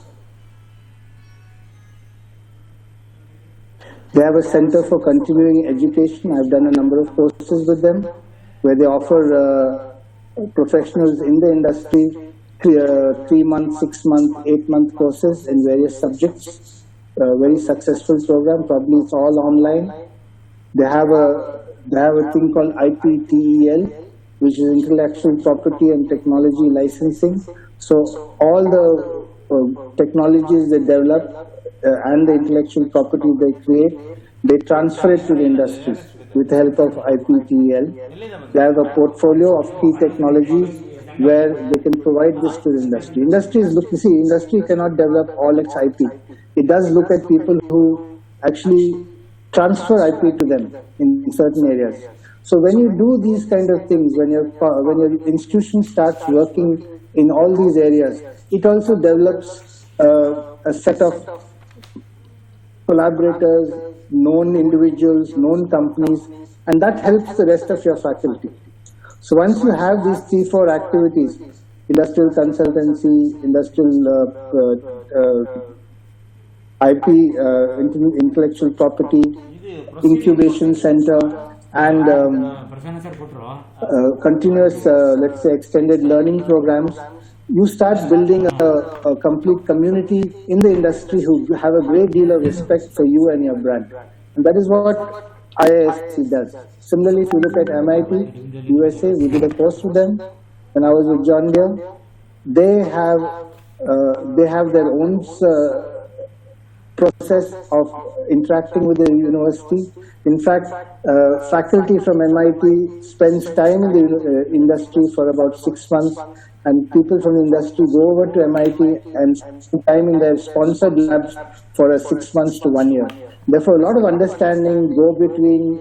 They have a center for continuing education. I've done a number of courses with them where they offer professionals in the industry 3-month, 6-month, 8-month courses in various subjects. Very successful program. Probably it's all online. They have a thing called IPTEL, which is Intellectual Property and Technology Licensing. So all the technologies they develop and the intellectual property they create, they transfer it to the industry with the help of IPTEL. They have a portfolio of key technologies where they can provide this to the industry. Industry cannot develop all its IP. It does look at people who actually transfer IP to them in certain areas. So when you do these kind of things, when your institution starts working in all these areas, it also develops a set of collaborators, known individuals, known companies, and that helps the rest of your faculty. So once you have these 3-4 activities, industrial consultancy, industrial IP, intellectual property, incubation center, and continuous, let's say, extended learning programs, you start building a complete community in the industry who have a great deal of respect for you and your brand. And that is what IISc does. Similarly, if you look at MIT, USA, we did a course with them. When I was with John Deere, they have their own process of interacting with the university. In fact, faculty from MIT spends time in the industry for about 6 months, and people from the industry go over to MIT and spend time in their sponsored labs for 6 months to 1 year. Therefore, a lot of understanding go between,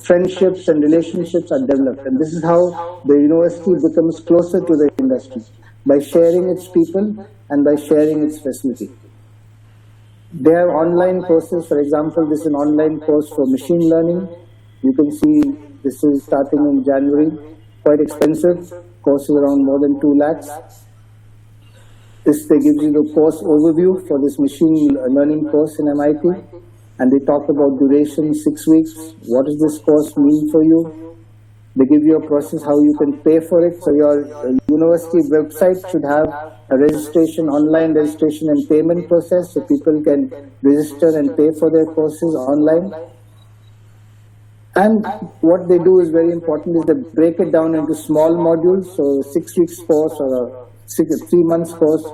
friendships and relationships are developed. And this is how the university becomes closer to the industry, by sharing its people and by sharing its facility. They have online courses. For example, this is an online course for machine learning. You can see this is starting in January. Quite expensive. Course is around more than 2 lakhs. This, they give you the course overview for this machine learning course in MIT. And they talk about duration, 6 weeks. What does this course mean for you? They give you a process how you can pay for it. So your university website should have a registration, online registration and payment process, so people can register and pay for their courses online. And what they do is very important, is they break it down into small modules. So 6 weeks course or a 3 months course,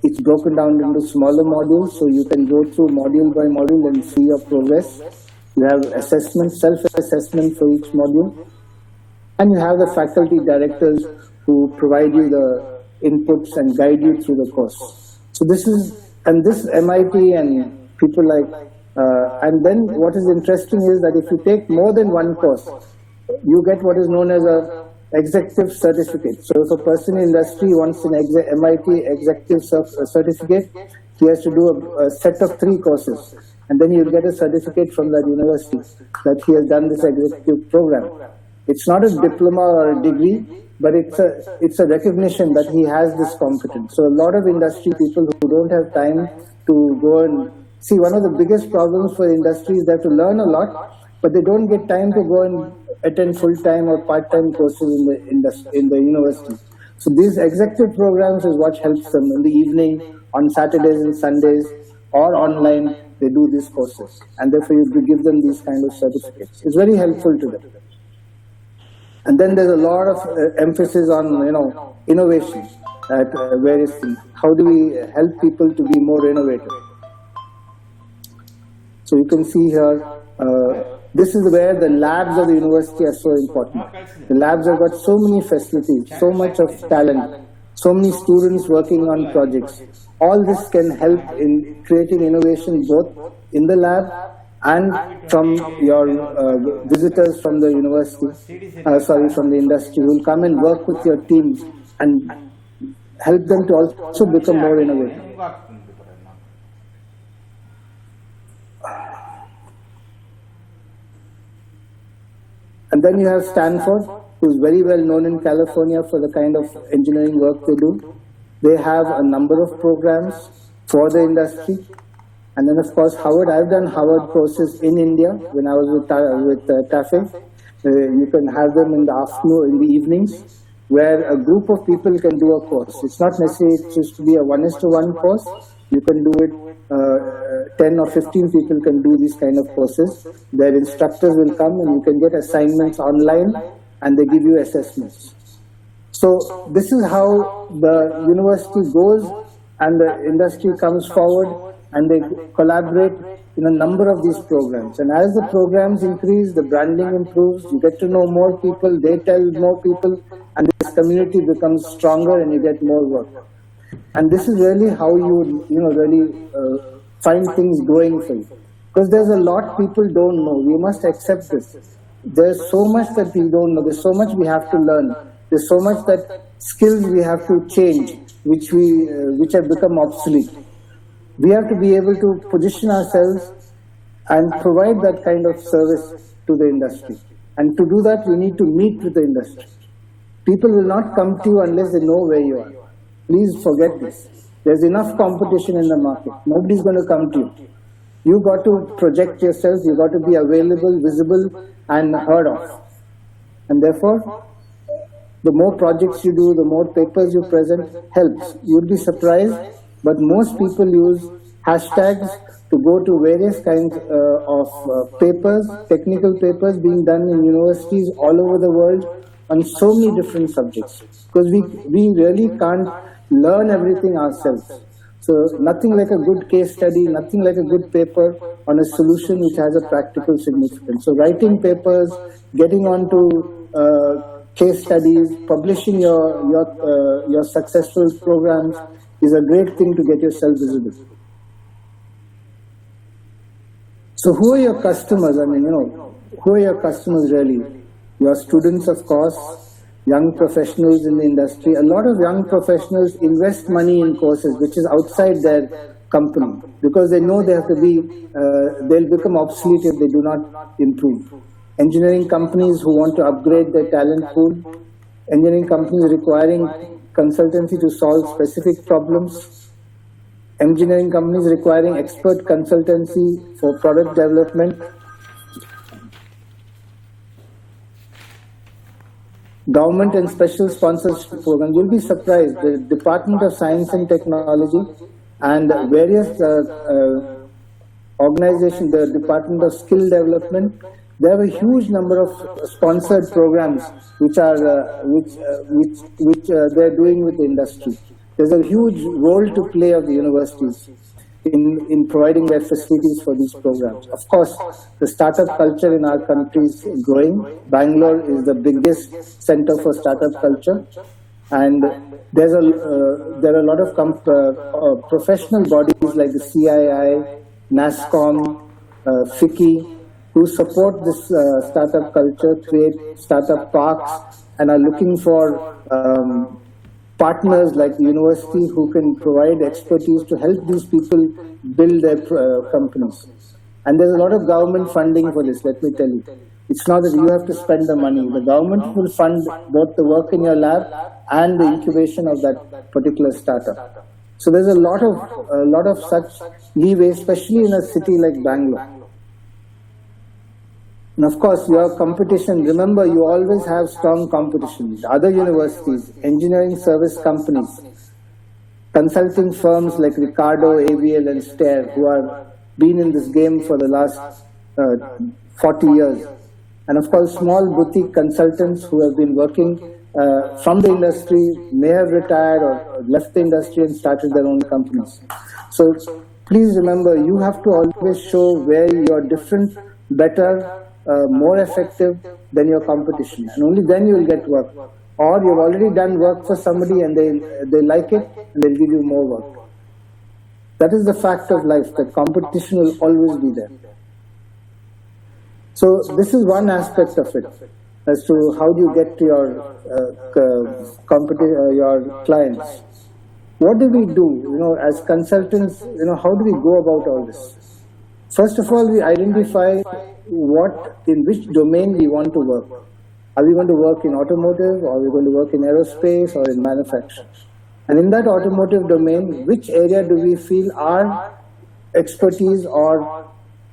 it's broken down into smaller modules, so you can go through module by module and see your progress. You have assessment, self-assessment for each module. And you have the faculty directors who provide you the inputs and guide you through the course. So this MIT and people like, and then what is interesting is that if you take more than one course, you get what is known as a executive certificate. So if a person in industry wants an MIT executive certificate, he has to do a set of 3 courses. And then he'll get a certificate from that university that he has done this executive program. It's not a diploma or a degree, but it's a recognition that he has this competence. So a lot of industry people who don't have time to go and see, one of the biggest problems for industry is they have to learn a lot, but they don't get time to go and attend full-time or part-time courses in the university. So these executive programs is what helps them in the evening, on Saturdays and Sundays, or online. They do these courses, and therefore you give them these kind of certificates. It's very helpful to them. And then there's a lot of emphasis on innovation at various things. How do we help people to be more innovative? So you can see here, this is where the labs of the university are so important. The labs have got so many facilities, so much of talent, so many students working on projects. All this can help in creating innovation both in the lab and from your visitors from the university, from the industry, who will come and work with your teams and help them to also become more innovative. And then you have Stanford, who is very well known in California for the kind of engineering work they do. They have a number of programs for the industry. And then, of course, Howard. I've done Howard courses in India when I was with TAFE. You can have them in the afternoon, in the evenings, where a group of people can do a course. It's not necessarily just to be a 1:1 course. You can do it, 10 or 15 people can do these kind of courses. Their instructors will come and you can get assignments online and they give you assessments. So this is how the university goes and the industry comes forward and they collaborate in a number of these programs. And as the programs increase, the branding improves, you get to know more people, they tell more people, and this community becomes stronger and you get more work. And this is really how you really find things growing for you. Because there's a lot people don't know. We must accept this. There's so much that we don't know. There's so much we have to learn. There's so much that skills we have to change, which have become obsolete. We have to be able to position ourselves and provide that kind of service to the industry. And to do that, we need to meet with the industry. People will not come to you unless they know where you are. Please forget this. There's enough competition in the market. Nobody's going to come to you. You got to project yourself. You got to be available, visible, and heard of. And therefore, the more projects you do, the more papers you present helps. You'll be surprised, but most people use hashtags to go to various kinds of papers, technical papers being done in universities all over the world on so many different subjects. Because we really can't learn everything ourselves. So nothing like a good case study, nothing like a good paper on a solution which has a practical significance. So writing papers, getting onto case studies, publishing your successful programs is a great thing to get yourself visible. So who are your customers? I mean, who are your customers really? Your students, of course, young professionals in the industry. A lot of young professionals invest money in courses which is outside their company because they know they have to be, they'll become obsolete if they do not improve. Engineering companies who want to upgrade their talent pool, engineering companies requiring consultancy to solve specific problems, engineering companies requiring expert consultancy for product development, government and special sponsorship programs. You'll be surprised. The Department of Science and Technology and various organizations, the Department of Skill Development, they have a huge number of sponsored programs which they're doing with the industry. There's a huge role to play of the universities in providing their facilities for these programs. Of course, the startup culture in our country is growing. Bangalore is the biggest center for startup culture, and there are a lot of professional bodies like the CII, NASSCOM, FICCI, who support this startup culture, create startup parks, and are looking for partners like the university who can provide expertise to help these people build their companies. And there's a lot of government funding for this, let me tell you. It's not that you have to spend the money. The government will fund both the work in your lab and the incubation of that particular startup. So there's a lot of such leeway, especially in a city like Bangalore. And of course, your competition, remember, you always have strong competition. Other universities, engineering service companies, consulting firms like Ricardo, AVL, and Stair, who have been in this game for the last 40 years. And of course, small boutique consultants who have been working from the industry, may have retired or left the industry and started their own companies. So please remember, you have to always show where you're different, better, more effective than your competition, and only then you will get work. Or you've already done work for somebody and they like it and they'll give you more work. That is the fact of life, that competition will always be there. So this is one aspect of it, as to how do you get to your clients. What do we do, as consultants, how do we go about all this? First of all, we identify in which domain we want to work. Are we going to work in automotive, or are we going to work in aerospace or in manufacturing? And in that automotive domain, which area do we feel our expertise or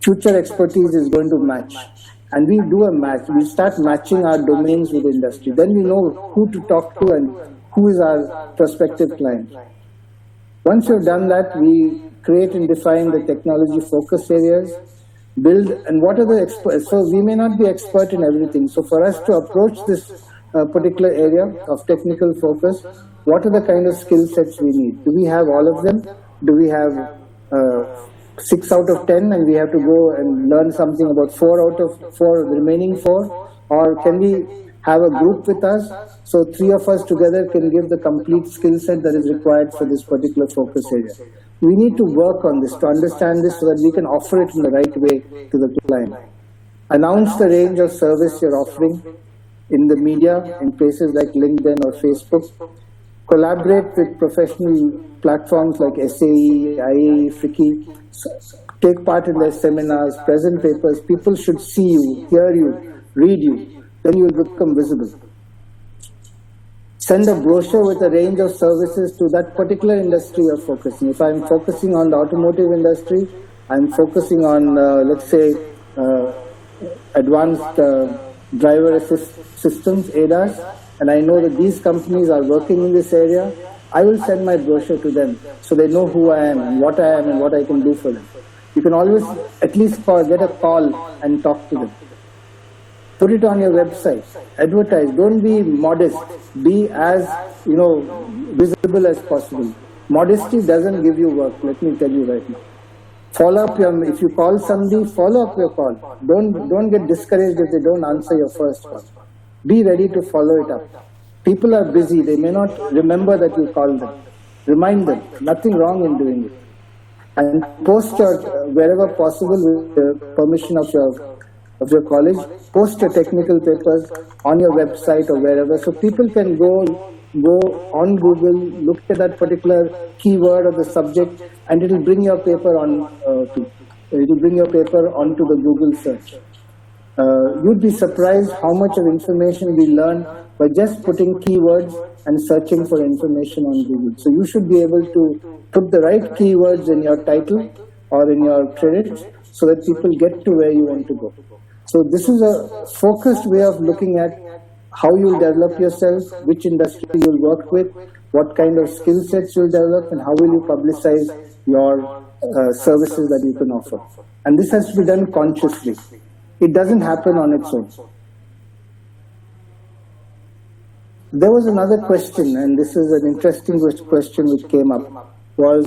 future expertise is going to match? And we do a match. We start matching our domains with the industry. Then we know who to talk to and who is our prospective client. Once you've done that, we create and define the technology focus areas, build, and what are the experts. So we may not be expert in everything. So for us to approach this particular area of technical focus, what are the kind of skill sets we need? Do we have all of them? Do we have 6 out of 10 and we have to go and learn something about 4 out of 4, the remaining 4? Or can we have a group with us, so 3 of us together can give the complete skill set that is required for this particular focus area? We need to work on this to understand this so that we can offer it in the right way to the client. Announce the range of service you're offering in the media, in places like LinkedIn or Facebook. Collaborate with professional platforms like SAE, IAE, FICCI. Take part in their seminars, present papers. People should see you, hear you, read you. Then you will become visible. Send a brochure with a range of services to that particular industry you're focusing. If I'm focusing on the automotive industry, I'm focusing on, let's say, advanced driver assist systems, ADAS, and I know that these companies are working in this area, I will send my brochure to them so they know who I am and what I can do for them. You can always at least get a call and talk to them. Put it on your website, advertise, don't be modest, be as visible as possible. Modesty doesn't give you work, let me tell you right now. Follow up if you call somebody, follow up your call. Don't get discouraged if they don't answer your first call. Be ready to follow it up. People are busy, they may not remember that you called them. Remind them, nothing wrong in doing it. And post your, wherever possible with the permission of your college, post your technical papers on your website or wherever, so people can go on Google, look at that particular keyword of the subject, and it will bring your paper onto the Google search. You'd be surprised how much of information we learn by just putting keywords and searching for information on Google. So you should be able to put the right keywords in your title or in your credits so that people get to where you want to go. So this is a focused way of looking at how you'll develop yourself, which industry you'll work with, what kind of skill sets you'll develop, and how will you publicize your services that you can offer. And this has to be done consciously. It doesn't happen on its own. There was another question, and this is an interesting question which came up, was,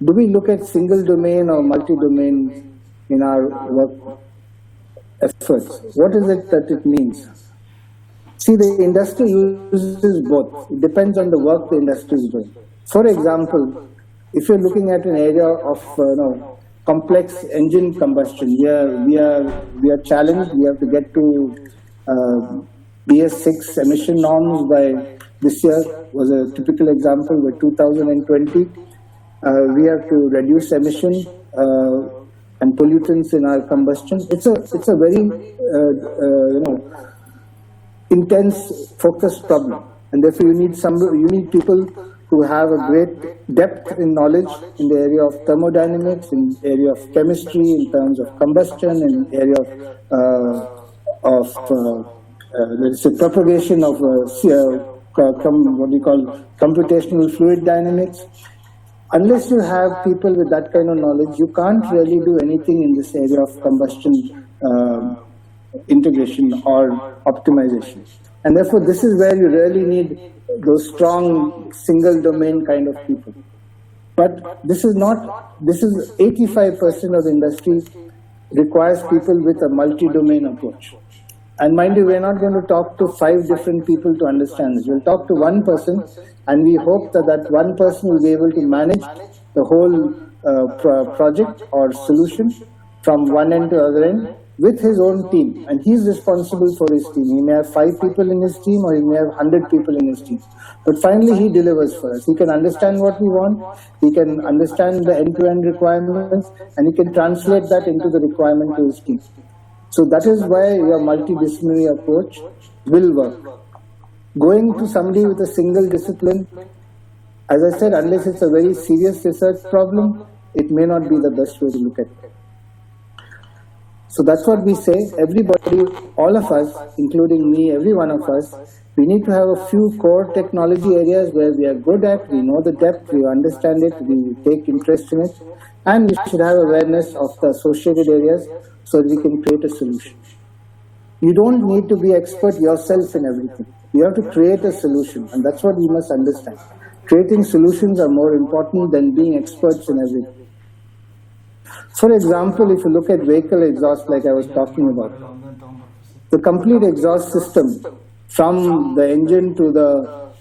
do we look at single domain or multi-domain in our work efforts? What is it that it means? See, the industry uses both. It depends on the work the industry is doing. For example, if you're looking at an area of complex engine combustion, we are challenged. We have to get to BS6 emission norms by this year. Was a typical example by 2020. We have to reduce emission and pollutants in our combustion. It's a very intense, focused problem, and therefore you need people who have a great depth in knowledge in the area of thermodynamics, in the area of chemistry, in terms of combustion, in the area of let's say propagation of what we call computational fluid dynamics. Unless you have people with that kind of knowledge, you can't really do anything in this area of combustion integration or optimization. And therefore, this is where you really need those strong single domain kind of people. But this is 85% of industry requires people with a multi-domain approach. And mind you, we're not going to talk to 5 different people to understand this. We'll talk to one person, and we hope that one person will be able to manage the whole project or solution from one end to the other end with his own team. And he's responsible for his team. He may have 5 people in his team, or he may have 100 people in his team. But finally, he delivers for us. He can understand what we want. He can understand the end-to-end requirements, and he can translate that into the requirement to his team. So that is why your multidisciplinary approach will work. Going to somebody with a single discipline, as I said, unless it's a very serious research problem, it may not be the best way to look at it. So that's what we say. Everybody, all of us, including me, every one of us, we need to have a few core technology areas where we are good at, we know the depth, we understand it, we take interest in it, and we should have awareness of the associated areas so that we can create a solution. You don't need to be expert yourself in everything. You have to create a solution, and that's what we must understand. Creating solutions are more important than being experts in everything. For example, if you look at vehicle exhaust like I was talking about, the complete exhaust system from the engine to the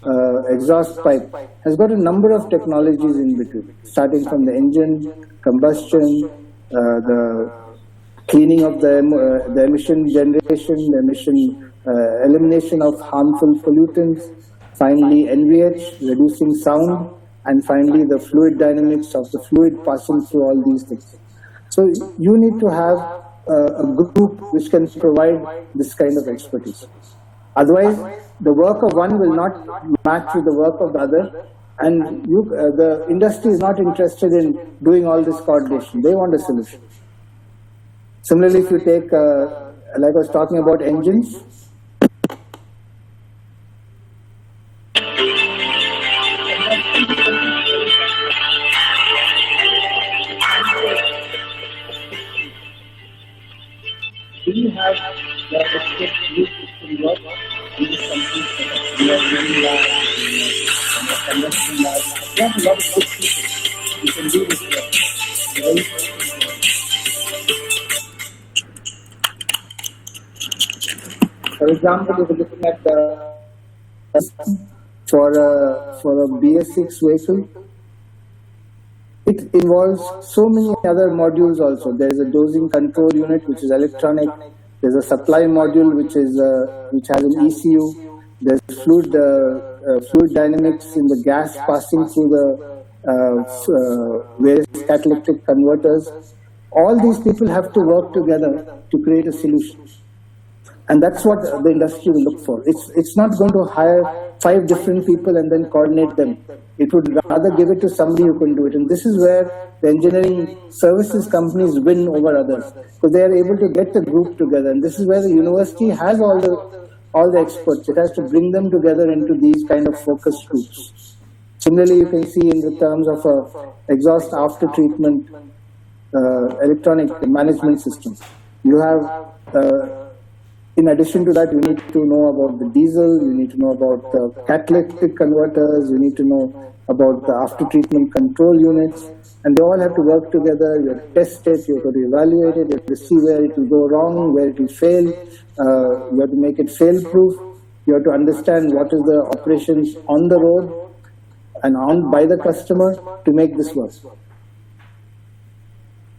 exhaust pipe has got a number of technologies in between, starting from the engine, combustion, the cleaning of the emission generation, the emission elimination of harmful pollutants, finally NVH, reducing sound, and finally the fluid dynamics of the fluid passing through all these things. So you need to have a group which can provide this kind of expertise. Otherwise, the work of one will not match with the work of the other, and the industry is not interested in doing all this coordination. They want a solution. Similarly, if you take, like I was talking about engines, we have the expert group which can work in this complete setup. We are really large, and we are conducting large. We have a lot of good people who can do this work. For example, if you're looking at the for a BS6 vehicle, it involves so many other modules also. There is a dosing control unit which is electronic. There's a supply module which has an ECU. There's fluid dynamics in the gas passing through the various catalytic converters. All these people have to work together to create a solution. And that's what the industry will look for. It's not going to hire 5 different people and then coordinate them. It would rather give it to somebody who can do it. And this is where the engineering services companies win over others, because they are able to get the group together. And this is where the university has all the experts. It has to bring them together into these kind of focus groups. Similarly, you can see in the terms of exhaust after treatment electronic management system. You have in addition to that, you need to know about the diesel, you need to know about the catalytic converters, you need to know about the after-treatment control units, and they all have to work together. You have to test it, you have to evaluate it, you have to see where it will go wrong, where it will fail, you have to make it fail-proof, you have to understand what is the operations on the road and by the customer to make this work.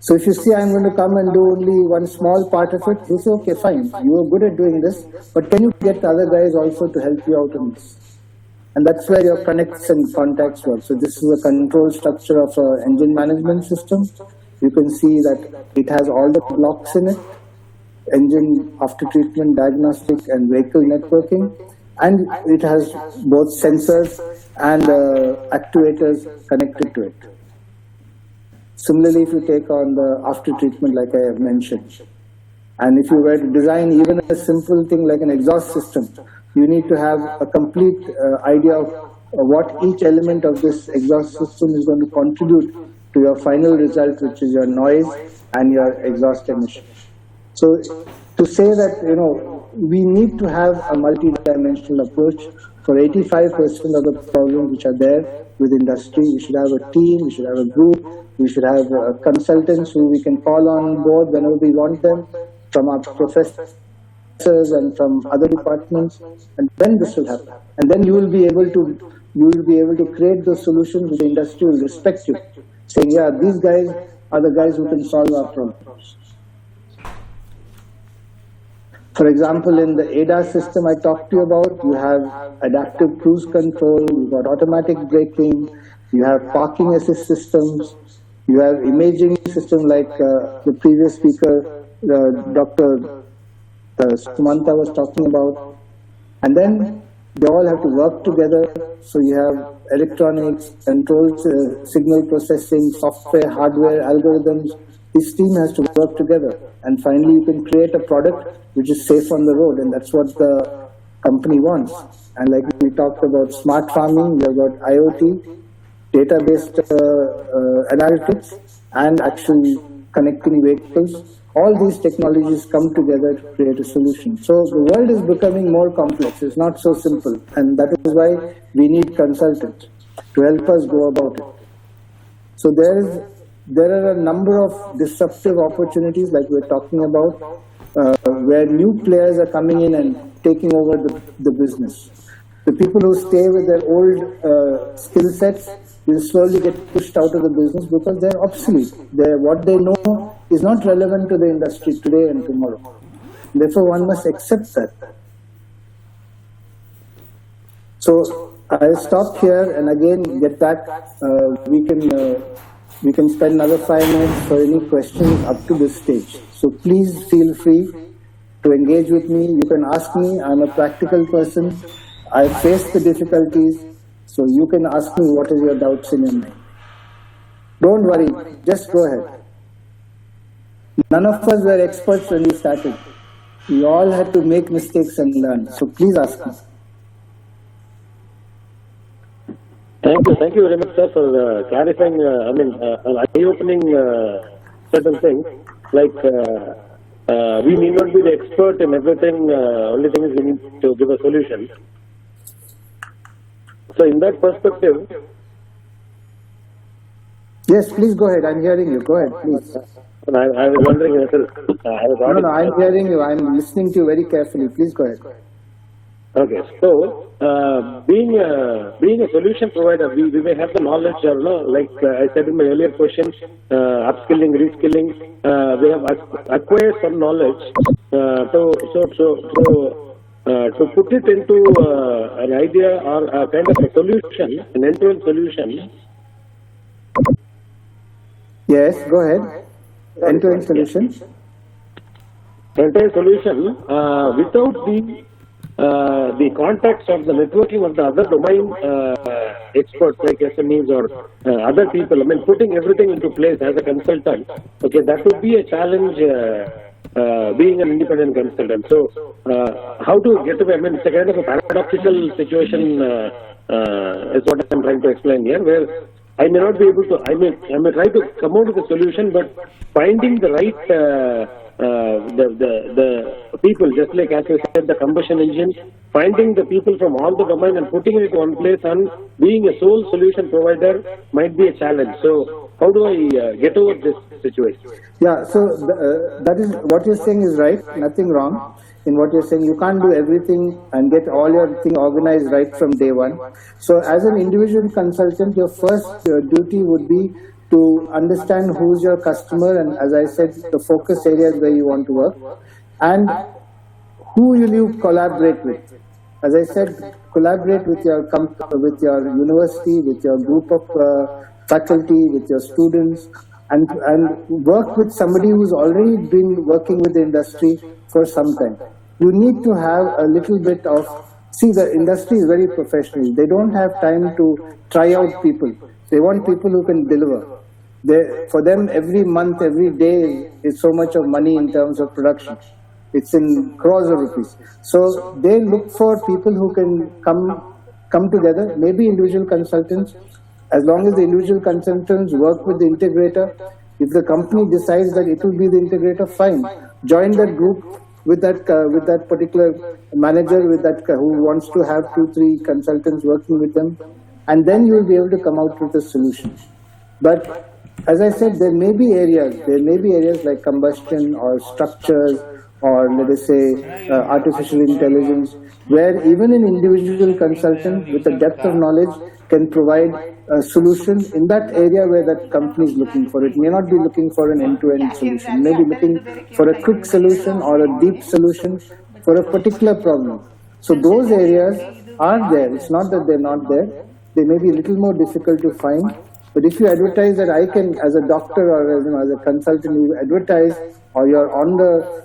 So if you see I'm going to come and do only one small part of it, you say, okay, fine, you are good at doing this, but can you get the other guys also to help you out in this? And that's where your connects and contacts work. So this is a control structure of an engine management system. You can see that it has all the blocks in it: engine after treatment, diagnostic, and vehicle networking. And it has both sensors and actuators connected to it. Similarly, if you take on the after treatment, like I have mentioned, and if you were to design even a simple thing like an exhaust system, you need to have a complete idea of what each element of this exhaust system is going to contribute to your final result, which is your noise and your exhaust emission. So to say that, we need to have a multi-dimensional approach for 85% of the problems which are there with industry. We should have a team, we should have a group, we should have consultants who we can call on board whenever we want them, from our professors and from other departments, and then this will happen. And then you will be able to create those solutions which the industry will respect you, saying, yeah, these guys are the guys who can solve our problems. For example, in the ADAS system I talked to you about, you have adaptive cruise control, you've got automatic braking, you have parking assist systems, you have imaging system like the previous speaker, Dr. Samanta was talking about. And then they all have to work together. So you have electronics, controls, signal processing, software, hardware, algorithms. This team has to work together. And finally, you can create a product which is safe on the road. And that's what the company wants. And like we talked about smart farming, we have got IoT, data-based analytics, and actually connecting vehicles. All these technologies come together to create a solution. So the world is becoming more complex. It's not so simple. And that is why we need consultants to help us go about it. So there are a number of disruptive opportunities like we're talking about, where new players are coming in and taking over the business. The people who stay with their old skill sets will slowly get pushed out of the business because they're obsolete. What they know is not relevant to the industry today and tomorrow. Therefore, one must accept that. So I'll stop here and again get back. We can spend another 5 minutes for any questions up to this stage. So please feel free to engage with me. You can ask me. I'm a practical person. I face the difficulties. So you can ask me what is your doubts in your mind. Don't worry. Just go ahead. None of us were experts when we started. We all had to make mistakes and learn. So please ask me. Thank you very much, sir, for clarifying, eye-opening certain things. Like, we need not be the expert in everything, only thing is we need to give a solution. So in that perspective... Yes, please go ahead. I'm hearing you. Go ahead, please. I was wondering, No, I'm hearing you. I'm listening to you very carefully. Please go ahead. Okay, so being a solution provider, we may have the knowledge, like I said in my earlier question, upskilling, reskilling, we have acquired some knowledge to put it into an idea or a kind of a solution, an end-to-end solution. Yes, go ahead. End-to-end solution. End-to-end solution without the context of the networking of the other domain experts like SMEs or other people. I mean, putting everything into place as a consultant. Okay, that would be a challenge. Being an independent consultant. So, how to get away? I mean, it's a kind of a paradoxical situation. Is what I'm trying to explain here, where I may not be able to. I may try to come out with a solution, but finding the right the people, just like as I said, the combustion engine, finding the people from all the domain and putting it in one place and being a sole solution provider might be a challenge. So, how do I get over this situation? Yeah, so that is what you're saying is right. Nothing wrong in what you're saying. You can't do everything and get all your thing organized right from day one. So as an individual consultant, your first duty would be to understand who's your customer and, as I said, the focus areas where you want to work and who will you collaborate with. As I said, collaborate with your university, with your group of faculty, with your students, and work with somebody who's already been working with the industry for some time. You need to have a little bit of, see, the industry is very professional. They don't have time to try out people. They want people who can deliver. For them, every month, every day is so much of money in terms of production. It's in crores of rupees. So they look for people who can come together, maybe individual consultants. As long as the individual consultants work with the integrator, if the company decides that it will be the integrator, fine. Join that group with that particular manager, with that who wants to have 2-3 consultants working with them, and then you will be able to come out with a solution. But as I said, there may be areas like combustion or structures or let us say artificial intelligence, where even an individual consultant with a depth of knowledge can provide a solution in that area where that company is looking for. It may not be looking for an end-to-end solution. It may be looking for a quick solution or a deep solution for a particular problem. So those areas are there. It's not that they're not there. They may be a little more difficult to find. But if you advertise that I can, as a doctor or as a consultant, you advertise, or you're on the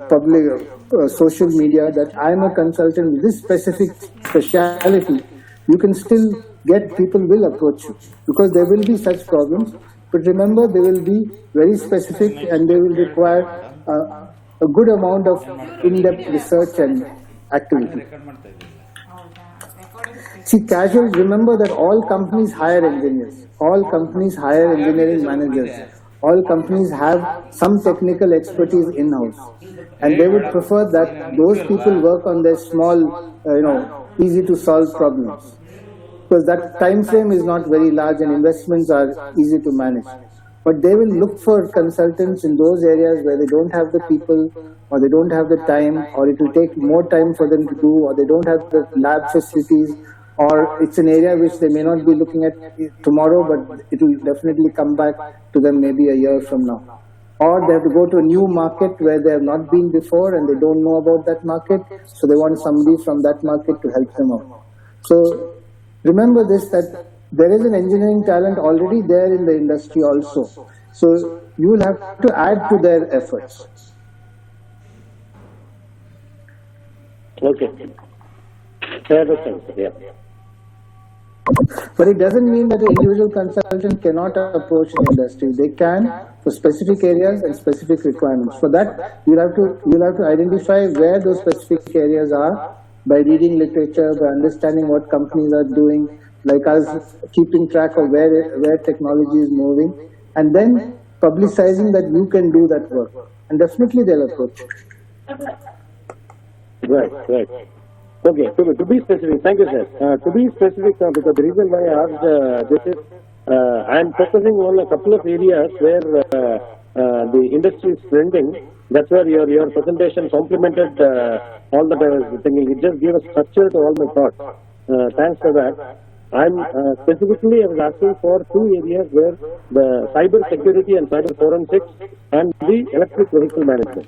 public social media that I'm a consultant with this specific speciality, you can still get people will approach you because there will be such problems. But remember, they will be very specific and they will require a good amount of in-depth research and activity. See, remember that all companies hire engineers, all companies hire engineering managers, all companies have some technical expertise in-house, and they would prefer that those people work on their small, easy to solve problems, because that time frame is not very large and investments are easy to manage. but they will look for consultants in those areas where they don't have the people, or they don't have the time, or it will take more time for them to do, or they don't have the lab facilities, or it's an area which they may not be looking at tomorrow, but it will definitely come back to them maybe a year from now. Or they have to go to a new market where they have not been before and they don't know about that market, so they want somebody from that market to help them out. So remember this, that there is an engineering talent already there in the industry also. So you will have to add to their efforts. Okay. I understand, yeah. But it doesn't mean that an individual consultant cannot approach an industry. They can for specific areas and specific requirements. For that, you'll have to identify where those specific areas are by reading literature, by understanding what companies are doing, like us keeping track of where technology is moving, and then publicizing that you can do that work. And definitely they'll approach. Right. Okay, to be specific, thank you, sir. To be specific, because the reason why I asked this is, I am focusing on a couple of areas where the industry is trending. That's where your presentation complemented all that I was thinking. It just gave a structure to all my thoughts. Thanks for that. I'm specifically I was asking for two areas where the cyber security and cyber forensics and the electric vehicle management.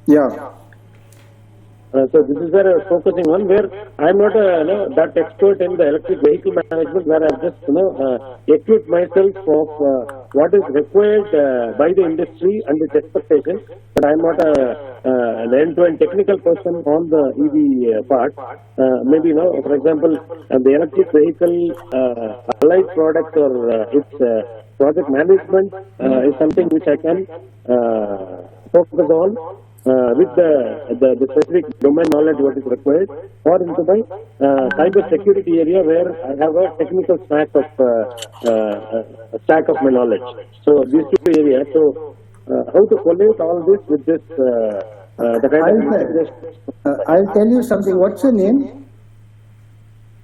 Yeah. So this is where I was focusing on, where I'm not that expert in the electric vehicle management, where I've just equipped myself of what is required by the industry and its expectations, but I'm not an end-to-end technical person on the EV part. Maybe, for example, the electric vehicle allied products or its project management is something which I can focus on. With the specific domain knowledge what is required, or into my cyber security area where I have a technical stack of my knowledge. So these two areas. So how to collate all this with this the kind of integration? I'll tell you something. What's your name?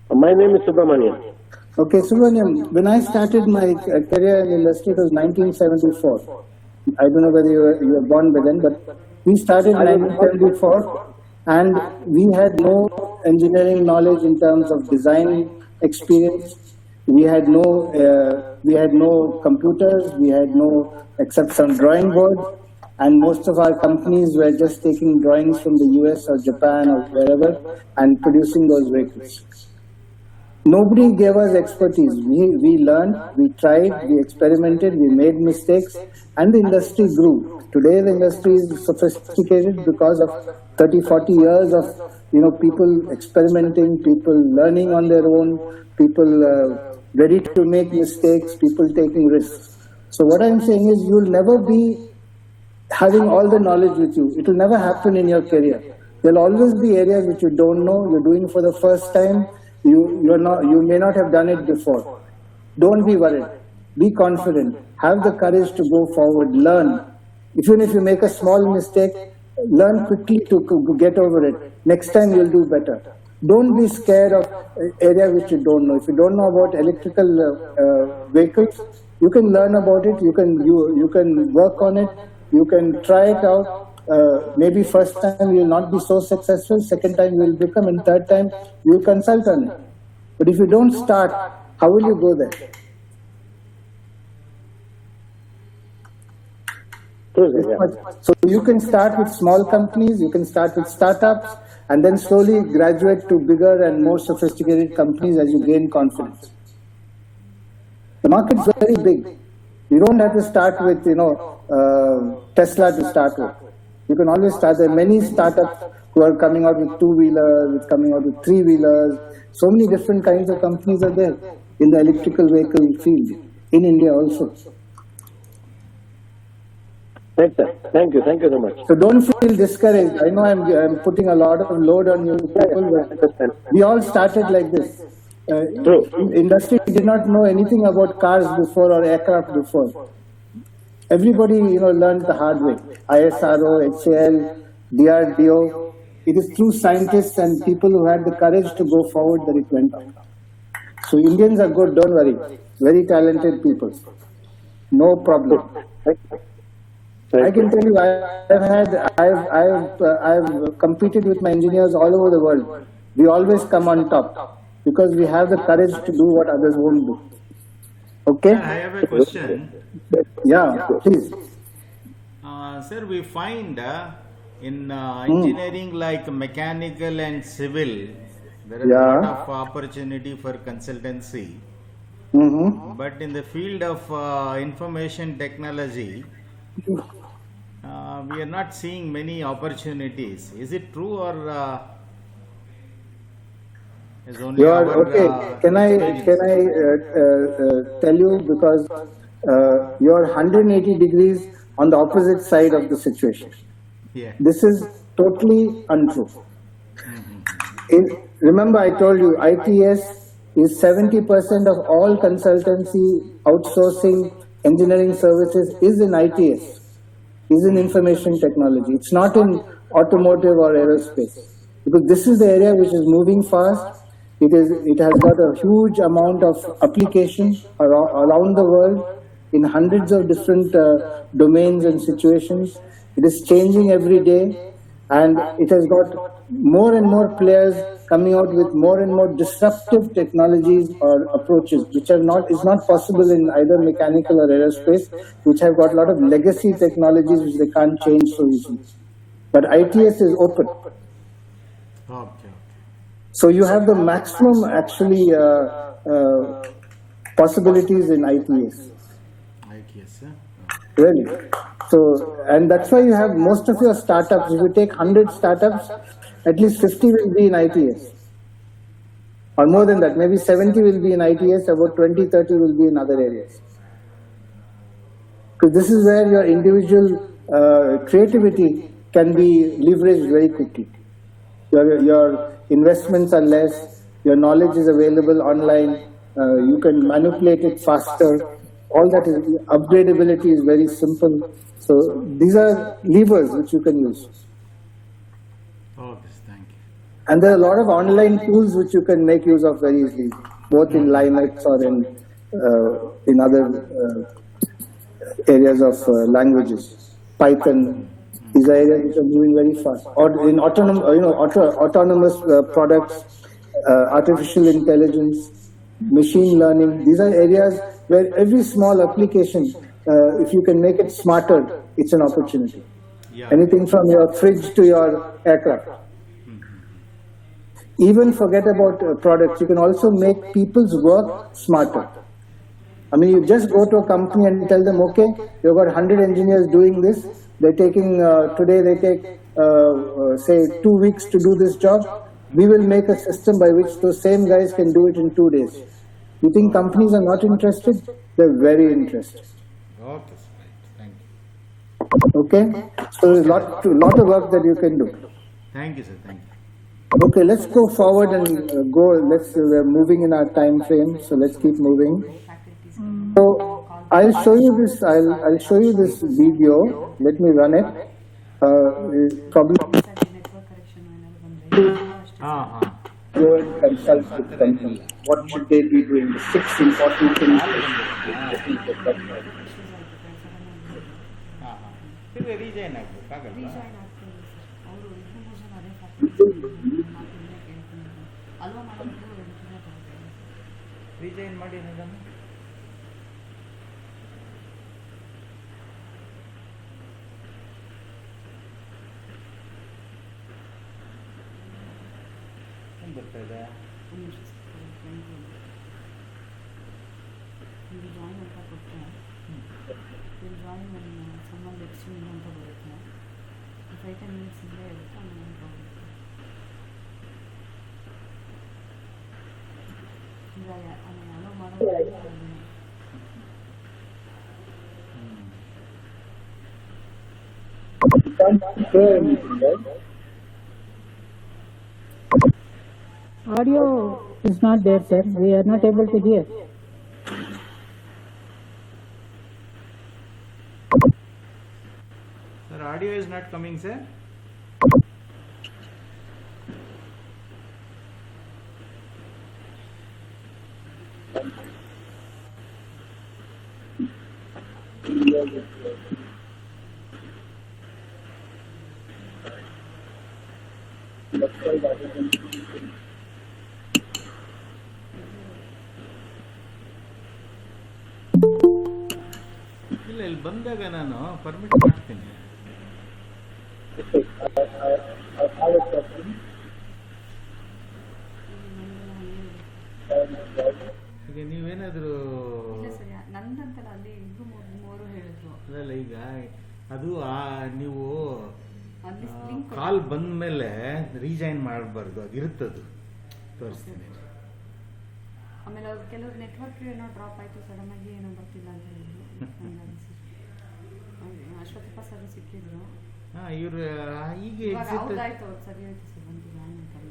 My name is Subramanian. Okay, Subramanian. When I started my career in the industry, it was 1974. I don't know whether you were born by then, but we started in 1974, and we had no engineering knowledge in terms of design experience. We had no computers. We had no, except some drawing boards, and most of our companies were just taking drawings from the US or Japan or wherever and producing those vehicles. Nobody gave us expertise. We learned, we tried, we experimented, we made mistakes, and the industry grew. Today the industry is sophisticated because of 30-40 years of people experimenting, people learning on their own, people ready to make mistakes, people taking risks. So what I'm saying is, you'll never be having all the knowledge with you. It will never happen in your career. There'll always be areas which you don't know, you're doing for the first time. You may not have done it before. Don't be worried. Be confident. Have the courage to go forward. Learn. Even if you make a small mistake, learn quickly to get over it. Next time you'll do better. Don't be scared of area which you don't know. If you don't know about electrical vehicles, you can learn about it. You can work on it. You can try it out. Maybe first time you will not be so successful, second time you will become, and third time you will consult on it. But if you don't start, how will you go there? So you can start with small companies, you can start with startups, and then slowly graduate to bigger and more sophisticated companies as you gain confidence. The market is very big. You don't have to start with Tesla to start with. You can always start. There are many startups who are coming out with two-wheelers, coming out with three-wheelers. So many different kinds of companies are there in the electrical vehicle field, in India also. Thank you so much. So don't feel discouraged. I know I'm putting a lot of load on you people. We all started like this. True. Industry did not know anything about cars before or aircraft before. Everybody, learned the hard way. ISRO, HAL, DRDO. It is through scientists and people who had the courage to go forward that it went on. So Indians are good, don't worry. Very talented people. no problem. I can tell you, I've competed with my engineers all over the world. We always come on top because we have the courage to do what others won't do. Okay? Sir, I have a question. Yeah, please. Sir, we find in engineering like mechanical and civil, there is a lot of opportunity for consultancy. But in the field of information technology, we are not seeing many opportunities. Is it true or is only our Can I tell you, because you're 180 degrees on the opposite side of the situation. Yeah. This is totally untrue. Remember, I told you ITS is 70% of all consultancy, outsourcing, engineering services is in ITS, is in information technology. It's not in automotive or aerospace, because this is the area which is moving fast. It has got a huge amount of application around the world in hundreds of different domains and situations. It is changing every day, and it has got more and more players coming out with more and more disruptive technologies or approaches, which is not possible in either mechanical or aerospace, which have got a lot of legacy technologies which they can't change so easily. But ITS is open. Okay. So you have the maximum actually possibilities in ITS. ITS, sir. Really. So, and that's why you have most of your startups. If you take 100 startups, at least 50 will be in ITS. Or more than that, maybe 70 will be in ITS, about 20, 30 will be in other areas. Because this is where your individual creativity can be leveraged very quickly. Your investments are less, your knowledge is available online, you can manipulate it faster. All that is, upgradability is very simple. So these are levers which you can use. Okay, thank you. And there are a lot of online tools which you can make use of very easily, both in Linux or in other areas of languages. Python, these are areas which are moving very fast. Or in autonomous products, artificial intelligence, machine learning. These are areas where every small application, if you can make it smarter, it's an opportunity. Yeah. Anything from your fridge to your aircraft. Even forget about products, you can also make people's work smarter. I mean, you just go to a company and tell them, okay, you've got 100 engineers doing this. They're taking, today they take, say, 2 weeks to do this job. We will make a system by which those same guys can do it in 2 days. You think companies are not interested? They're very interested. Okay, thank you. Okay? So there's a lot of work that you can do. Thank you, sir. Thank you. Okay, let's go forward and we're moving in our time frame, so let's keep moving. So I'll show you this video. Let me run it. Probably go and consult with companies. What should they be doing? The 6 important things. Resign ಮಾಡಿ ಬರ್ತಾ ಇದೆ join ಅಂತ ಕೊಟ್ಟರೆ join summon exchange ಅಂತ ಬರುತ್ತೆ 5-10 minutes ಇಂದ ಇರುತ್ತೆ ಆಮೇಲೆ ಹೋಗುತ್ತೆ ಇವಾಗ ಅಲೋ ಮಾಡೋದು Audio is not there, sir. We are not able to hear. Sir, audio is not coming, sir. ಇಲ್ಲ, ಇಲ್ಲಿ ಬಂದಾಗ ನಾನು ಪರ್ಮಿಟ್ ಮಾಡ್ತೀನಿ. ಈಗ ನೀವೇನಾದರೂ ನಂದಂತಲ್ಲ, ಅಲ್ಲಿ ಇಬ್ರು ಮೂರು ಹೇಳಿದ್ರು. ಅಲ್ಲ, ಈಗ ಅದು ನೀವು ಕಾಲ್ ಬಂದ ಮೇಲೆ ರೀಜಾಯಿನ್ ಮಾಡಬಾರ್ದು, ಅದು ಇರುತ್ತದು ತೋರಿಸ್ತೀನಿ. ಆಮೇಲೆ ಅವ್ರು ಕೆಲವ್ರು ನೆಟ್ವರ್ಕ್ ಏನೋ ಡ್ರಾಪ್ ಆಯಿತು, ಸಡನ್ ಆಗಿ ಏನೋ ಬರ್ತಿಲ್ಲ ಅಂತ ಹೇಳಿದ್ರು. ಅಶ್ವತ್ಥಪ್ಪ ಸರ್ ಸಿಕ್ಕಿದ್ರು. ಹಾಂ, ಇವರು ಈಗ ಹೌದಾಯ್ತು, ಅವ್ರು ಸರಿ ಆಯ್ತು ಸರ್, ಬಂದು ಜಾಯಿನ್ ಮಾಡ್ತಾರೆ.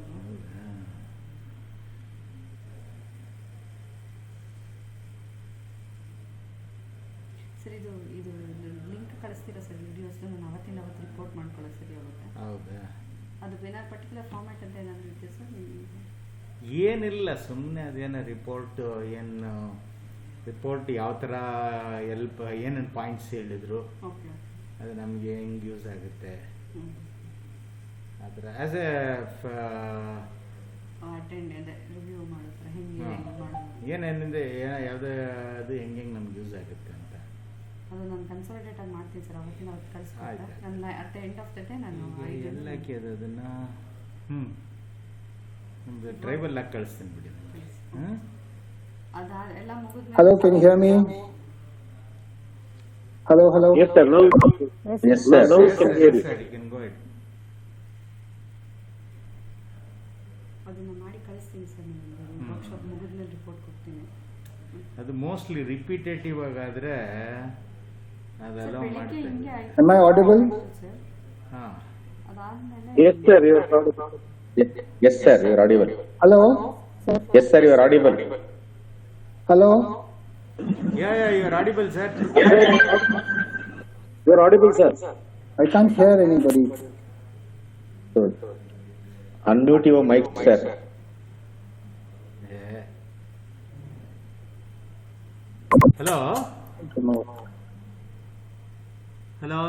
ಸರ್, ಇದು ಲಿಂಕ್ ಕಳಿಸ್ತೀರಾ ಸರ್ ವಿಡಿಯೋಸ್? ನಾನು ಅವತ್ತಿನ ಅವತ್ತು ರಿಪೋರ್ಟ್ ಮಾಡ್ಕೊಳ್ಳೋ ಸರಿ ಆಗುತ್ತೆ. ಹೌದಾ? ಅದು ಏನಾದ್ರು ಪರ್ಟಿಕ್ಯುಲರ್ ಫಾರ್ಮ್ಯಾಟ್ ಅಂತ ಏನಾದರೂ ಇರುತ್ತೆ ಸರ್? ಏನಿಲ್ಲ, ಸುಮ್ಮನೆ ಅದೇನೋ ರಿಪೋರ್ಟ್ ಯಾವ ಥರ ಏನೇನು ಪಾಯಿಂಟ್ಸ್ ಹೇಳಿದ್ರು, ಅದು ನಮಗೆ ಹೆಂಗೆ ಯೂಸ್ ಆಗುತ್ತೆ ಆ ಥರ ಆ್ಯಸ್ ಎ ರಿವ್ಯೂ ಮಾಡಿದ್ರೆ ಏನೇನಿದೆ, ಯಾವುದೇ ಅದು ಹೆಂಗೆ ನಮ್ಗೆ ಯೂಸ್ ಆಗುತ್ತೆ ಅಂತ. ಅದು ನಾನು ಕನ್ಸಾಲಿಡೇಟ್ ಆಗಿ ಮಾಡ್ತೀನಿ ಸರ್, ಅವತ್ತಿನ ಅವತ್ತು ಕಳಿಸ್ತೀನಿ. ನನ್ನ at the end of the day ನಾನು ಎಲ್ಲ ಹಾಕಿದ್ದು ಅದನ್ನು ನಮ್ದು ಟ್ರೈಬಲ್ ಆಗಿ ಕಳಿಸ್ತೀನಿ ಬಿಡಿ. ಅದೆಲ್ಲ ಮುಗಿದ್ಮೇಲೆ. Hello, can you hear me? Hello. Yes, sir. Now, Yes, sir. Now you can hear Yes, it. sir, you can go ahead. ಅದನ್ನ ಮಾಡಿ ಕಳಿಸ್ತೀನಿ ಸರ್, ನಾನು ವರ್ಕ್ಶಾಪ್ ಮುಗಿದ್ಮೇಲೆ ರಿಪೋರ್ಟ್ ಕೊಡ್ತೀನಿ. ಅದು ಮೋಸ್ಟ್ಲಿ ರಿಪಿಟೇಟಿವ್ ಆಗಾದ್ರೆ ಅದೆಲ್ಲ ಮಾಡ್ತೀನಿ. Am I audible? ಹಾಂ. ಅದಾದ್ಮೇಲೆ Yes, sir. You are audible. Yes, sir. You are audible. Hello? Yes, sir. You are audible. Hello? Yeah, you are audible, sir. You are audible, sir. I can't hear anybody. So, unmute your mic, sir. Yeah. Hello? Hello?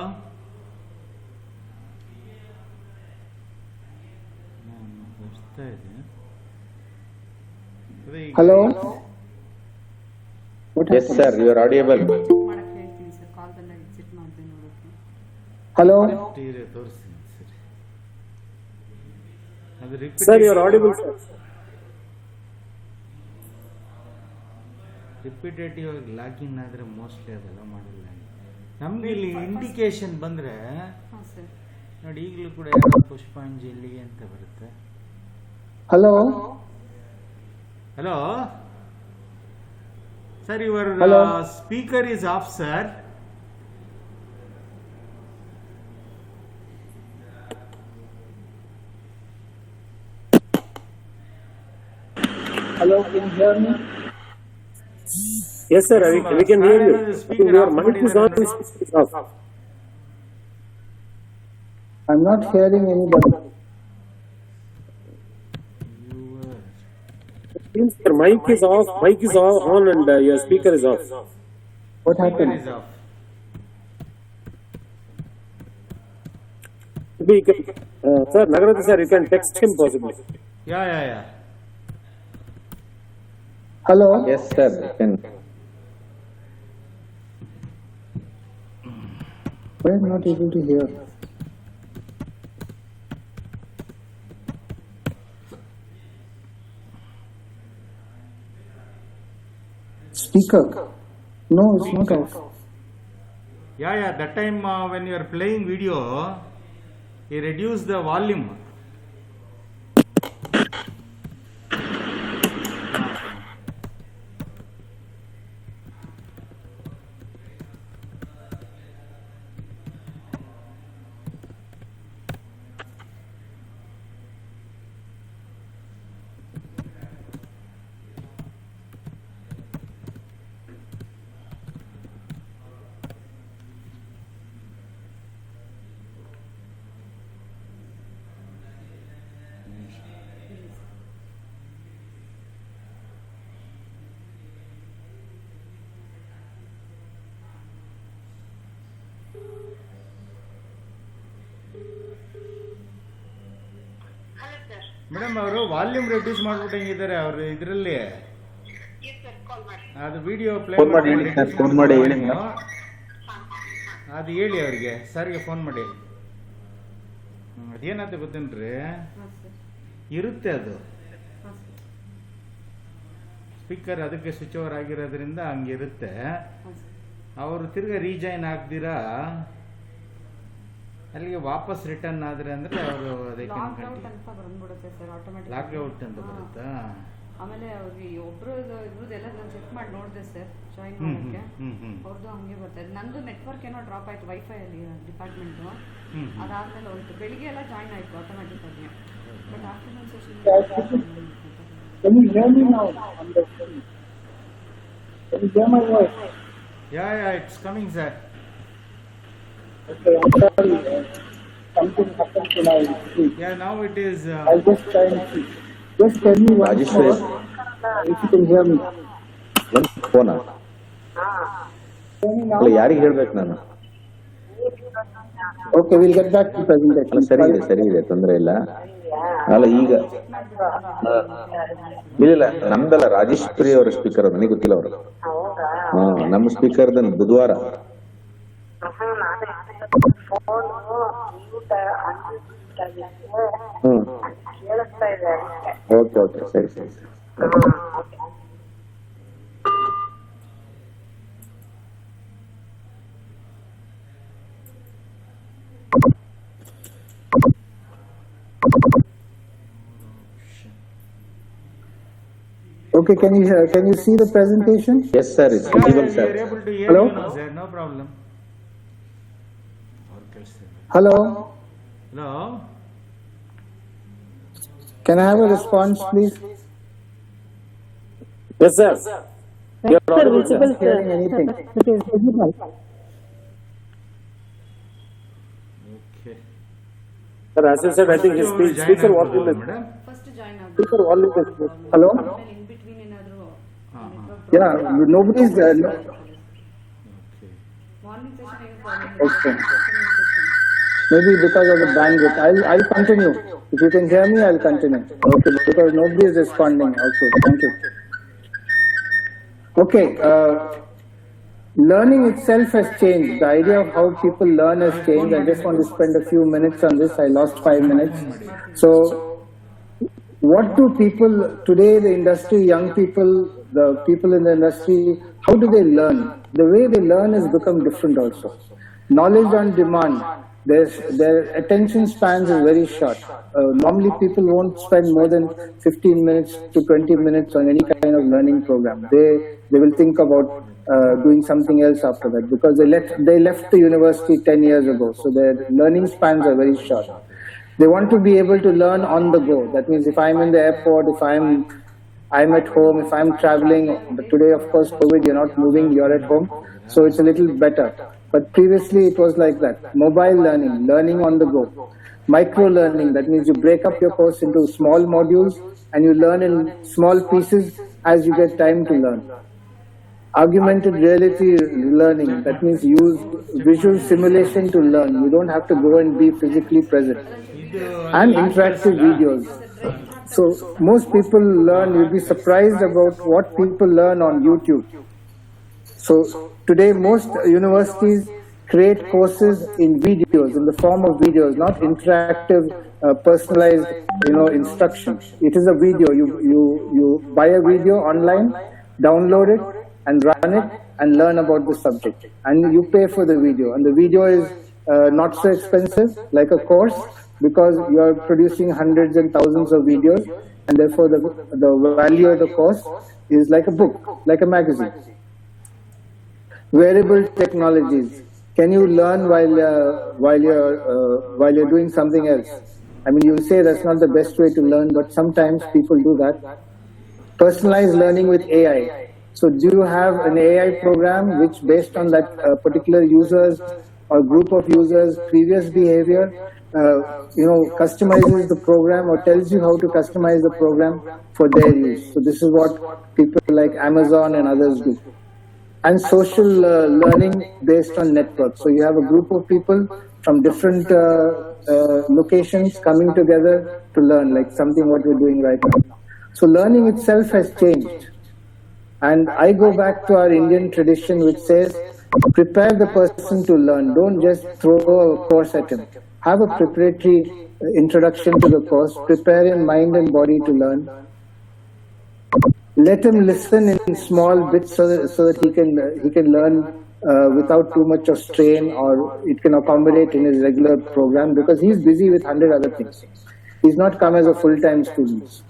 ಬರ್ತಾ ಇದೆ. Hello? Yes, sir. You are audible. ಮಾಡಕ್ಕೆ ಹೇಳ್ತೀನಿ sir, ಕಾಲ್ ಬಂದಾಗ exit ಮಾಡ್ತೀನಿ ನೋಡೋಕ್ಕೆ. Hello? ತೋರಿಸ್ತೀನಿ ಸರಿ. ಅದು Sir, you are audible, sir. Repetitive ಆಗಿ ಲಾಗಿನ್ ಆದರೆ ಮೋಸ್ಟ್ಲಿ ಅದೆಲ್ಲ ಮಾಡಿಲ್ಲ. ನಮ್ಗೆ ಇಲ್ಲಿ ಇಂಡಿಕೇಶನ್ ಬಂದರೆ ಹಾಂ ಸರ್. ನೋಡಿ, ಈಗಲೂ ಕೂಡ ಯಾರೋ ಪುಷ್ಪಾಂಜಲಿ ಅಂತ ಬರುತ್ತೆ. Hello? Hello? Sir, your speaker is off, sir. Hello, can you hear me? Yes, sir. We can hear you. Your mic is on. Is off. I'm not hearing anybody. Means your mic is off. Mic is on, and your speaker is off. What happened? Speaker is off. Maybe you can, sir, Nagarata sir, you can text him possibly. Yeah. Hello? Yes, sir. You can. Why am I not able to hear? Speaker? No, it's not off. Yeah. That time when you are playing video, you reduce the volume. Madam ಅವರು volume reduce ಮಾಡ್ಬಿಟ್ಟಂಗಿದ್ದಾರೆ ಅವರು ಇದರಲ್ಲಿ ಅದು video play phone ಮಾಡಿ ಹೇಳಿ. ಅದು ಹೇಳಿ ಅವ್ರಿಗೆ ಸರ್ಗೆ ಫೋನ್ ಮಾಡಿ. ಅದೇನಂತ ಗೊತ್ತೇನ್ರಿ, ಇರುತ್ತೆ ಅದು ಸ್ಪೀಕರ್ ಅದಕ್ಕೆ ಸ್ವಿಚ್ ಓವರ್ ಆಗಿರೋದ್ರಿಂದ ಹಂಗಿರುತ್ತೆ. ಅವರು ತಿರ್ಗಾ ರೀಜಾಯಿನ್ ಆಗ್ದಿರಾ ಅಲ್ಲಿಗೆ ವಾಪಸ್ ರಿಟರ್ನ್ ಆದ್ರೆ ಅಂದ್ರೆ ಅವರು ಅದಕ್ಕೆ ಲಾಕ್ಔಟ್ ಅಂತ ಬರುತ್ತಾ. ಆಮೇಲೆ ಅವ್ರಿಗೆ ಒಬ್ರು ಇವ್ರದ್ದೆಲ್ಲ ಚೆಕ್ ಮಾಡಿ ನೋಡಿದೆ ಸರ್ ಜಾಯಿನ್ ಮಾಡೋಕ್ಕೆ, ಅವ್ರದ್ದು ಹಂಗೆ ಬರ್ತಾ ಇದೆ. ನಂದು ನೆಟ್ವರ್ಕ್ ಏನೋ ಡ್ರಾಪ್ ಆಯ್ತು ವೈಫೈ ಅಲ್ಲಿ ಡಿಪಾರ್ಟ್ಮೆಂಟು, ಅದಾದ್ಮೇಲೆ ಹೋಯ್ತು. ಬೆಳಿಗ್ಗೆ ಎಲ್ಲ ಜಾಯಿನ್ ಆಯ್ತು ಆಟೋಮೆಟಿಕ್ ಆಗಿ, but afternoon session Can you hear me now? Can you hear my voice? Yeah, it's coming, sir. Okay, I'm sorry. Something happened to my screen. Yeah, now it is. I'll just try and see. Just tell me once more if you can hear me. ಫೋನಾ ಅಲ್ಲ, ಯಾರಿಗೆ ಹೇಳ್ಬೇಕು ನಾನು? Okay, we'll get back to presentation. ಸರಿ ಇದೆ, ತೊಂದರೆ ಇಲ್ಲ. ಅಲ್ಲ ಈಗ ಇಲ್ಲ ನಮ್ದಲ್ಲ, ರಾಜೇಶ್ವರಿ ಅವರ ಸ್ಪೀಕರ್, ನನಗೆ ಗೊತ್ತಿಲ್ಲ ಅವರು. ನಮ್ಮ ಸ್ಪೀಕರ್ ಬುಧವಾರ. ಓಕೆ ಸರಿ. Okay, can you see the presentation? Yes, sir. It's visible, sir. We are able to hear Hello? you now, sir. No problem. Hello? Hello? Can I have a response, please? Yes, sir. You're audible, sir. Not hearing anything. Okay. Sir, as I said, I think his speaker volume is. First join ಆಗ Speaker volume is. Hello? ಆಮೇಲೆ in between ಏನಾದರೂ Yeah, nobody's there. No. Morning session ಏನು Okay. Maybe because of the bandwidth. I'll continue. If you can hear me, I'll continue. Okay, because nobody is responding. Okay, thank you. Okay, learning itself has changed. The idea of how people learn has changed. I just want to spend a few minutes on this. I lost 5 minutes. So, what do people today, the industry, young people, the people in the industry, how do they learn? The way they learn has become different also. Knowledge on demand. Their attention spans is very short. Normally people won't spend more than 15 minutes to 20 minutes on any kind of learning program. They will think about doing something else after that, because they left the university 10 years ago. So their learning spans are very short. They want to be able to learn on the go. That means if I'm in the airport, if I'm at home, if I'm traveling. Today, of course, COVID, you're not moving, you're at home. So it's a little better. But previously it was like that. Mobile learning on the go. Micro learning, that means you break up your course into small modules and you learn in small pieces as you get time to learn. Augmented reality learning, that means use visual simulation to learn. You don't have to go and be physically present. And interactive videos. So most people learn, you'll be surprised about what people learn on YouTube. So today most universities create courses in videos, in the form of videos, not interactive, personalized, instruction. It is a video. You buy a video online, download it, and run it, and learn about the subject. And you pay for the video, and the video is not so expensive like a course, because you are producing hundreds and thousands of videos, and therefore the value of the course is like a book, like a magazine. Wearable technologies. Can you learn while you're doing something else? I mean, you'll say that's not the best way to learn, but sometimes people do that. Personalized learning with AI. So do you have an AI program which, based on that particular users or group of users' previous behavior, customizes the program or tells you how to customize the program for their use? So this is what people like Amazon and others do. and social learning based on networks. So you have a group of people from different locations coming together to learn, like something what we're doing right now. So learning itself has changed. And I go back to our Indian tradition which says, prepare the person to learn. Don't just throw a course at him. Have a preparatory introduction to the course. Prepare him mind and body to learn. Let him listen in small bits so that he can learn without too much of strain, or it can accommodate in his regular program, because he's busy with 100 other things. He's not come as a full-time student.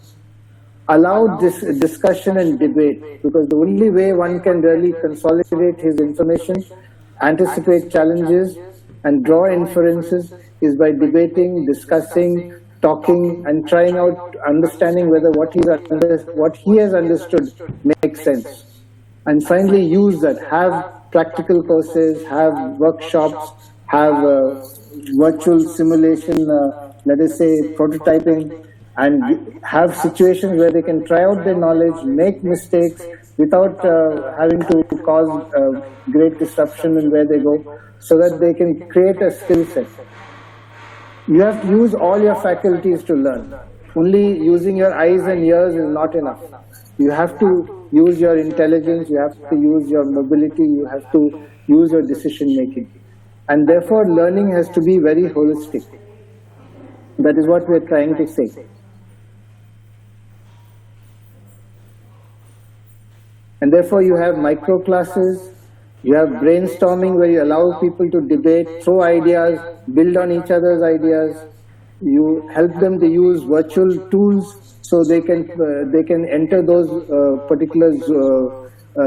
Allow this discussion and debate, because the only way one can really consolidate his information, anticipate challenges, and draw inferences is by debating, discussing, talking, and trying out, understanding whether what he has understood makes sense. And finally, use that. Have practical courses, have workshops, have virtual simulation, let us say prototyping, and have situations where they can try out their knowledge, make mistakes without having to cause great disruption in where they go, so that they can create a skill set. You have to use all your faculties to learn. Only using your eyes and ears is not enough. You have to use your intelligence, you have to use your mobility, you have to use your decision making. And therefore learning has to be very holistic. That is what we are trying to say. And therefore you have micro classes, you have brainstorming where you allow people to debate, throw ideas, build on each other's ideas. You help them to use virtual tools so they can enter those particular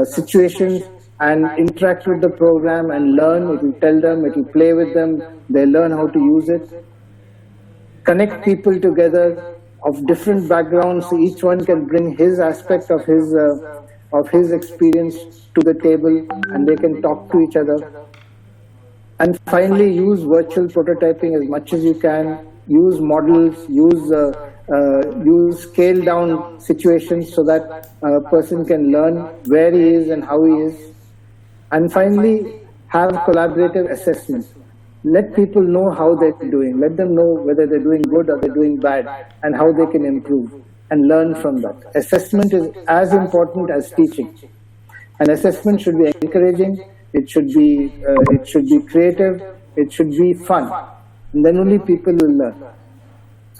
situations and interact with the program and learn. It will tell them, it will play with them, they learn how to use it. Connect people together of different backgrounds, so each one can bring his aspect of his experience to the table, and they can talk to each other. And finally, use virtual prototyping as much as you can. Use models, use scale down situations so that a person can learn where he is and how he is. And finally, have collaborative assessment. Let people know how they're doing. Let them know whether they're doing good or they're doing bad, and how they can improve, and learn from that. Assessment is as important as teaching. And assessment should be encouraging, it should be creative, it should be fun. And then only people will learn.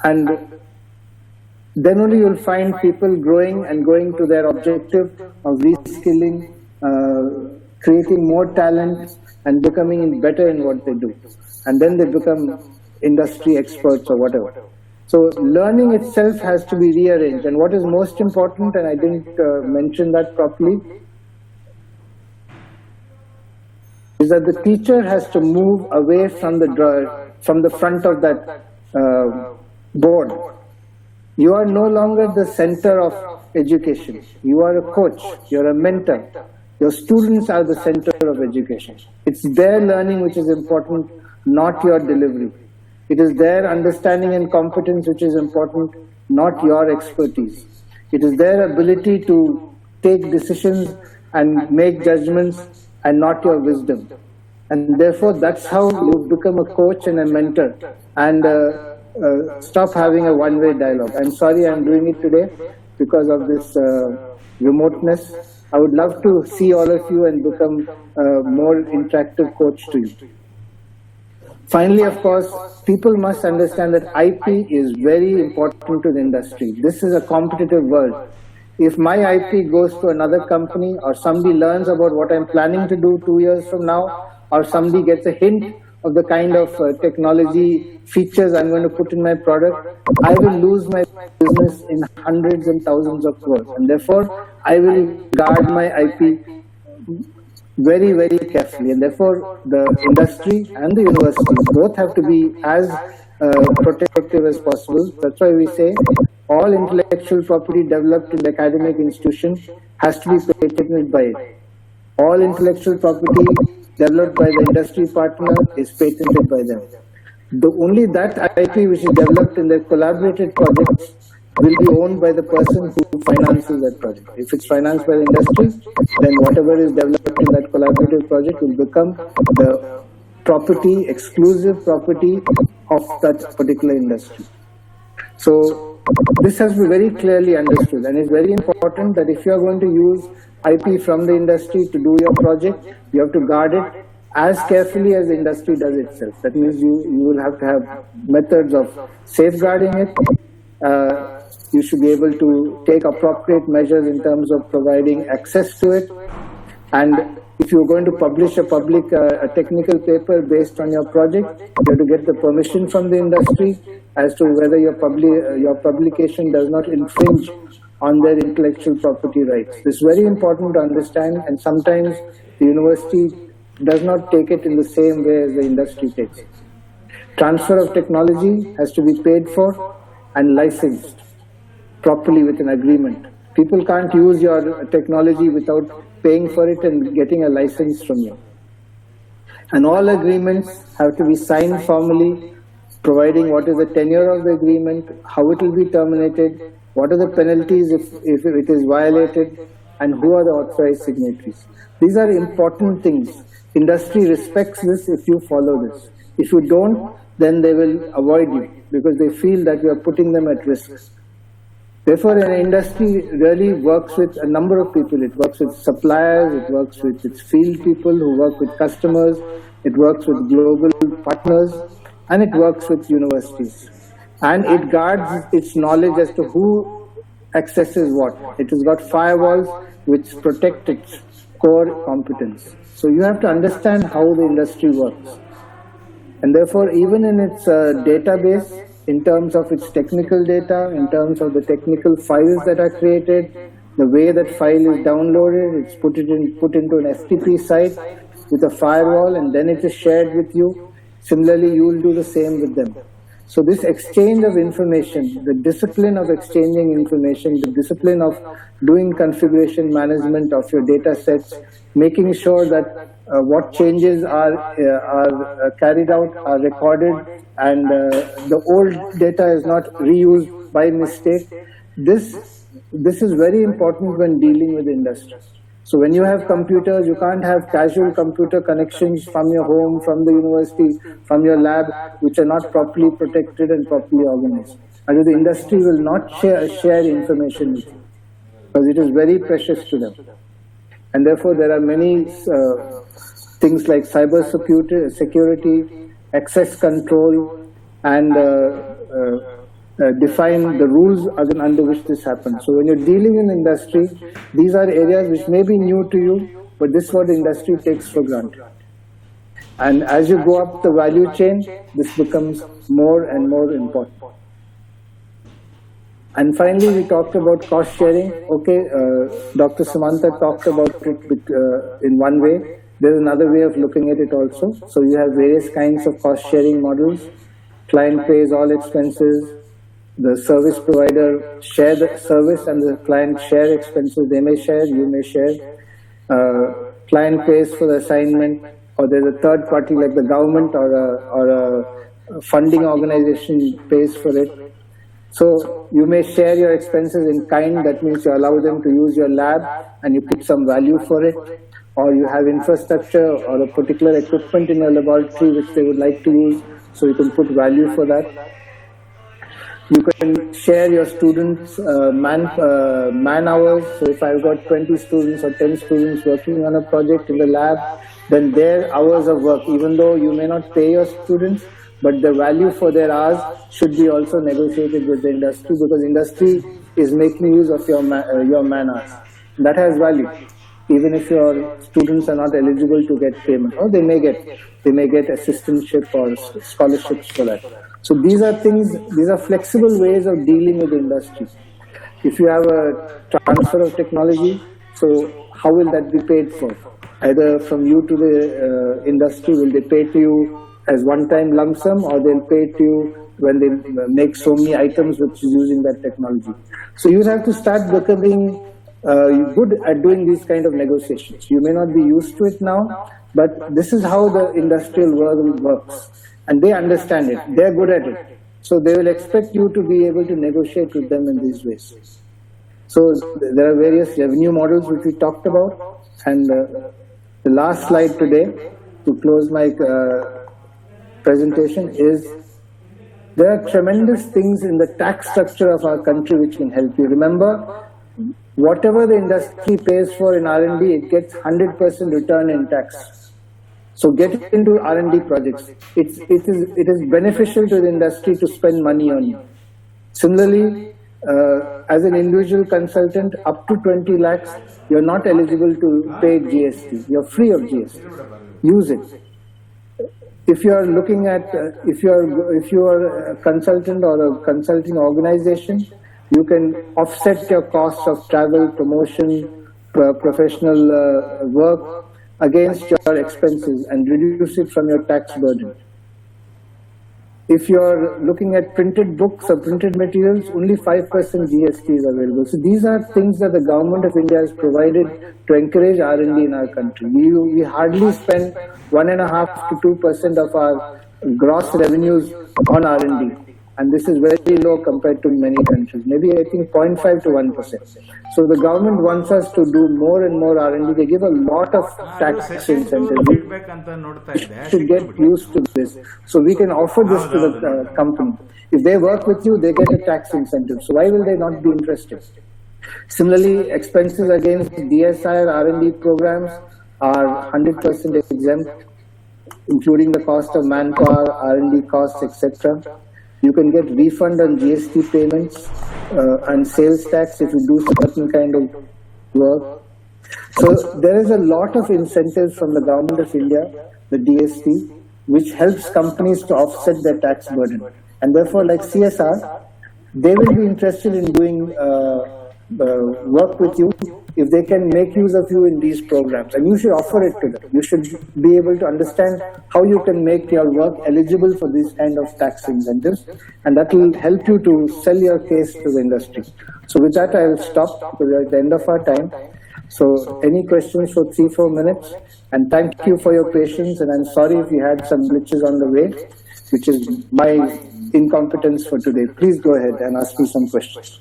And then only you'll find people growing and going to their objective of reskilling, creating more talent, and becoming better in what they do. And then they become industry experts or whatever. So learning itself has to be rearranged. And what is most important, and I didn't mention that properly, is that the teacher has to move away from the front of that board. You are no longer the center of education. You are a coach, you're a mentor. Your students are the center of education. It's their learning which is important, not your delivery. It is their understanding and competence which is important, not your expertise. It is their ability to take decisions and make judgments, and not your wisdom. And therefore, that's how you become a coach and a mentor, and stop having a one-way dialogue. I'm sorry I'm doing it today because of this remoteness. I would love to see all of you and become a more interactive coach to you. Finally, of course, people must understand that IP is very important to the industry. This is a competitive world. If my IP goes to another company, or somebody learns about what I'm planning to do 2 years from now, or somebody gets a hint of the kind of technology features I'm going to put in my product, I will lose my business in hundreds and thousands of crores. And therefore, I will guard my IP very, very carefully. And therefore, the industry and the university both have to be as protective as possible. That's why we say all intellectual property developed in the academic institution has to be patented by it. All intellectual property developed by the industry partner is patented by them. Only that IP which is developed in their collaborated projects will be owned by the person who finances that project. If it's financed by the industry, then whatever is developed in that collaborative project will become the property, exclusive property of that particular industry. So this has to be very clearly understood, and it's very important that if you are going to use IP from the industry to do your project, you have to guard it as carefully as the industry does itself. That means you will have to have methods of safeguarding it. You should be able to take appropriate measures in terms of providing access to it. And if you're going to publish a technical paper based on your project, you have to get the permission from the industry as to whether your publication does not infringe on their intellectual property rights. This is very important to understand, and sometimes the university does not take it in the same way as the industry takes it. Transfer of technology has to be paid for and licensed properly with an agreement. People can't use your technology without paying for it and getting a license from you. And all agreements have to be signed formally, providing what is the tenure of the agreement, how it will be terminated, what are the penalties if it is violated, and who are the authorized signatories. These are important things. Industry respects this if you follow this. If you don't, then they will avoid you because they feel that you are putting them at risk. Therefore, an industry really works with a number of people. It works with suppliers, it works with its field people who work with customers, it works with global partners, and it works with universities. And it guards its knowledge as to who accesses what. It has got firewalls which protect its core competence. So you have to understand how the industry works. And therefore, even in its database, in terms of its technical data, in terms of the technical files that are created, the way that file is downloaded, it's put into an FTP site with a firewall, and then it is shared with you. Similarly, you will do the same with them. So this exchange of information, the discipline of exchanging information, the discipline of doing configuration management of your data sets, making sure that what changes are carried out, are recorded, and the old data is not reused by mistake. This is very important when dealing with industry. So when you have computers, you can't have casual computer connections from your home, from the university, from your lab, which are not properly protected and properly organized. And the industry will not share information with you because it is very precious to them. And therefore, there are many things like cyber security, access control, and define the rules under which this happens. So when you're dealing in industry, these are areas which may be new to you, but this is what the industry takes for granted. And as you go up the value chain, this becomes more and more important. And finally, we talked about cost sharing. Okay, Dr. Samanta talked about it in one way. There's another way of looking at it also. So you have various kinds of cost sharing models. Client pays all expenses. The service provider share the service and the client share expenses. They may share, you may share. Client pays for the assignment, or there's a third party like the government or a funding organization pays for it. So you may share your expenses in kind. That means you allow them to use your lab and you put some value for it. Or you have infrastructure or a particular equipment in your laboratory which they would like to use, so you can put value for that. You can share your students' man hours. So if I've got 20 students or 10 students working on a project in the lab, then their hours of work, even though you may not pay your students, but the value for their hours should be also negotiated with the industry, because industry is making use of your man hours. That has value, even if your students are not eligible to get payment, or they may get assistantship or scholarships for that. So these are flexible ways of dealing with the industry. If you have a transfer of technology, so how will that be paid for? Either from you to the industry, will they pay to you as one-time lump sum, or they'll pay to you when they make so many items which is using that technology. So you have to start becoming good at doing these kind of negotiations. You may not be used to it now, but this is how the industrial world works. And they understand it. They're good at it. So they will expect you to be able to negotiate with them in these ways. So there are various revenue models which we talked about, and the last slide today to close my presentation is there are tremendous things in the tax structure of our country which can help you. Remember, whatever the industry pays for in R&D, it gets 100% return in tax. So get into R&D projects. It is beneficial to the industry to spend money on you. Similarly, as an individual consultant, up to 20 lakhs, you're not eligible to pay GST. You're free of GST. Use it. If you are looking at, if you are a consultant or a consulting organization, you can offset your costs of travel, promotion, professional work against your expenses and reduce it from your tax burden. If you are looking at printed books or printed materials, only 5% GST is available. So these are things that the government of India has provided to encourage R&D in our country. We hardly spend 1.5 to 2% of our gross revenues on R&D. And this is very low compared to many countries, maybe I think 0.5 to 1%. So the government wants us to do more and more R&D. They give a lot of tax incentives. We should get used to this. So we can offer this to the company. If they work with you, they get a tax incentive. So why will they not be interested? Similarly, expenses against DSI or R&D programs are 100% exempt, including the cost of manpower, R&D costs, etc. You can get refund on GST payments and sales tax if you do certain kind of work. So there is a lot of incentives from the government of India, the DST, which helps companies to offset their tax burden. And therefore, like CSR, they will be interested in doing work with you if they can make use of you in these programs. And you should offer it to them. You should be able to understand how you can make your work eligible for this kind of tax incentives. And that will help you to sell your case to the industry. So with that, I will stop. We're at the end of our time. So any questions for 3-4 minutes? And thank you for your patience. And I'm sorry if you had some glitches on the way, which is my incompetence for today. Please go ahead and ask me some questions.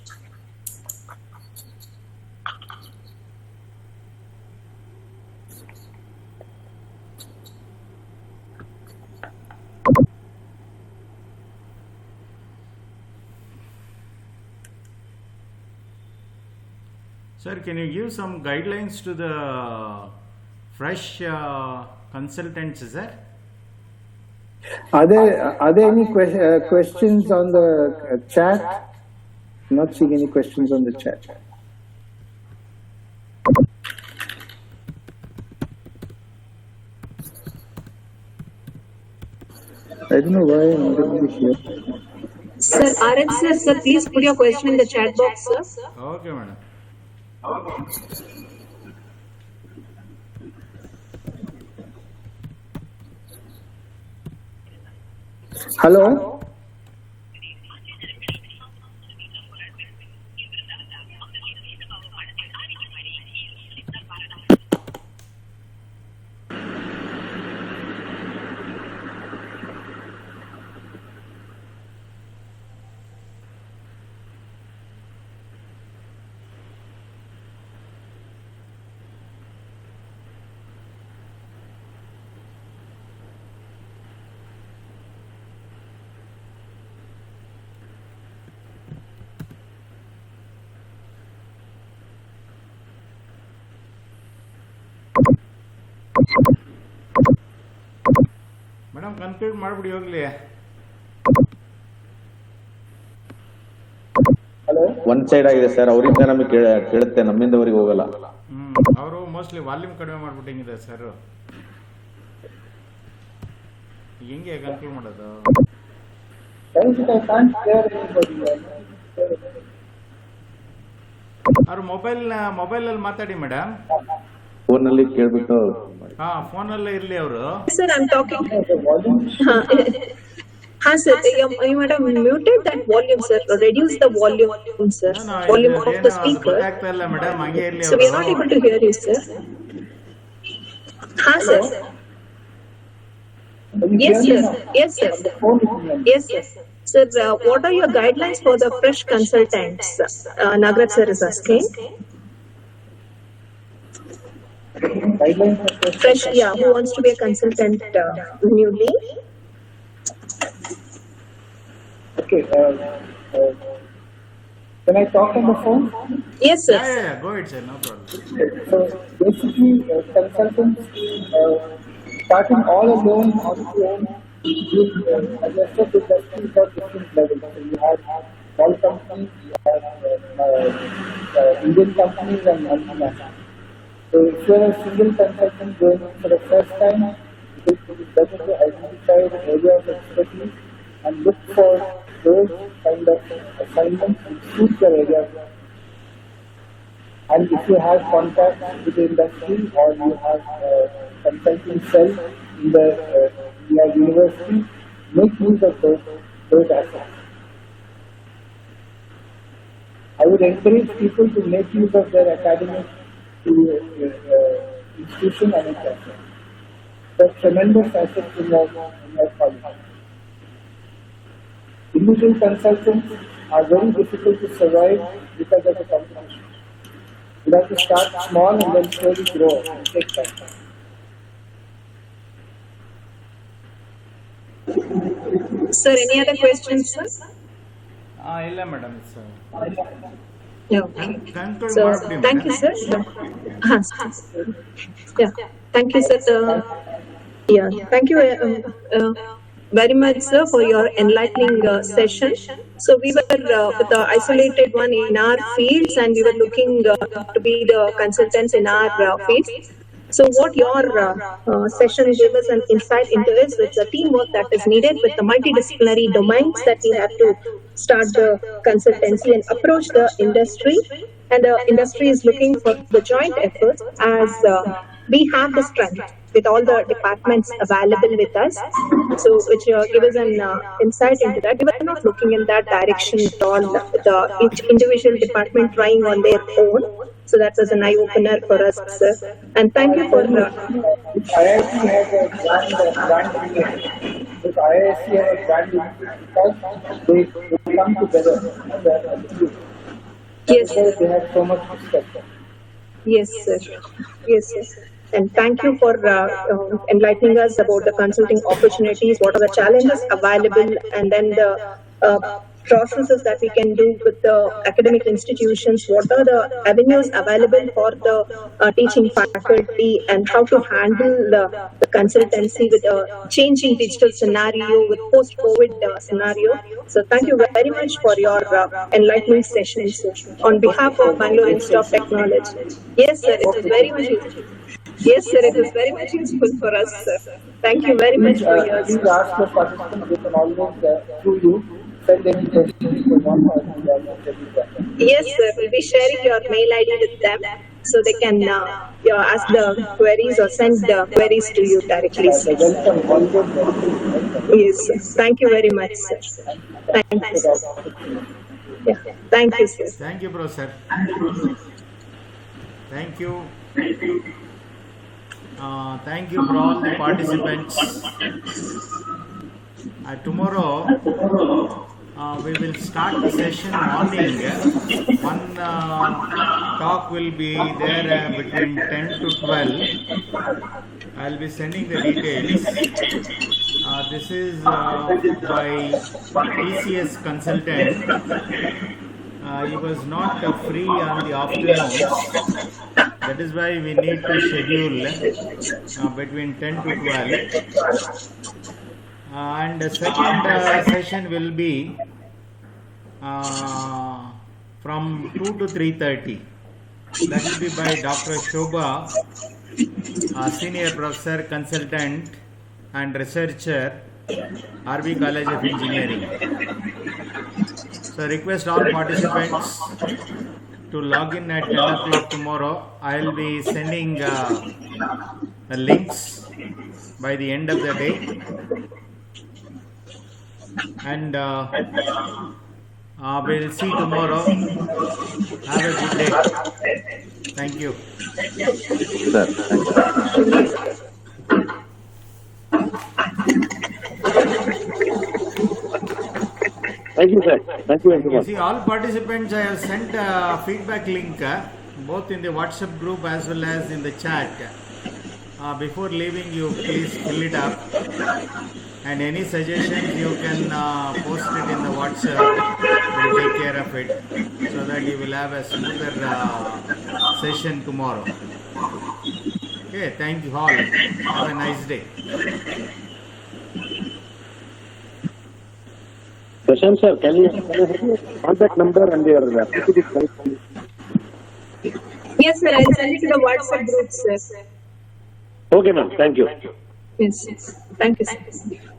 Sir, can you give some guidelines to the fresh consultants, sir? Are there any questions on the chat? I'm not seeing any questions on the chat. I don't know why I'm not able to hear. Sir, RX sir, please put your question in the chat box, sir. Okay, madam. Hello? Madam conclude ಮಾಡ್ಬಿಡಿ ಹೋಗ್ಲಿ. One side ಆಗಿದೆ sir, ಅವರಿಂದ ನಮಗೆ ಕೇಳುತ್ತೆ, ನಮ್ಮಿಂದ ಅವರಿಗೆ ಹೋಗಲ್ಲ. ಅವರು ಮೋಸ್ಟ್ಲಿ ವಾಲ್ಯೂಮ್ ಕಡಿಮೆ ಮಾಡ್ಬಿಟ್ಟಿಂಗಿದೆ ಸರ್. ಹೆಂಗೆ ಕನ್ಕ್ಲೂಡ್ ಮಾಡೋದು? ಅವ್ರು ಮೊಬೈಲಲ್ಲಿ ಮಾತಾಡಿ ಮೇಡಮ್. ಫೋನಲ್ಲಿ ಕೇಳ್ಬಿಟ್ಟು ಫೋನಲ್ಲೇ ಇರ್ಲಿ ಅವರು. Sir, I'm talking. Sir, you might have muted that volume, sir. Reduce the volume, sir. Volume of the speaker. So we are not able to hear you, sir. Sir. Yes, sir. Yes, sir. Yes, sir. Sir, what are your guidelines for the fresh consultants? Nagraj sir is asking. Guidelines for Fresh, yeah, who wants to be a consultant newly? Okay. Can I talk on the phone? Yes, sir. Yeah, go ahead, sir, no problem. So basically, consultants starting all alone on their own, as I said, industries have different levels. So you have small companies, you have Indian companies and multinationals. So if you are a single consultant going for the first time, it is better to identify the area of expertise and look for those kind of assignments which suit your area. And if you have contacts with the industry or you have consulting cell in your university, make use of those assets. I would encourage people to make use of their academic institution and its assets. There are tremendous assets in your college. Individual consultants are very difficult to survive because of the competition. You have to start small and then slowly grow and take time. Sir, any other questions, sir? ಇಲ್ಲ madam, it's Yeah, okay. conclude So, ಮಾಡ್ಬಿಡಿ thank you, madam. sir. Yeah, thank you, sir. Yeah, thank you very much, sir, for your enlightening session. So we were with the isolated one in our fields, and we were looking to be the consultants in our fields. So what your session gave us an insight into is with the teamwork that is needed with the multidisciplinary domains that we have to start the consultancy and approach the industry. And the industry is looking for the joint efforts as we have the strength with all the departments available with us. So which give us an insight into that. We were not looking in that direction at all, the each individual department trying on their own. So that was an eye-opener for us, sir. And thank you for... IIT has a brand image. If IIT has a brand image because they come together as a group. Yes. They have so much respect. Yes, sir. Yes, sir. And thank you for enlightening us about the consulting opportunities, what are the challenges available, and then the processes that we can do with the academic institutions, what are the avenues available for the teaching faculty, and how to handle the consultancy with a changing digital scenario, with post-COVID scenario. So thank you very much for your enlightening sessions on behalf of Bangalore Institute of Technology. Yes, sir, it was very much useful. Yes, sir, it was very much useful for us, sir. Thank you very much for your... Please ask the participants, they can always, through you, send any questions they want. Yes, sir, we'll be sharing your mail ID with them so they can ask the queries or send the queries to you directly, sir. Yes, sir. Thank you very much, sir. Thank you, sir. Yeah. Thank you, sir. Thank you, bro, sir. Thank you. Thank you for all the participants. Tomorrow we will start the session morning. One talk will be there between 10 to 12. I'll be sending the details. This is by TCS consultant. He was not free on the afternoons. That is why we need to schedule between 10 to 12. And the second session will be from 2 to 3:30. That will be by Dr. Shobha, Senior Professor, Consultant and Researcher, RV College of Engineering. So request all participants to log in at 10 o'clock tomorrow. I will be sending the links by the end of the day. And we'll see tomorrow. Have a good day. Thank you. Sir, thank you. Thank you, sir. Thank you, You everyone. see, all participants, I have sent a feedback link both in the WhatsApp group as well as in the chat. Before leaving, you please fill it up. And any suggestions you can post it in the WhatsApp. We'll take care of it so that you will have a smoother session tomorrow. Okay, thank you all. Have a nice day. Prashant sir, can you have your contact number and your PPT slide? Yes, sir. I'll send it to the WhatsApp group, sir. Okay, ma'am. Thank you. Yes. Thank you, sir.